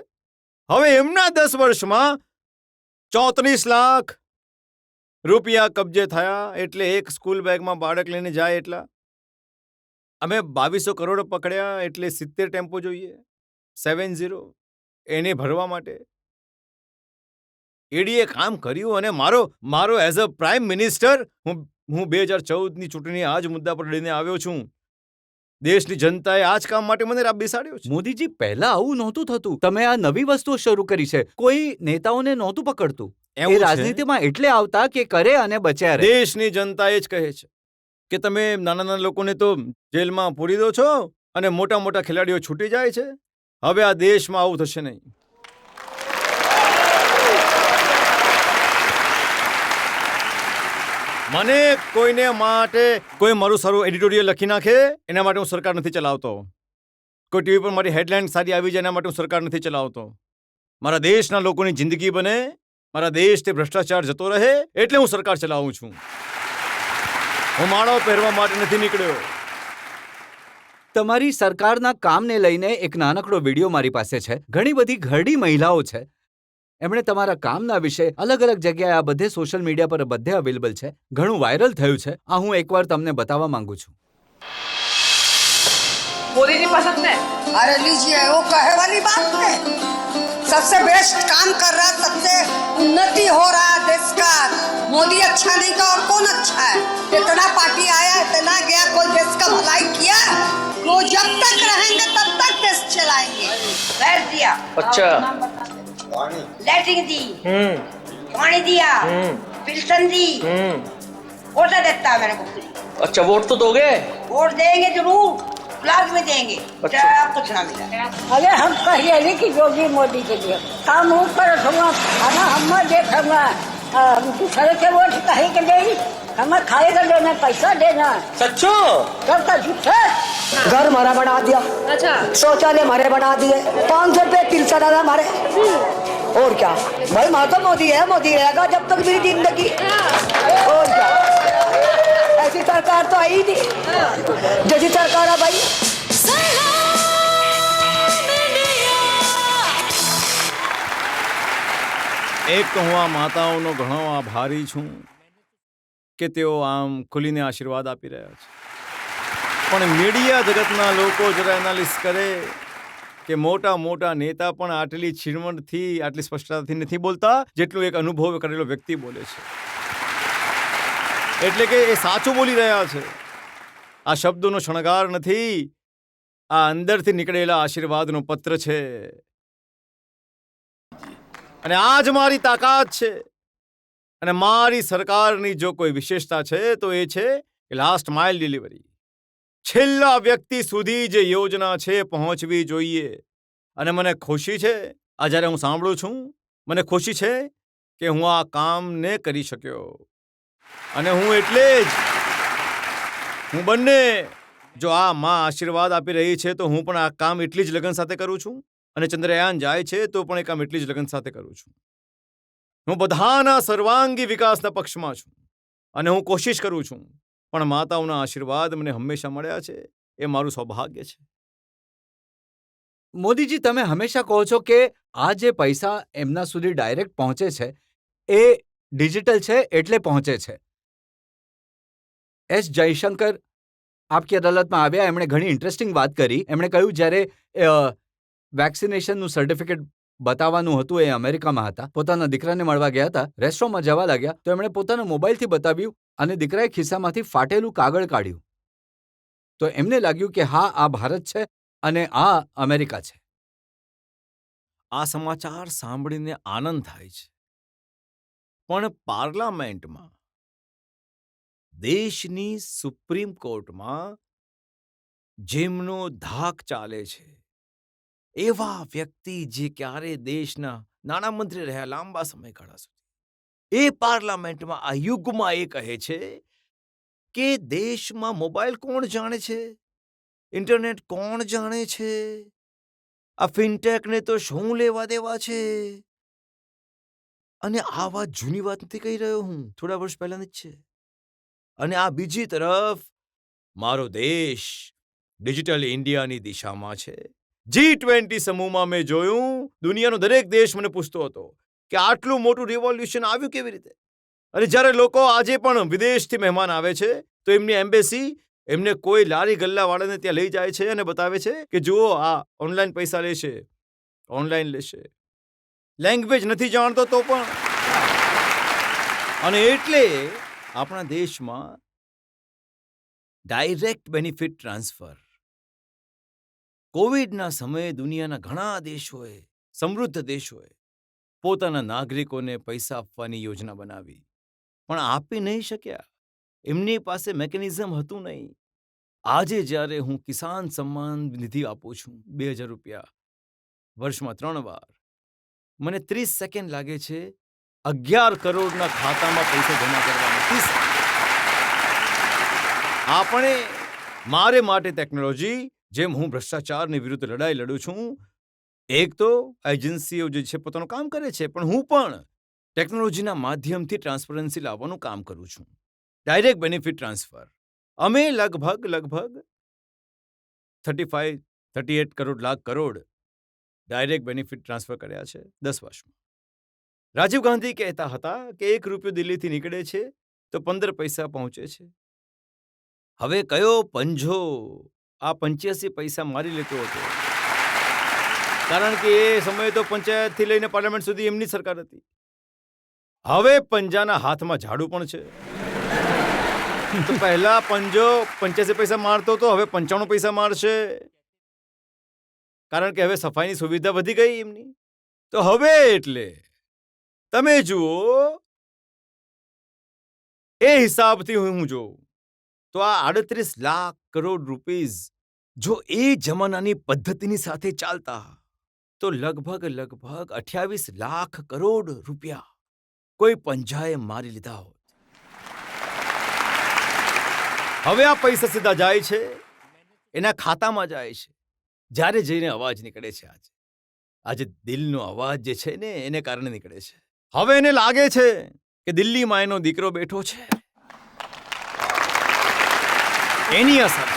Speaker 3: હવે એમના 10 વર્ષમાં 34 લાખ રૂપિયા કબજે થયા, એટલે એક સ્કૂલ બેગમાં બાળક લઈને જાય એટલા. અમે 2200 કરોડ પકડ્યા એટલે 70 ટેમ્પો જોઈએ, 70 એને ભરવા માટે. ઈડીએ કામ કર્યું અને મારો એઝ અ પ્રાઇમ મિનિસ્ટર હું 2014ની ચૂંટણી આ જ મુદ્દા પર લઈને આવ્યો છું. દેશની જનતાએ આ જ કામ માટે મને બેસાડ્યો છે.
Speaker 1: મોદીજી, પહેલા આવું નહોતું થતું. તમે આ નવી વસ્તુ શરૂ કરી છે. કોઈ નેતાઓને નહોતું પકડતું.
Speaker 3: એવું
Speaker 1: એ
Speaker 3: છે?
Speaker 1: રાજનીતિમાં એટલે આવતા કે કરે અને બચ્યા રહે.
Speaker 3: દેશની જનતા એ જ કહે છે કે તમે નાના લોકોને તો જેલમાં પૂરી દો છો અને મોટા ખેલાડીઓ છૂટી જાય છે. હવે આ દેશમાં આવું થશે નહીં. મને કોઈને માટે કોઈ મારું સારું એડિટોરિયલ લખી નાખે એના માટે હું સરકાર નથી ચલાવતો. કોઈ ટીવી પર મારી હેડલાઇન સારી આવી જાય એના માટે હું સરકાર નથી ચલાવતો. મારા દેશના લોકોની જિંદગી બને, મારા દેશથી ભ્રષ્ટાચાર જતો રહે, એટલે હું સરકાર ચલાવું છું. હું માળો પહેરવા માટે નથી નીકળ્યો.
Speaker 1: તમારી સરકારના કામને લઈને એક નાનકડો વિડીયો મારી પાસે છે. ઘણી બધી ઘરડી મહિલાઓ છે. એમણે તમારા કામના વિશે અલગ અલગ જગ્યાએ આ બધે સોશિયલ મીડિયા પર બધે અવેલેબલ છે. ઘણું વાયરલ થયું છે. આ હું એકવાર તમને બતાવવા માંગુ છું.
Speaker 8: मोदी जी पसंद है? अरे लीजिए, वो कहे वाली बात है. सबसे बेस्ट काम कर रहा, सबसे उन्नति हो रहा है देश का. मोदी अच्छा नहीं तो और कौन अच्छा है? इतना पार्टी आया, इतना गया, कोई देश का भलाई किया? वो जब तक रहेंगे तब तक देश चलाएंगे. पैर दिया, अच्छा, लेटरिंग दी, पानी दिया, पेंशन दी, वोट देता है मेरे को.
Speaker 7: अच्छा, वोट तो दोगे?
Speaker 8: वोट देंगे जरूर, ब्लॉक में देंगे. अच्छा, कुछ ना मिला.
Speaker 9: अरे हम कहिए नहीं कि योगी मोदी के लिए काम ऊपर होगा, खाना हम देखा दूसरे के वोट कहीं के दे, हमें खाएगा देना, पैसा देना.
Speaker 7: सच्चो?
Speaker 9: कब तक झूठे?
Speaker 10: घर हमारा बना दिया, अच्छा, शौचालय हमारे बना दिए, 500 रुपये तिल चढ़ा हमारे. और क्या भाई, माँ तो मोदी रहेगा जब तक मेरी जिंदगी. और क्या, ऐसी सरकार तो आई नहीं जैसी सरकार है भाई.
Speaker 3: એક તો હું આ માતાઓનો ઘણો આભારી છું કે તેઓ આમ ખુલીને આશીર્વાદ આપી રહ્યા છે. પણ મીડિયા જગતના લોકો જરા એનાલિસ કરે કે મોટા નેતા પણ આટલી છીણવટથી, આટલી સ્પષ્ટતાથી નથી બોલતા જેટલું એક અનુભવ કરેલો વ્યક્તિ બોલે છે. એટલે કે એ સાચું બોલી રહ્યા છે. આ શબ્દોનો શણગાર નથી, આ અંદરથી નીકળેલા આશીર્વાદનો પત્ર છે. અને આ જ મારી તાકાત છે. અને મારી સરકારની જો કોઈ વિશેષતા છે તો એ છે કે લાસ્ટ માઇલ ડિલિવરી. છેલ્લા વ્યક્તિ સુધી જે યોજના છે પહોંચવી જોઈએ. અને મને ખુશી છે, આ જ્યારે હું સાંભળું છું, મને ખુશી છે કે હું આ કામને કરી શક્યો. અને હું એટલે જ હું બંને, જો આ માં આશીર્વાદ આપી રહી છે તો હું પણ આ કામ એટલી જ લગન સાથે કરું છું. અને ચંદ્રયાન જાય છે તો પણ એ કામ એટલી જ લગન સાથે કરું છું. હું બધાના સર્વાંગી વિકાસના પક્ષમાં છું અને હું કોશિશ કરું છું. પણ માતાઓના આશીર્વાદ મને હંમેશા મળ્યા છે, એ મારું સૌભાગ્ય છે.
Speaker 1: મોદીજી, તમે હંમેશા કહો છો કે આ જે પૈસા એમના સુધી ડાયરેક્ટ પહોંચે છે એ ડિજિટલ છે એટલે પહોંચે છે. એસ જયશંકર આપકી અદાલતમાં આવ્યા. એમણે ઘણી ઇન્ટરેસ્ટિંગ વાત કરી. એમણે કહ્યું જ્યારે વેક્સિનેશનનું સર્ટિફિકેટ બતાવવાનું હતું, એ અમેરિકામાં હતા, પોતાના દીકરાને મળવા ગયા હતા, રેસ્ટોરન્ટમાં જવા લાગ્યા તો એમણે પોતાના મોબાઈલથી બતાવ્યું અને દીકરાએ ખિસ્સામાંથી ફાટેલું કાગળ કાઢ્યું. તો એમને લાગ્યું કે હા, આ ભારત છે અને આ અમેરિકા છે.
Speaker 3: આ સમાચાર સાંભળીને આનંદ થાય છે. પણ પાર્લામેન્ટમાં દેશની સુપ્રીમ કોર્ટમાં જેમનો ધાક ચાલે છે એવા વ્યક્તિ જે ક્યારે દેશના નાણામંત્રી રહ્યા લાંબા સમયગાળા સુધી, એ પાર્લામેન્ટમાં આ યુગમાં એ કહે છે કે દેશમાં મોબાઈલ કોણ જાણે છે, ઇન્ટરનેટ કોણ જાણે છે, આ ફિનટેકને તો શું લેવા દેવા છે. અને આ વાત જૂની વાત નથી કહી રહ્યો હું, થોડા વર્ષ પહેલાની જ છે. અને આ બીજી તરફ મારો દેશ ડિજિટલ ઇન્ડિયાની દિશામાં છે. G20 સમૂહમાં મેં જોયું, દુનિયાનો દરેક દેશ મને પૂછતો હતો કે આટલું મોટું રિવોલ્યુશન આવ્યું કેવી રીતે. અને જ્યારે લોકો આજે પણ વિદેશથી મહેમાન આવે છે તો એમની એમ્બેસી એમને કોઈ લારી ગલ્લાવાળાને ત્યાં લઈ જાય છે અને બતાવે છે કે જુઓ આ ઓનલાઈન પૈસા લેશે, ઓનલાઈન લેશે. લેંગ્વેજ નથી જાણતો તો પણ. અને એટલે આપણા દેશમાં ડાયરેક્ટ બેનિફિટ ટ્રાન્સફર કોવિડના સમયે દુનિયાના ઘણા દેશોએ, સમૃદ્ધ દેશોએ પોતાના નાગરિકોને પૈસા આપવાની યોજના બનાવી, પણ આપી નહીં શક્યા. એમની પાસે મેકેનિઝમ હતું નહીં. આજે જ્યારે હું કિસાન સન્માન નિધિ આપું છું 2,000 રૂપિયા વર્ષમાં 3 વાર, મને 30 સેકન્ડ લાગે છે 11 કરોડના ખાતામાં પૈસા જમા કરવામાં. આપણે મારે માટે ટેકનોલોજી, જેમ હું ભ્રષ્ટાચારની વિરુદ્ધ લડાઈ લડું છું, એક તો એજન્સીઓ જે છે પોતાનું કામ કરે છે, પણ હું પણ ટેકનોલોજીના માધ્યમથી ટ્રાન્સપરન્સી લાવવાનું કામ કરું છું. ડાયરેક્ટ બેનિફિટ ટ્રાન્સફર અમે લગભગ 38 lakh crore direct benefit transfer કર્યા છે 10 વર્ષમાં. રાજીવ ગાંધી કહેતા હતા કે 1 રૂપિયો દિલ્હીથી નીકળે છે તો 15 પૈસા પહોંચે છે. હવે કયો પંજો આ 85 પૈસા મારી લેતો હતો, કારણ કે એ સમયે તો પંચાયતથી લઈને પાર્લામેન્ટ સુધી એમની સરકાર હતી. હવે પંજાના હાથમાં ઝાડુ પણ છે. તો પહેલા પંજો 85 પૈસા મારતો તો હવે 95 પૈસા મારશે, કારણ કે હવે સફાઈની સુવિધા વધી ગઈ એમની. તો હવે એટલે તમે જુઓ, એ હિસાબથી હું જોઉં તો આ 38 લાખ કરોડ રૂપીઝ જો એ જમાનાની પદ્ધતિની સાથે ચાલતા તો લગભગ 28 લાખ કરોડ રૂપિયા કોઈ પંજાએ મારી લીધા હોત. હવે આ પૈસા સીધા જાય છે, એના ખાતામાં જાય છે. જ્યારે જઈને અવાજ નીકળે છે, આજે દિલનો અવાજ જે છે ને એને કારણે નીકળે છે. હવે એને લાગે છે કે દિલ્હીમાં એનો દીકરો બેઠો છે, એની અસર.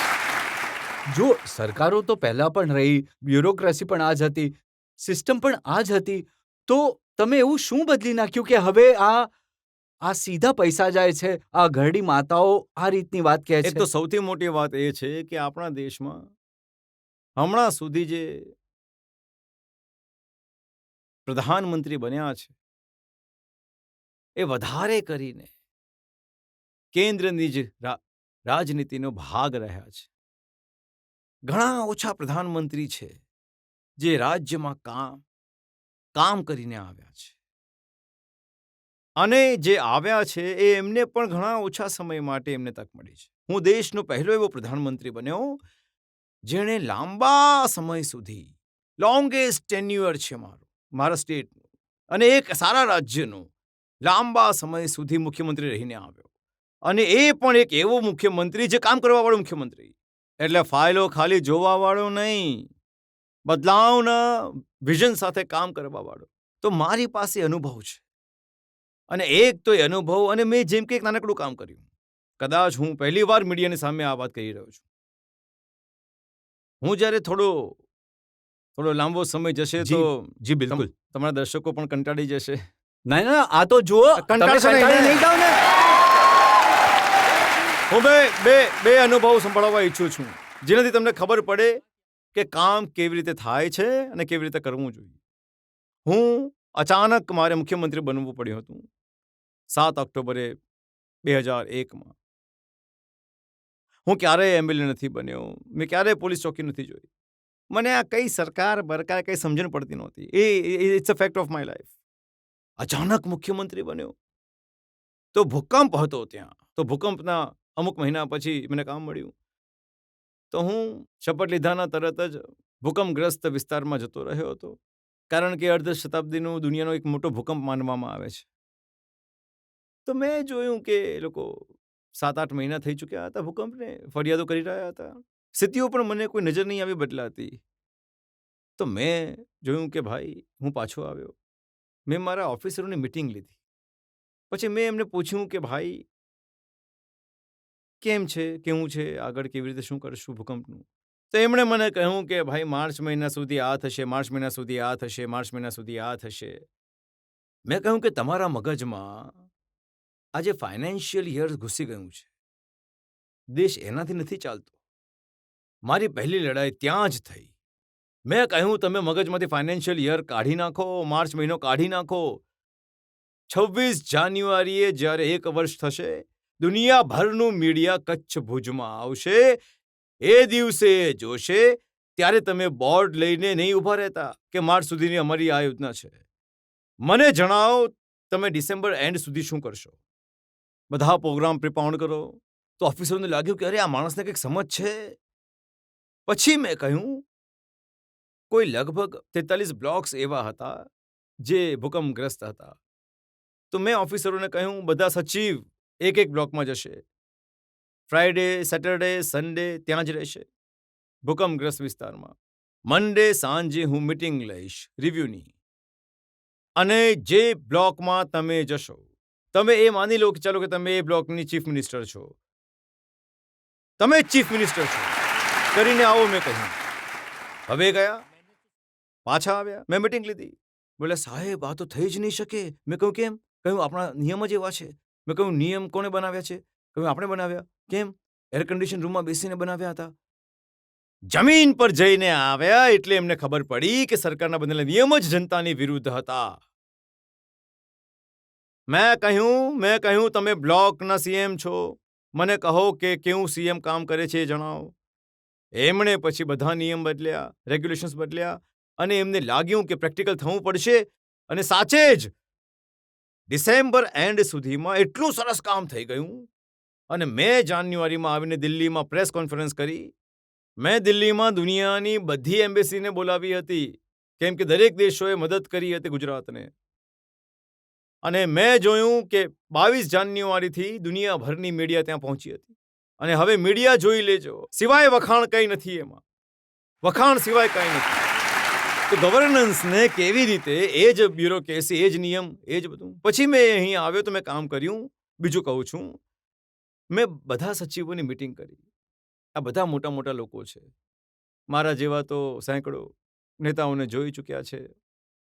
Speaker 1: જો સરકારો તો પહેલા પણ રહી, બ્યુરોક્રેસી પણ આ જ હતી, સિસ્ટમ પણ આ જ હતી, તો તમે એવું શું બદલી નાખ્યું કે હવે આ સીધા પૈસા જાય છે? આ ઘરડી માતાઓ આ રીતની વાત કહે છે.
Speaker 3: એક તો સૌથી મોટી વાત એ છે કે આપણા દેશમાં હમણાં સુધી જે પ્રધાનમંત્રી બન્યા છે એ વધારે કરીને કેન્દ્રની જ રાજનીતિનો ભાગ રહ્યા છે. ઘણા ઓછા પ્રધાનમંત્રી છે જે રાજ્યમાં કામ કરીને આવ્યા છે, અને જે આવ્યા છે એ એમને પણ ઘણા ઓછા સમય માટે એમને તક મળી છે. હું દેશનો પહેલો એવો પ્રધાનમંત્રી બન્યો જેણે લાંબા સમય સુધી, લોંગેસ્ટ ટેન્યુઅર છે મારા સ્ટેટનું અને એક સારા રાજ્યનું લાંબા સમય સુધી મુખ્યમંત્રી રહીને આવ્યો. અને એ પણ એક એવો મુખ્યમંત્રી જે કામ કરવાવાળો મુખ્યમંત્રી, એટલે ફાઇલો ખાલી જોવાવાળો નહીં, બદલાવના વિઝન સાથે કામ કરવાવાળો. તો મારી પાસે અનુભવ છે, અને એક તો એ અનુભવ, અને મેં જેમ કે એક નાનકડું કામ કર્યું. કદાચ હું પહેલી વાર મીડિયાની સામે આ વાત કહી રહ્યો છું. હું જ્યારે થોડો લાંબો સમય જશે તો
Speaker 1: જી બિલકુલ
Speaker 3: તમારા દર્શકો પણ કંટાળી જશે.
Speaker 1: ના, આ તો જુઓ,
Speaker 3: કંટાળી નહીં જાવ ને. હું બે અનુભવ સંભળાવવા ઈચ્છું છું, જેનાથી તમને ખબર પડે કે કામ કેવી રીતે થાય છે અને કેવી રીતે કરવું જોઈએ. હું અચાનક મારે મુખ્યમંત્રી બનવું પડ્યું હતું 7 ઓક્ટોબરે 2001માં. હું ક્યારેય એમએલએ નથી બન્યો, મેં ક્યારેય પોલીસ ચોકી નથી જોઈ. મને આ કઈ સરકાર બરકાર કઈ સમજણ પડતી નહોતી. It's a fact of my life. અચાનક મુખ્યમંત્રી બન્યો તો ભૂકંપ હતો ત્યાં. તો ભૂકંપના અમુક મહિના પછી મને કામ મળ્યું. તો હું શપથ લીધાના તરત જ ભૂકંપગ્રસ્ત વિસ્તારમાં જતો રહ્યો હતો, કારણ કે અર્ધ શતાબ્દીનું દુનિયાનો એક મોટો ભૂકંપ માનવામાં આવે છે. તો મેં જોયું કે એ લોકો 7-8 મહિના થઈ ચૂક્યા હતા ભૂકંપને, ફરિયાદો કરી રહ્યા હતા. સ્થિતિઓ પણ મને કોઈ નજર નહીં આવી બદલાતી. તો મેં જોયું કે ભાઈ, હું પાછો આવ્યો. મેં મારા ઓફિસરોની મીટિંગ લીધી. પછી મેં એમને પૂછ્યું કે ભાઈ કેમ છે, કેવું છે, આગળ કેવી રીતે શું કરશું ભૂકંપનું. તો એમણે મને કહ્યું કે ભાઈ માર્ચ મહિના સુધી આ થશે, માર્ચ મહિના સુધી આ થશે, માર્ચ મહિના સુધી આ થશે. મેં કહ્યું કે તમારા મગજમાં આજે ફાઇનાન્શિયલ યર ઘૂસી ગયું છે. દેશ એનાથી નથી ચાલતો. મારી પહેલી લડાઈ ત્યાં જ થઈ. મેં કહ્યું તમે મગજમાંથી ફાઇનાન્શિયલ યર કાઢી નાખો, માર્ચ મહિનો કાઢી નાખો. 26 જાન્યુઆરીએ જ્યારે 1 વર્ષ થશે, દુનિયાભરનું મીડિયા કચ્છ ભુજમાં આવશે. એ દિવસે જોશે ત્યારે તમે બોર્ડ લઈને નહીં ઊભા રહેતા કે માર્ચ સુધીની અમારી આ યોજના છે. મને જણાવો તમે ડિસેમ્બર એન્ડ સુધી શું કરશો. બધા પ્રોગ્રામ પ્રિપાઉન્ડ કરો. તો ઓફિસરોને લાગ્યું કે અરે આ માણસને કંઈક સમજ છે. પછી મેં કહ્યું કોઈ લગભગ 43 બ્લોક્સ એવા હતા જે ભૂકંપગ્રસ્ત હતા. તો મેં ઓફિસરોને કહ્યું બધા સચિવ એક બ્લોકમાં જશે. ફ્રાઈડે, સેટરડે, સન્ડે ત્યાં જ રહેશે ભૂકંપગ્રસ્ત વિસ્તારમાં. મંડે સાંજે હું મીટિંગ લઈશ રિવ્યુની. અને જે બ્લોકમાં તમે જશો, તમે એ માની લો કે ચાલો કે તમે એ બ્લોકની ચીફ મિનિસ્ટર છો. તમે ચીફ મિનિસ્ટર છો કરીને આવો. મેં કહ્યું. હવે ગયા, પાછા આવ્યા, મેં મીટિંગ લીધી. બોલે સાહેબ આ તો થઈ જ નહીં શકે. મેં કહ્યું કેમ? કહ્યું આપણા નિયમ જ એવા છે. મેં કહ્યું નિયમ કોને બનાવ્યા છે? કહ્યું આપણે બનાવ્યા. કેમ? એર કન્ડિશન રૂમમાં બેસીને બનાવ્યા હતા. જમીન પર જઈને આવ્યા એટલે એમને ખબર પડી કે સરકારના બનેલા નિયમ જ જનતાની વિરુદ્ધ હતા. મેં કહ્યું તમે બ્લોકના સીએમ છો, મને કહો કે કેવું સીએમ કામ કરે છે એ જણાવો. એમણે પછી બધા નિયમ બદલ્યા, રેગ્યુલેશન્સ બદલ્યા અને એમને લાગ્યું કે પ્રેક્ટિકલ થવું પડશે. અને સાચે જ ડિસેમ્બર એન્ડ સુધીમાં એટલું સરસ કામ થઈ ગયું. અને મેં જાન્યુઆરીમાં આવીને દિલ્હીમાં પ્રેસ કોન્ફરન્સ કરી. મેં દિલ્હીમાં દુનિયાની બધી એમ્બેસીને બોલાવી હતી, કેમ કે દરેક દેશોએ મદદ કરી હતી ગુજરાતને. અને મેં જોયું કે 22 જાન્યુઆરીથી દુનિયાભરની મીડિયા ત્યાં પહોંચી હતી. અને હવે મીડિયા જોઈ લેજો, સિવાય વખાણ કંઈ નથી એમાં. વખાણ સિવાય કંઈ નથી. તો ગવર્નન્સને કેવી રીતે, એ જ બ્યુરોક્રેસી, એ જ નિયમ, એ જ બધું. પછી મેં અહીં આવ્યો તો મેં કામ કર્યું. બીજું કહું છું, મેં બધા સચિવોની મીટિંગ કરી. આ બધા મોટા મોટા લોકો છે. મારા જેવા તો સેંકડો નેતાઓને જોઈ ચૂક્યા છે.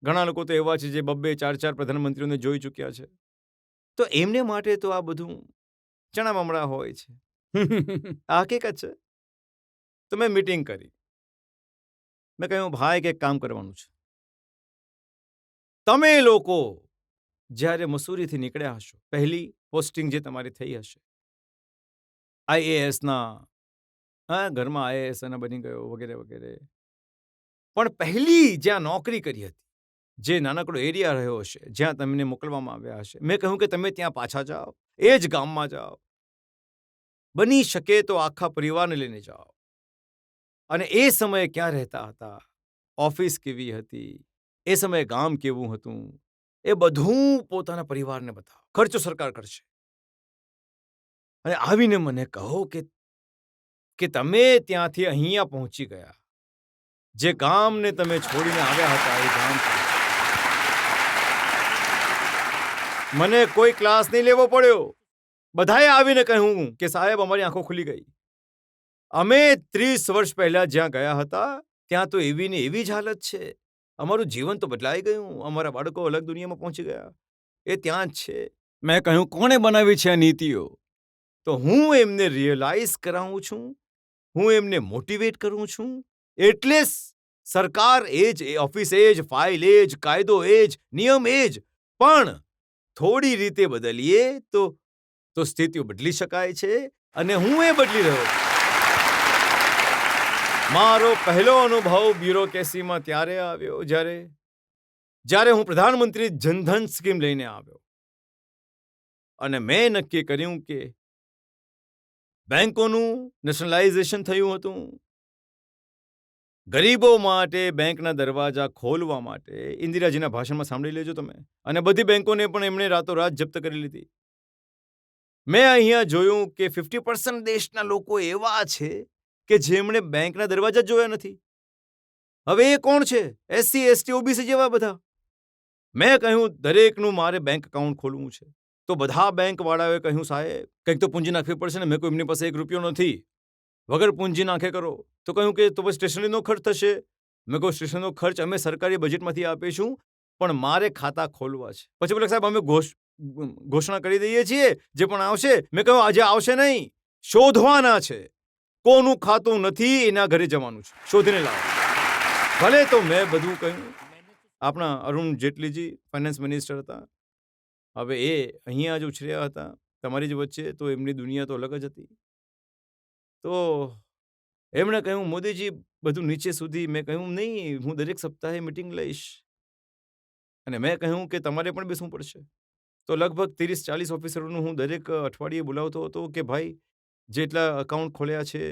Speaker 3: ઘણા લોકો તો એવા છે જે 2-4 પ્રધાનમંત્રીઓને જોઈ ચૂક્યા છે. તો એમને માટે તો આ બધું ચણા મમણા હોય છે. આ હકીકત છે. તો મેં મીટિંગ કરી. મેં કહ્યું ભાઈ કે એક કામ કરવાનું છે. તમે લોકો જ્યારે મસૂરીથી નીકળ્યા હશો, પહેલી પોસ્ટિંગ જે તમારી થઈ હશે, આઈએએસના ઘરમાં આઈએએસ બની ગયો વગેરે વગેરે. પણ પહેલી જ્યાં નોકરી કરી હતી, જે નાનકડો એરિયા રહ્યો હશે, જ્યાં તમને મોકલવામાં આવ્યા હશે, મેં કહ્યું કે તમે ત્યાં પાછા જાઓ, એ જ ગામમાં જાઓ. બની શકે તો આખા પરિવારને લઈને જાઓ. અને એ સમયે ક્યાં રહેતા હતા, ઓફિસ કેવી હતી, એ સમયે ગામ કેવું હતું, એ બધું પોતાના પરિવારને બતાવો. ખર્ચો સરકાર કરશે. અને આવીને મને કહો કે તમે ત્યાંથી અહીંયા પહોંચી ગયા. જે ગામને તમે છોડીને આવ્યા હતા એ ગામ. મને કોઈ ક્લાસ નહીં લેવો પડ્યો. બધાએ આવીને કહ્યું કે સાહેબ અમારી આંખો ખુલી ગઈ. અમે 30 વર્ષ પહેલા જ્યાં ગયા હતા ત્યાં તો એવી ને એવી જ હાલત છે. અમારું જીવન તો બદલાઈ ગયું. અમારા બાળકો અલગ દુનિયામાં પહોંચી ગયા. એ ત્યાં જ છે. મેં કહ્યું કોણે બનાવી છે આ નીતિઓ? તો હું એમને રિયલાઇઝ કરાવું છું, હું એમને મોટિવેટ કરું છું. એટલે સરકાર એ જ, ઓફિસ એ જ, ફાઇલ એ જ, કાયદો એ જ, નિયમ એ જ. પણ થોડી રીતે બદલીએ તો સ્થિતિઓ બદલી શકાય છે. અને હું એ બદલી રહ્યો છું. મારો પહેલો અનુભવ બ્યુરોક્રેસીમાં ત્યારે આવ્યો જ્યારે હું પ્રધાનમંત્રી જનધન સ્કીમ લઈને આવ્યો. અને મેં નક્કી કર્યું કે બેંકોનું નેશનલાઇઝેશન થયું હતું. ગરીબો માટે બેંકના દરવાજા ખોલવા માટે ઇન્દિરાજીના ભાષણમાં સાંભળી લેજો તમે. અને બધી બેંકોને પણ એમણે રાતોરાત જપ્ત કરી લીધી. મેં અહીંયા જોયું કે 50% દેશના લોકો એવા છે કે જેમણે બેંકના દરવાજા જોયા નથી. હવે એ કોણ છે? એસસી, એસટી, ઓબીસી જેવા બધા. મેં કહ્યું દરેકનું મારે બેંક એકાઉન્ટ ખોલવું છે. તો બધા બેંકવાળાઓએ કહ્યું સાહેબ કંઈક તો પૂંજી નાખવી પડશે ને. મેં કોઈ એમની પાસે ₹1 નથી, વગર પૂંજી નાખે કરો. તો કહ્યું કે તો પછી સ્ટેશનરીનો ખર્ચ થશે. મેં કહ્યું સ્ટેશનરીનો ખર્ચ અમે સરકારી બજેટમાંથી આપીશું, પણ મારે ખાતા ખોલવા છે. પછી બોલે સાહેબ અમે ઘોષણા કરી દઈએ છીએ જે પણ આવશે. મેં કહ્યું આજે આવશે નહીં, શોધવાના છે. કોનું ખાતું નથી એના ઘરે જવાનું છે, શોધીને લાવો. ભલે તો મેં બધું કહ્યું. આપણા અરુણ જેટલીજી ફાઇનાન્સ મિનિસ્ટર હતા. હવે એ અહીંયા જ ઉછર્યા હતા તમારી જ વચ્ચે, તો એમની દુનિયા તો અલગ જ હતી. તો એમણે કહ્યું મોદીજી બધું નીચે સુધી. મેં કહ્યું નહીં, હું દરેક સપ્તાહે મીટિંગ લઈશ. અને મેં કહ્યું કે તમારે પણ બેસવું પડશે. તો લગભગ 30-40 ઓફિસરોનું હું દરેક અઠવાડિયે બોલાવતો હતો કે ભાઈ જેટલા અકાઉન્ટ ખોલ્યા છે.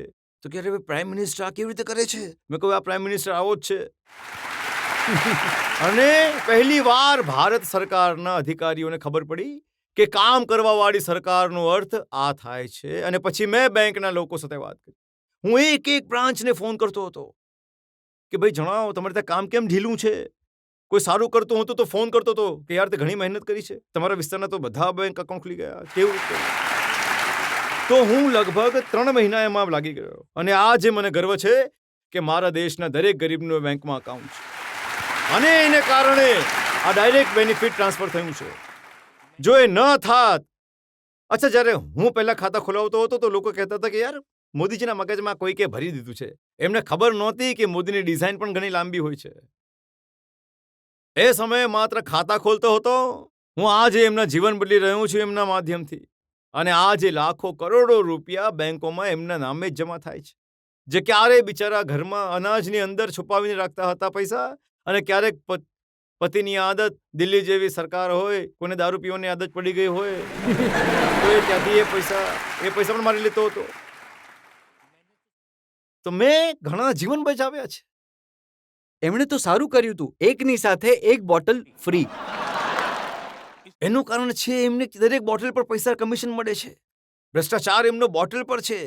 Speaker 3: તો કે અરે પ્રાઇમ મિનિસ્ટર આ કેવી રીતે કરે છે? મેં કહ્યું આ પ્રાઇમ મિનિસ્ટર આવો જ છે. અને પહેલી વાર ભારત સરકારના અધિકારીઓને ખબર પડી કે કામ કરવાવાળી સરકારનો અર્થ આ થાય છે. અને પછી મેં બેંકના લોકો સાથે વાત કરી. હું એક બ્રાન્ચને ફોન કરતો હતો કે ભાઈ જણાવો તમારે ત્યાં કામ કેમ ઢીલું છે. કોઈ સારું કરતું હતું તો ફોન કરતો હતો કે યાર તે ઘણી મહેનત કરી છે, તમારા વિસ્તારના તો બધા બેંક એકાઉન્ટ ખુલી ગયા, કેવું રીતે? તો હું લગભગ 3 મહિના એમાં લાગી ગયો. અને આજે મને ગર્વ છે કે મારા દેશના દરેક ગરીબનો બેંકમાં એકાઉન્ટ છે. અને એને કારણે આ ડાયરેક્ટ બેનિફિટ ટ્રાન્સફર થયું છે. જો એ ન થાત, અચ્છા જ્યારે હું પહેલા ખાતા ખોલાવતો હતો તો લોકો કહેતા હતા કે યાર મોદીજીના મગજમાં કોઈકે ભરી દીધું છે. એમને ખબર નહોતી કે મોદીની ડિઝાઇન પણ ઘણી લાંબી હોય છે. એ સમયે માત્ર ખાતા ખોલતો હતો. હું આજે એમના જીવન બદલી રહ્યો છું એમના માધ્યમથી. અને આજે લાખો કરોડો રૂપિયા બેંકોમાં એમના નામે જ જમા થાય છે, જે ક્યારેય બિચારા ઘરમાં અનાજની અંદર છુપાવીને રાખતા હતા પૈસા. અને ક્યારેક પતિની આદત, દિલ્હી જેવી સરકાર હોય, કોઈને દારૂ પીવાની આદત પડી ગઈ હોય તો એ ત્યાંથી એ પૈસા પણ મારી લેતો હતો. તો મેં ઘણા જીવન બચાવ્યા છે.
Speaker 1: એમણે તો સારું કર્યું હતું, એકની સાથે એક બોટલ ફ્રી.
Speaker 3: એનું કારણ છે એમને દરેક બોટલ પર પૈસા કમિશન મળે છે. ભ્રષ્ટાચાર એમનો બોટલ પર છે.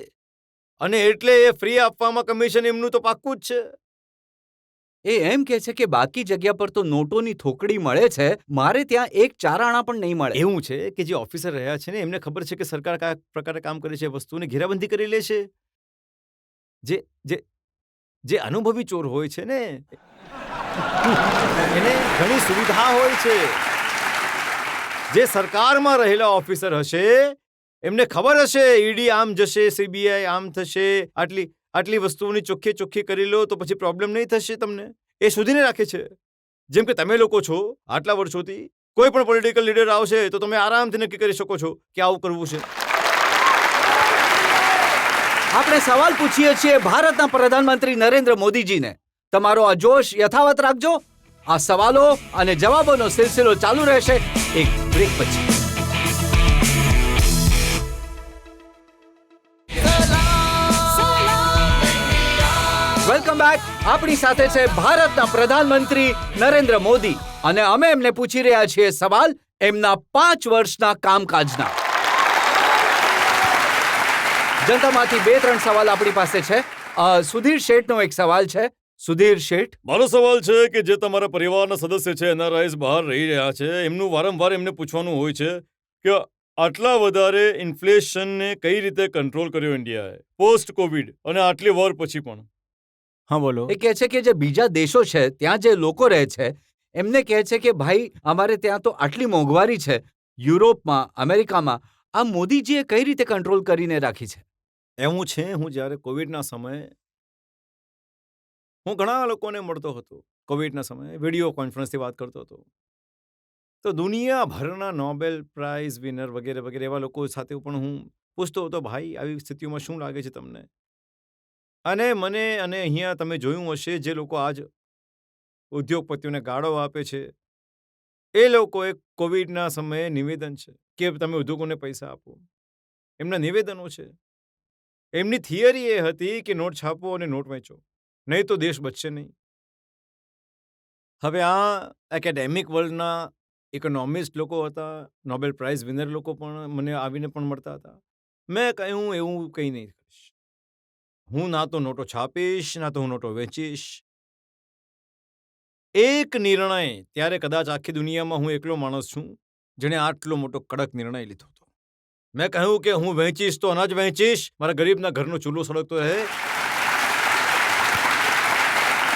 Speaker 3: અને એટલે એ ફ્રી આપવામાં કમિશન એમનું તો પાક્કું જ છે.
Speaker 1: એ એમ કહે છે કે બાકી જગ્યા પર તો નોટોની થોકડી મળે છે, મારે ત્યાં 1 4 આણા પણ નહીં મળે.
Speaker 3: એવું છે કે જે ઓફિસર રહ્યા છે ને એમને ખબર છે કે સરકાર કયા પ્રકારે કામ કરે છે, વસ્તુની ઘેરાબંધી કરી લે છે. જે અનુભવી ચોર હોય છે ને એને ઘણી સુવિધા હોય છે. જે સરકારમાં રહેલા ઓફિસર હશે એમને ખબર હશે ઈડી આમ જશે, સીબીઆઈ આમ થશે, આટલી વસ્તુઓની ચોખ્ખી કરી લો તો પછી પ્રોબ્લેમ નહીં થશે તમને. એ શોધીને રાખે છે. જેમ કે તમે લોકો છો આટલા વર્ષોથી, કોઈ પણ પોલિટિકલ લીડર આવશે તો તમે આરામથી નક્કી કરી શકો છો કે આવું કરવું છે.
Speaker 1: આપણે સવાલ પૂછીએ છીએ ભારતના પ્રધાનમંત્રી નરેન્દ્ર મોદીજીને. તમારો આ જોશ યથાવત રાખજો. આ સવાલો અને જવાબોનો સિલસિલો ચાલુ રહેશે એક બ્રેક પછી. Welcome back. આપણી સાથે છે ભારતના પ્રધાનમંત્રી નરેન્દ્ર મોદી અને અમે એમને પૂછી રહ્યા છીએ સવાલ એમના 5 વર્ષના કામકાજના. જનતામાંથી 2-3 સવાલ આપણી પાસે છે. સુધીર શેઠનો એક સવાલ છે. સુધીર શેઠ,
Speaker 3: મારો સવાલ છે કે જે તમારા પરિવારના સદસ્ય છે, NRIs બહાર રહી રહ્યા છે, એમનું વારંવાર એમને પૂછવાનું હોય છે કે આટલા વધારે ઇન્ફ્લેશનને કઈ રીતે કંટ્રોલ કર્યો ઇન્ડિયાએ પોસ્ટ કોવિડ અને આટલી વોર પછી પણ. હા બોલો.
Speaker 1: એ કહે છે કે જે બીજા દેશો છે ત્યાં જે લોકો રહે છે એમને કહે છે કે ભાઈ અમારે ત્યાં તો આટલી મોંઘવારી છે, યુરોપમાં, અમેરિકામાં, આ મોદીજીએ કઈ રીતે કંટ્રોલ કરીને રાખી છે?
Speaker 3: એવું છે, હું જ્યારે કોવિડના સમયે હું ઘણા લોકોને મળતો હતો. કોવિડના સમયે વિડીયો કોન્ફરન્સથી વાત કરતો હતો. તો દુનિયાભરના નોબેલ પ્રાઇઝ વિનર વગેરે વગેરે એવા લોકો સાથે પણ હું પૂછતો હતો ભાઈ આવી સ્થિતિઓમાં શું લાગે છે તમને? અને અહીંયા તમે જોયું હશે જે લોકો આજ ઉદ્યોગપતિઓને ગાળો આપે છે, એ લોકોએ કોવિડના સમયે નિવેદન છે કે તમે ઉદ્યોગોને પૈસા આપો. એમના નિવેદનો છે. એમની થિયરી એ હતી કે નોટ છાપો અને નોટ વેચો, નહીં તો દેશ બચશે નહીં. હવે આ એકેડેમિક વર્લ્ડના ઇકોનોમિસ્ટ લોકો હતા, નોબેલ પ્રાઇઝ વિનર લોકો પણ મને આવીને પણ મળતા હતા. મેં કહ્યું એવું કંઈ નહીં કરીશ. હું ના તો નોટો છાપીશ, ના તો હું નોટો વેચીશ. એક નિર્ણય, ત્યારે કદાચ આખી દુનિયામાં હું એકલો માણસ છું જેણે આટલો મોટો કડક નિર્ણય લીધો હતો. મેં કહ્યું કે હું વેચીશ તો અનાજ વેચીશ, મારા ગરીબના ઘરનો ચૂલો સળગતો રહે.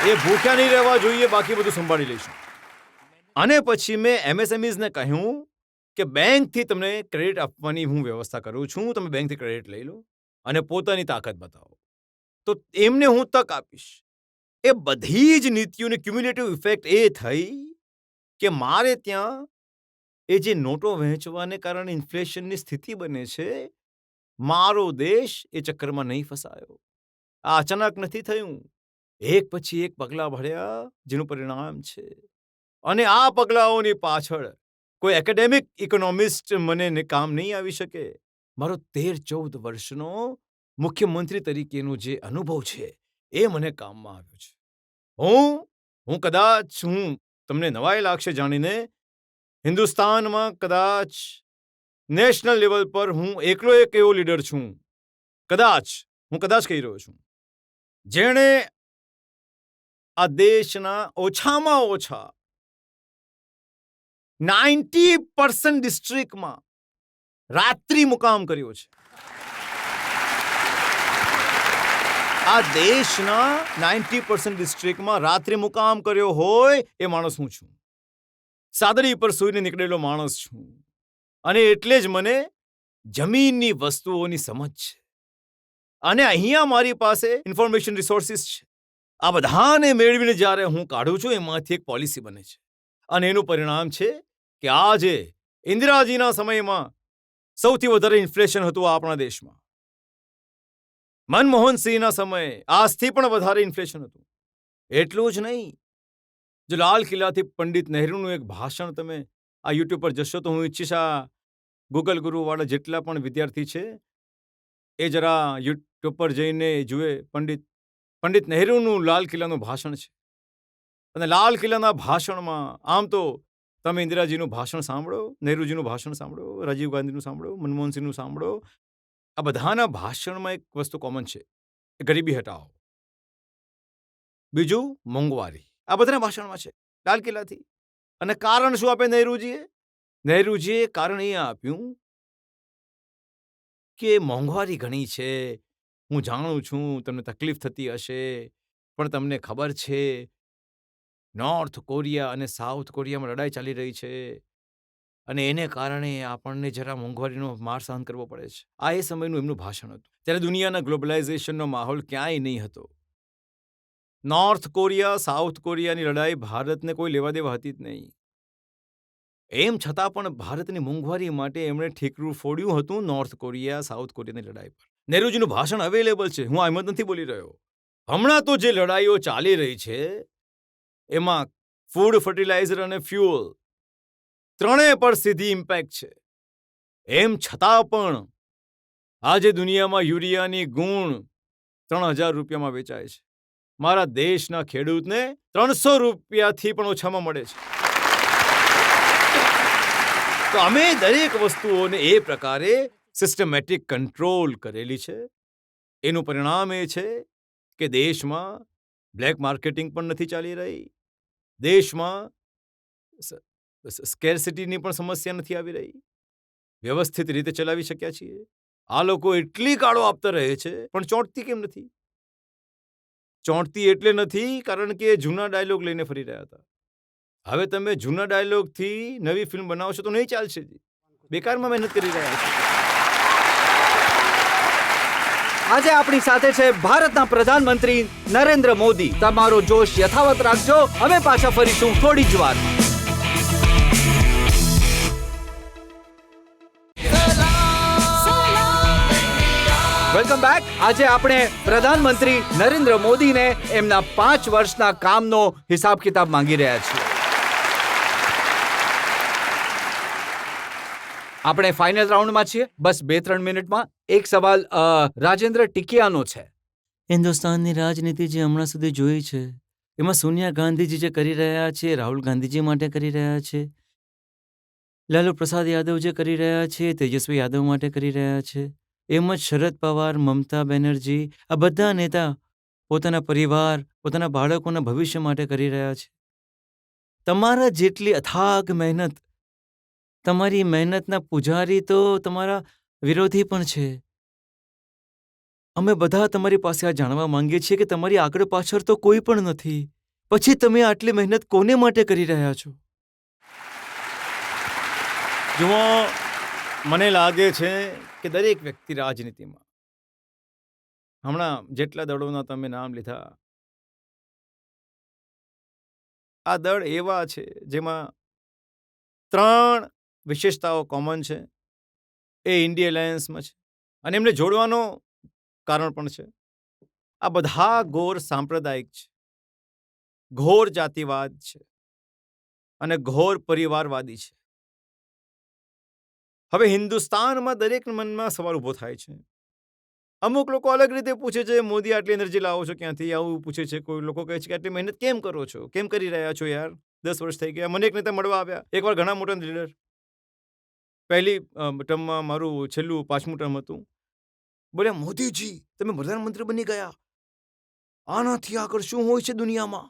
Speaker 3: એ ભૂખ્યા નહીં રહેવા જોઈએ, બાકી બધું સંભાળી લઈશું. અને પછી મેં એમએસએમઈઝને કહ્યું કે બેંકથી તમને ક્રેડિટ આપવાની હું વ્યવસ્થા કરું છું, તમે બેંકથી ક્રેડિટ લઈ લો અને પોતાની તાકાત બતાવો. તો એમને હું તક આપીશ. એ બધી જ નીતિઓની ક્યુમ્યુલેટિવ ઇફેક્ટ એ થઈ કે મારે ત્યાં એ જે નોટો વહેંચવાને કારણે ઇન્ફ્લેશનની સ્થિતિ બને છે, મારો દેશ એ ચક્કરમાં નહીં ફસાયો. આ અચાનક નથી થયું. એક પછી એક પગલાં ભર્યા, જેનું પરિણામ છે. અને આ પગલાઓની પાછળ કોઈ એકેડેમિક ઇકોનોમિસ્ટ મને કામ નહીં આવી શકે. મારો 13-14 વર્ષનો મુખ્યમંત્રી તરીકેનો જે અનુભવ છે એ મને કામમાં આવ્યો છે. હું કદાચ તમને નવાઈ લાગશે જાણીને, હિન્દુસ્તાનમાં કદાચ નેશનલ લેવલ પર હું એકલો એક એવો લીડર છું, હું કદાચ કહી રહ્યો છું, જેણે આ દેશના ઓછામાં ઓછા 90% ડિસ્ટ્રિક્ટમાં રાત્રિ મુકામ કર્યો છે. આ દેશના 90% ડિસ્ટ્રિક્ટમાં રાત્રિ મુકામ કર્યો હોય એ માણસ હું છું. સાદડી પર સૂઈને નીકળેલો માણસ છું. અને એટલે જ મને જમીનની વસ્તુઓની સમજ છે. અને અહીંયા મારી પાસે ઇન્ફોર્મેશન રિસોર્સિસ છે. આ બધાને મેળવીને જ્યારે હું કાઢું છું, એમાંથી એક પોલિસી બને છે. અને એનું પરિણામ છે કે આજે ઇન્દિરાજીના સમયમાં સૌથી વધારે ઇન્ફ્લેશન હતું આપણા દેશમાં. મનમોહનસિંહના સમયે આજથી પણ વધારે ઇન્ફ્લેશન હતું. એટલું જ નહીં, જો લાલ કિલ્લાથી પંડિત નહેરુનું એક ભાષણ તમે આ યુટ્યુબ પર જશો તો હું ઈચ્છીશ આ ગૂગલ ગુરુવાળા જેટલા પણ વિદ્યાર્થી છે એ જરા યુટ્યુબ પર જઈને જુએ. પંડિત નહેરુનું લાલ કિલ્લાનું ભાષણ છે. અને લાલ કિલ્લાના ભાષણમાં આમ તો તમે ઇન્દિરાજીનું ભાષણ સાંભળો, નહેરુજીનું ભાષણ સાંભળો, રાજીવ ગાંધીનું સાંભળો, મનમોહનસિંહનું સાંભળો, આ બધાના ભાષણમાં એક વસ્તુ કોમન છે, ગરીબી હટાવો. બીજું મોંઘવારી. આ બધાના ભાષણમાં છે લાલ કિલ્લાથી. અને કારણ શું આપે નહેરુજીએ કારણ એ આપ્યું કે મોંઘવારી ઘણી છે, હું જાણું છું તમને તકલીફ થતી હશે, પણ તમને ખબર છે નોર્થ કોરિયા અને સાઉથ કોરિયામાં લડાઈ ચાલી રહી છે અને એને કારણે આપણને જરા મોંઘવારીનો માર સહન કરવો પડે છે. આ એ સમયનું એમનું ભાષણ હતું. ત્યારે દુનિયાના ગ્લોબલાઇઝેશનનો માહોલ ક્યાંય નહીં હતો. નોર્થ કોરિયા સાઉથ કોરિયાની લડાઈ ભારતને કોઈ લેવા દેવા હતી જ નહીં. એમ છતાં પણ ભારતની મોંઘવારી માટે એમણે ઠીકરું ફોડ્યું હતું નોર્થ કોરિયા સાઉથ કોરિયાની લડાઈ પર. નહેરુજીનું ભાષણ અવેલેબલ છે, હું આમ જ નથી બોલી રહ્યો. હમણાં તો જે લડાઈઓ ચાલી રહી છે એમાં ફૂડ, ફર્ટિલાઇઝર અને ફ્યુઅલ ત્રણેય પર સીધી ઇમ્પેક્ટ છે. એમ છતાં પણ આજે દુનિયામાં યુરિયાની ગુણ 3000 રૂપિયામાં વેચાય છે. મારા દેશના ખેડૂતને 300 રૂપિયાથી પણ ઓછામાં મળે છે. તો અમે દરેક વસ્તુઓને એ પ્રકારે સિસ્ટમેટિક કંટ્રોલ કરેલી છે. એનું પરિણામ એ છે કે દેશમાં બ્લેક માર્કેટિંગ પણ નથી ચાલી રહી, દેશમાં સ્કેર્સિટીની પણ સમસ્યા નથી આવી રહી, વ્યવસ્થિત રીતે ચલાવી શક્યા છીએ. આ લોકો એટલી કાળો આપતા રહે છે પણ ચોંટતી કેમ નથી? ચોંટતી એટલે નથી કારણ કે જૂના ડાયલોગ લઈને ફરી રહ્યા હતા. હવે તમે જૂના ડાયલોગથી નવી ફિલ્મ બનાવશો તો નહીં ચાલશે. બેકારમાં મહેનત કરી રહ્યા છે.
Speaker 1: આજે આપણી સાથે છે ભારતના પ્રધાનમંત્રી નરેન્દ્ર મોદી. તમારો જોશ યથાવત રાખજો, અમે પાછા ફરીશું થોડી જ વાર. Welcome back. આજે આપણે પ્રધાનમંત્રી નરેન્દ્ર મોદીને એમના 5 વર્ષના કામનો હિસાબ કિતાબ માંગી રહ્યા છીએ. આપણે ફાઇનલ રાઉન્ડમાં છીએ. બસ 2-3 મિનિટમાં એક સવાલ રાજેન્દ્ર ટીકિયાનો છે.
Speaker 3: હિન્દુસ્તાનની રાજનીતિ જે હમણાં સુધી જોઈ છે એમાં સોનિયા ગાંધીજી જે કરી રહ્યા છે, રાહુલ ગાંધીજી માટે કરી રહ્યા છે, લાલુ પ્રસાદ યાદવ જે કરી રહ્યા છે, તેજસ્વી યાદવ માટે કરી રહ્યા છે, એમ જ શરદ પવાર, મમતા બેનર્જી, આ બધા નેતા પોતાના પરિવાર, પોતાના બાળકોના ભવિષ્ય માટે કરી રહ્યા છે. તમારા જેટલી અથાગ મહેનત, તમારી મહેનતના પૂજારી તો તમારા વિરોધી પણ છે. અમે બધા તમારી પાસે આ જાણવા માંગીએ છીએ કે તમારી આગળ પાછળ તો કોઈ પણ નથી, પછી તમે આટલી મહેનત કોને માટે કરી રહ્યા છો? જુઓ, મને લાગે છે કે દરેક વ્યક્તિ રાજનીતિમાં, હમણાં જેટલા દળોના તમે નામ લીધા, આ દળ એવા છે જેમાં 3 વિશેષતાઓ કોમન છે. એ ઇન્ડિયા એલાયન્સમાં છે અને એમને જોડવાનો કારણ પણ છે. આ બધા ઘોર સાંપ્રદાયિક છે, ઘોર જાતિવાદ છે અને ઘોર પરિવારવાદી છે. હવે હિન્દુસ્તાનમાં દરેક મનમાં સવાલ ઊભો થાય છે. અમુક લોકો અલગ રીતે પૂછે છે, મોદી આટલી એનર્જી લાવો છો ક્યાંથી, આવું પૂછે છે. કોઈ લોકો કહે છે કે આટલી મહેનત કેમ કરો છો, કેમ કરી રહ્યા છો યાર, 10 વર્ષ થઈ ગયા. મને એક નેતા મળવા આવ્યા, એકવાર ઘણા મોટા લીડર, પહેલી ટર્મમાં મારું છેલ્લું 5મું ટર્મ હતું. બોલ્યા, મોદીજી તમે પ્રધાનમંત્રી બની ગયા, આનાથી આગળ શું હોય છે દુનિયામાં,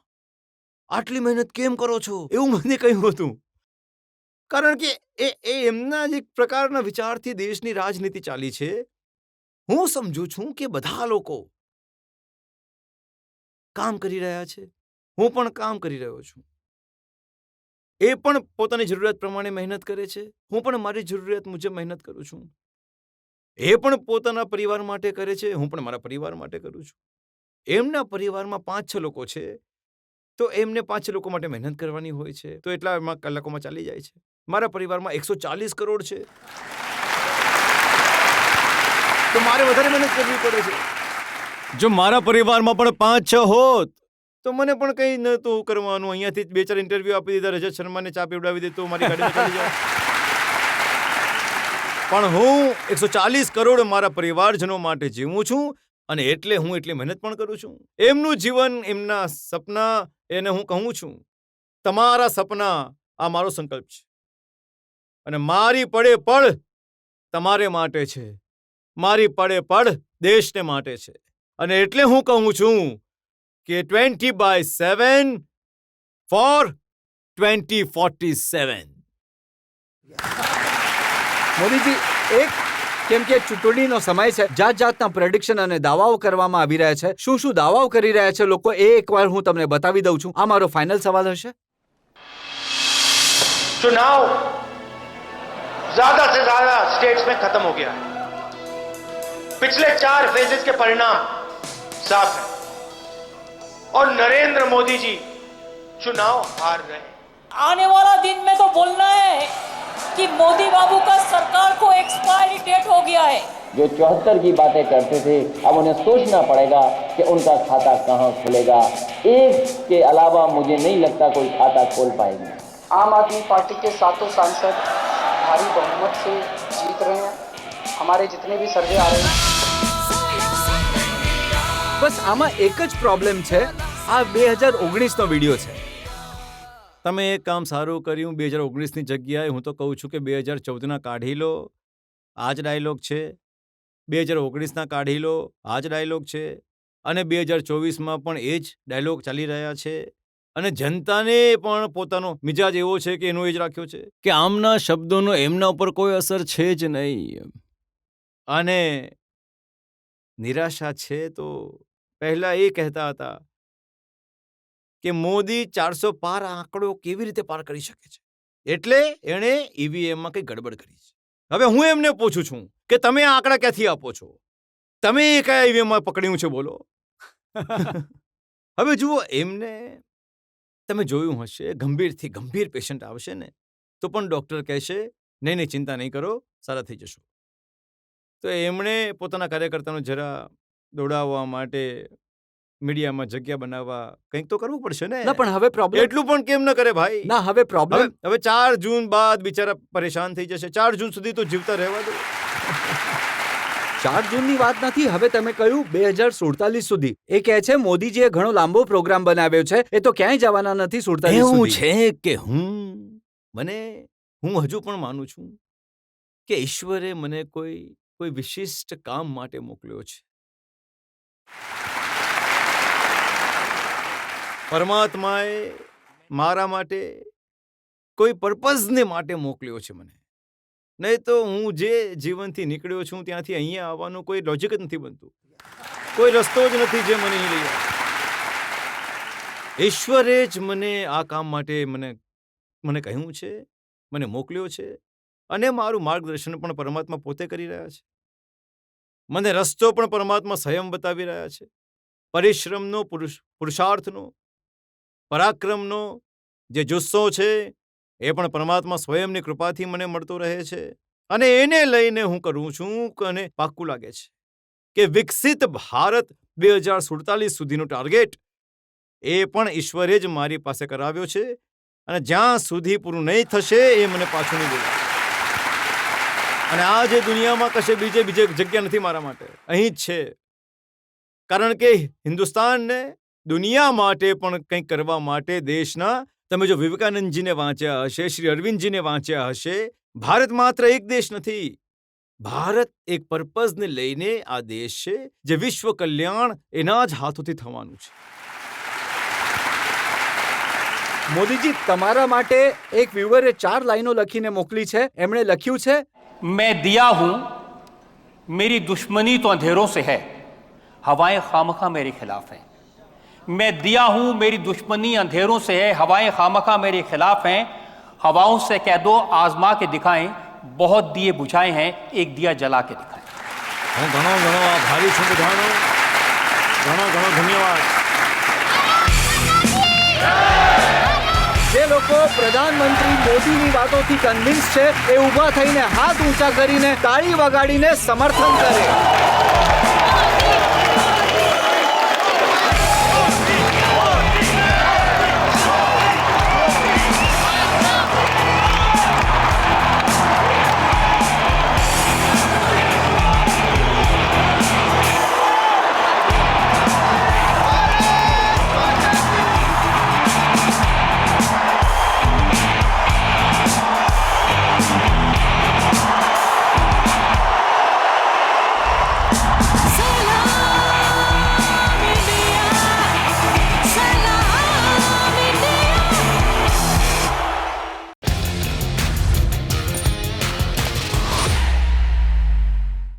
Speaker 3: આટલી મહેનત કેમ કરો છો, એવું મને કહ્યું હતું. કારણ કે એ એમના જ એક પ્રકારના વિચારથી દેશની રાજનીતિ ચાલી છે. હું સમજુ છું કે બધા લોકો કામ કરી રહ્યા છે, હું પણ કામ કરી રહ્યો છું. એ પણ પોતાની જરૂરિયાત પ્રમાણે મહેનત કરે છે, હું પણ મારી જરૂરિયાત મુજબ મહેનત કરું છું. એ પણ પોતાના પરિવાર માટે કરે છે, હું પણ મારા પરિવાર માટે કરું છું. એમના પરિવારમાં 5-6 લોકો છે તો એમને 5-6 લોકો માટે મહેનત કરવાની હોય છે, તો એટલા કલાકોમાં ચાલી જાય છે. મારા પરિવારમાં 140 કરોડ છે તો મારે વધારે મહેનત કરવી પડે છે. જો મારા પરિવારમાં પણ 5-6 હોત તો મને પણ કંઈ નહોતું કરવાનું. અહીંયાથી 2-4 ઇન્ટરવ્યૂ આપી દીધા, રજત શર્માને ચા પીવડાવી દીધો, મારી ગાડીમાં ચાલી જાય. પણ હું 140 કરોડ મારા પરિવારજનો માટે જીવું છું અને એટલે હું એટલી મહેનત પણ કરું છું. એમનું જીવન, એમના સપના, એને હું કહું છું તમારા સપના, આ મારો સંકલ્પ છે અને મારી પડે પડ તમારે માટે છે, મારી પડે પડ દેશને માટે છે. અને એટલે હું કહું છું કે 20/7 ફોર 2047.
Speaker 1: મોદીજી, એક કેમ કે ચૂંટણીનો સમય છે, જાત જાતના પ્રેડિક્શન અને દાવાઓ કરવામાં આવી રહ્યા છે. શું શું દાવાઓ કરી રહ્યા છે લોકો, એ એકવાર હું તમને બતાવી દઉં છું. આ મારો ફાઇનલ સવાલ હશે.
Speaker 11: चुनाव ज्यादा से ज्यादा स्टेट्स में खत्म हो गया है. पिछले 4 फेजेस के परिणाम साफ है और नरेंद्र मोदी जी चुनाव हार रहे हैं.
Speaker 12: आने वाला दिन में तो बोलना है कि मोदी बाबू का सरकार को एक्सपायरी डेट हो गया है.
Speaker 13: जो 74 की बातें करते थे, अब उन्हें सोचना पड़ेगा कि उनका खाता कहां खुलेगा. एक के अलावा मुझे नहीं लगता कोई खाता खोल पाएंगे.
Speaker 14: आम आदमी पार्टी के 7 सांसद भारी बहुमत से जीत रहे हैं. हमारे जितने भी सर्वे आ रहे हैं,
Speaker 1: બસ આમાં એક જ પ્રોબ્લેમ છે. આ 2019નો વિડીયો છે.
Speaker 3: તમે એક કામ સારું કર્યું 2019ની જગ્યાએ. હું તો કહું છું કે 2014ના કાઢી લો, આ જ ડાયલોગ છે. 2019ના કાઢી લો, આ જ ડાયલોગ છે. અને 2024માં પણ એ જ ડાયલોગ ચાલી રહ્યા છે. અને જનતાને પણ પોતાનો મિજાજ એવો છે કે એનો એ જ રાખ્યો છે કે આમના શબ્દોનો એમના ઉપર કોઈ અસર છે જ નહીં. અને નિરાશા છે તો પહેલા એ કહેતા હતા કે મોદી 400 પાર આંકડો કેવી રીતે પાર કરી શકે છે, એટલે એણે ઈવીએમમાં કંઈ ગડબડ કરી છે. હવે હું એમને પૂછું છું કે તમે આ આંકડા ક્યાંથી આપો છો, તમે કયા ઈવીએમમાં પકડ્યું છે બોલો. હવે જુઓ, એમને તમે જોયું હશે, ગંભીરથી ગંભીર પેશન્ટ આવશે ને તો પણ ડૉક્ટર કહેશે નહીં નહીં ચિંતા નહીં કરો, સારા થઈ જશો. તો એમણે પોતાના કાર્યકર્તાનો જરા દોડાવવા માટે મીડિયામાં જગ્યા બનાવવા કંઈક તો કરવું પડશે ને.
Speaker 1: ના પણ હવે પ્રોબ્લેમ
Speaker 3: એટલું પણ કેમ ન કરે ભાઈ?
Speaker 1: ના હવે પ્રોબ્લેમ
Speaker 3: હવે 4 જૂન બાદ બિચારા પરેશાન થઈ જશે. 4 જૂન સુધી તો જીવતા રહેવા દો.
Speaker 1: 4 જૂનની વાત નથી. હવે તમે કહ્યું 2047 સુધી. એ કહે છે મોદીજીએ ઘણો લાંબો પ્રોગ્રામ બનાવ્યો છે, એ તો ક્યાંય જવાના નથી 47
Speaker 3: એવું
Speaker 1: સુધી.
Speaker 3: છે કે હું હજુ પણ માનું છું કે ઈશ્વરે મને કોઈ વિશિષ્ટ કામ માટે મોકલ્યો છે. પરમાત્માએ મારા માટે કોઈ પર્પઝને માટે મોકલ્યો છે મને. નહીં તો હું જે જીવનથી નીકળ્યો છું ત્યાંથી અહીંયા આવવાનું કોઈ લોજિક જ નથી બનતું. કોઈ રસ્તો જ નથી જે મને અહીં લઈ આવે. ઈશ્વરે જ મને આ કામ માટે મને કહ્યું છે, મને મોકલ્યો છે, અને મારું માર્ગદર્શન પણ પરમાત્મા પોતે કરી રહ્યા છે. મને રસ્તો પણ પરમાત્મા સ્વયં બતાવી રહ્યા છે. પરિશ્રમનો, પુરુષાર્થનો, પરાક્રમનો જે જુસ્સો છે એ પણ પરમાત્મા સ્વયંની કૃપાથી મને મળતો રહે છે. અને એને લઈને હું કરું છું અને પાક્કું લાગે છે કે વિકસિત ભારત 2047 સુધીનો ટાર્ગેટ એ પણ ઈશ્વરે જ મારી પાસે કરાવ્યો છે. અને જ્યાં સુધી પૂરું નહીં થશે એ મને પાછું નહીં બોલે. અને આ જે દુનિયામાં કશે બીજે જગ્યા નથી મારા માટે, અહીં જ છે. કારણ કે હિન્દુસ્તાનને દુનિયા માટે પણ કંઈક કરવા માટે દેશના, તમે જો વિવેકાનંદજીને વાંચ્યા હશે, શ્રી અરવિંદજીને વાંચ્યા હશે, ભારત માત્ર એક દેશ નથી. ભારત એક પર્પઝને લઈને આ દેશ છે જે વિશ્વ કલ્યાણ એના જ હાથોથી થવાનું છે.
Speaker 1: મોદીજી, તમારા માટે એક વ્યુઅરે 4 લાઈનો લખીને મોકલી છે. એમણે લખ્યું છે,
Speaker 2: मैं दिया हूं, मेरी दुश्मनी तो अंधेरों से है, हवाएं खामखा मेरे खिलाफ हैं. मैं दिया हूं, मेरी दुश्मनी अंधेरों से है, हवाएं खामखा मेरे खिलाफ हैं. हवाओं से कह दो आजमा के दिखाएं, बहुत दिए बुझाए हैं, एक दिया जला के दिखाएं.
Speaker 3: હું ઘણો આભારી છું બધાનો. ઘણો ધન્યવાદ.
Speaker 1: જે લોકો પ્રધાનમંત્રી મોદીની વાતોથી કન્વિન્સ છે એ ઊભા થઈને હાથ ઊંચા કરીને તાળી વગાડીને સમર્થન કરે.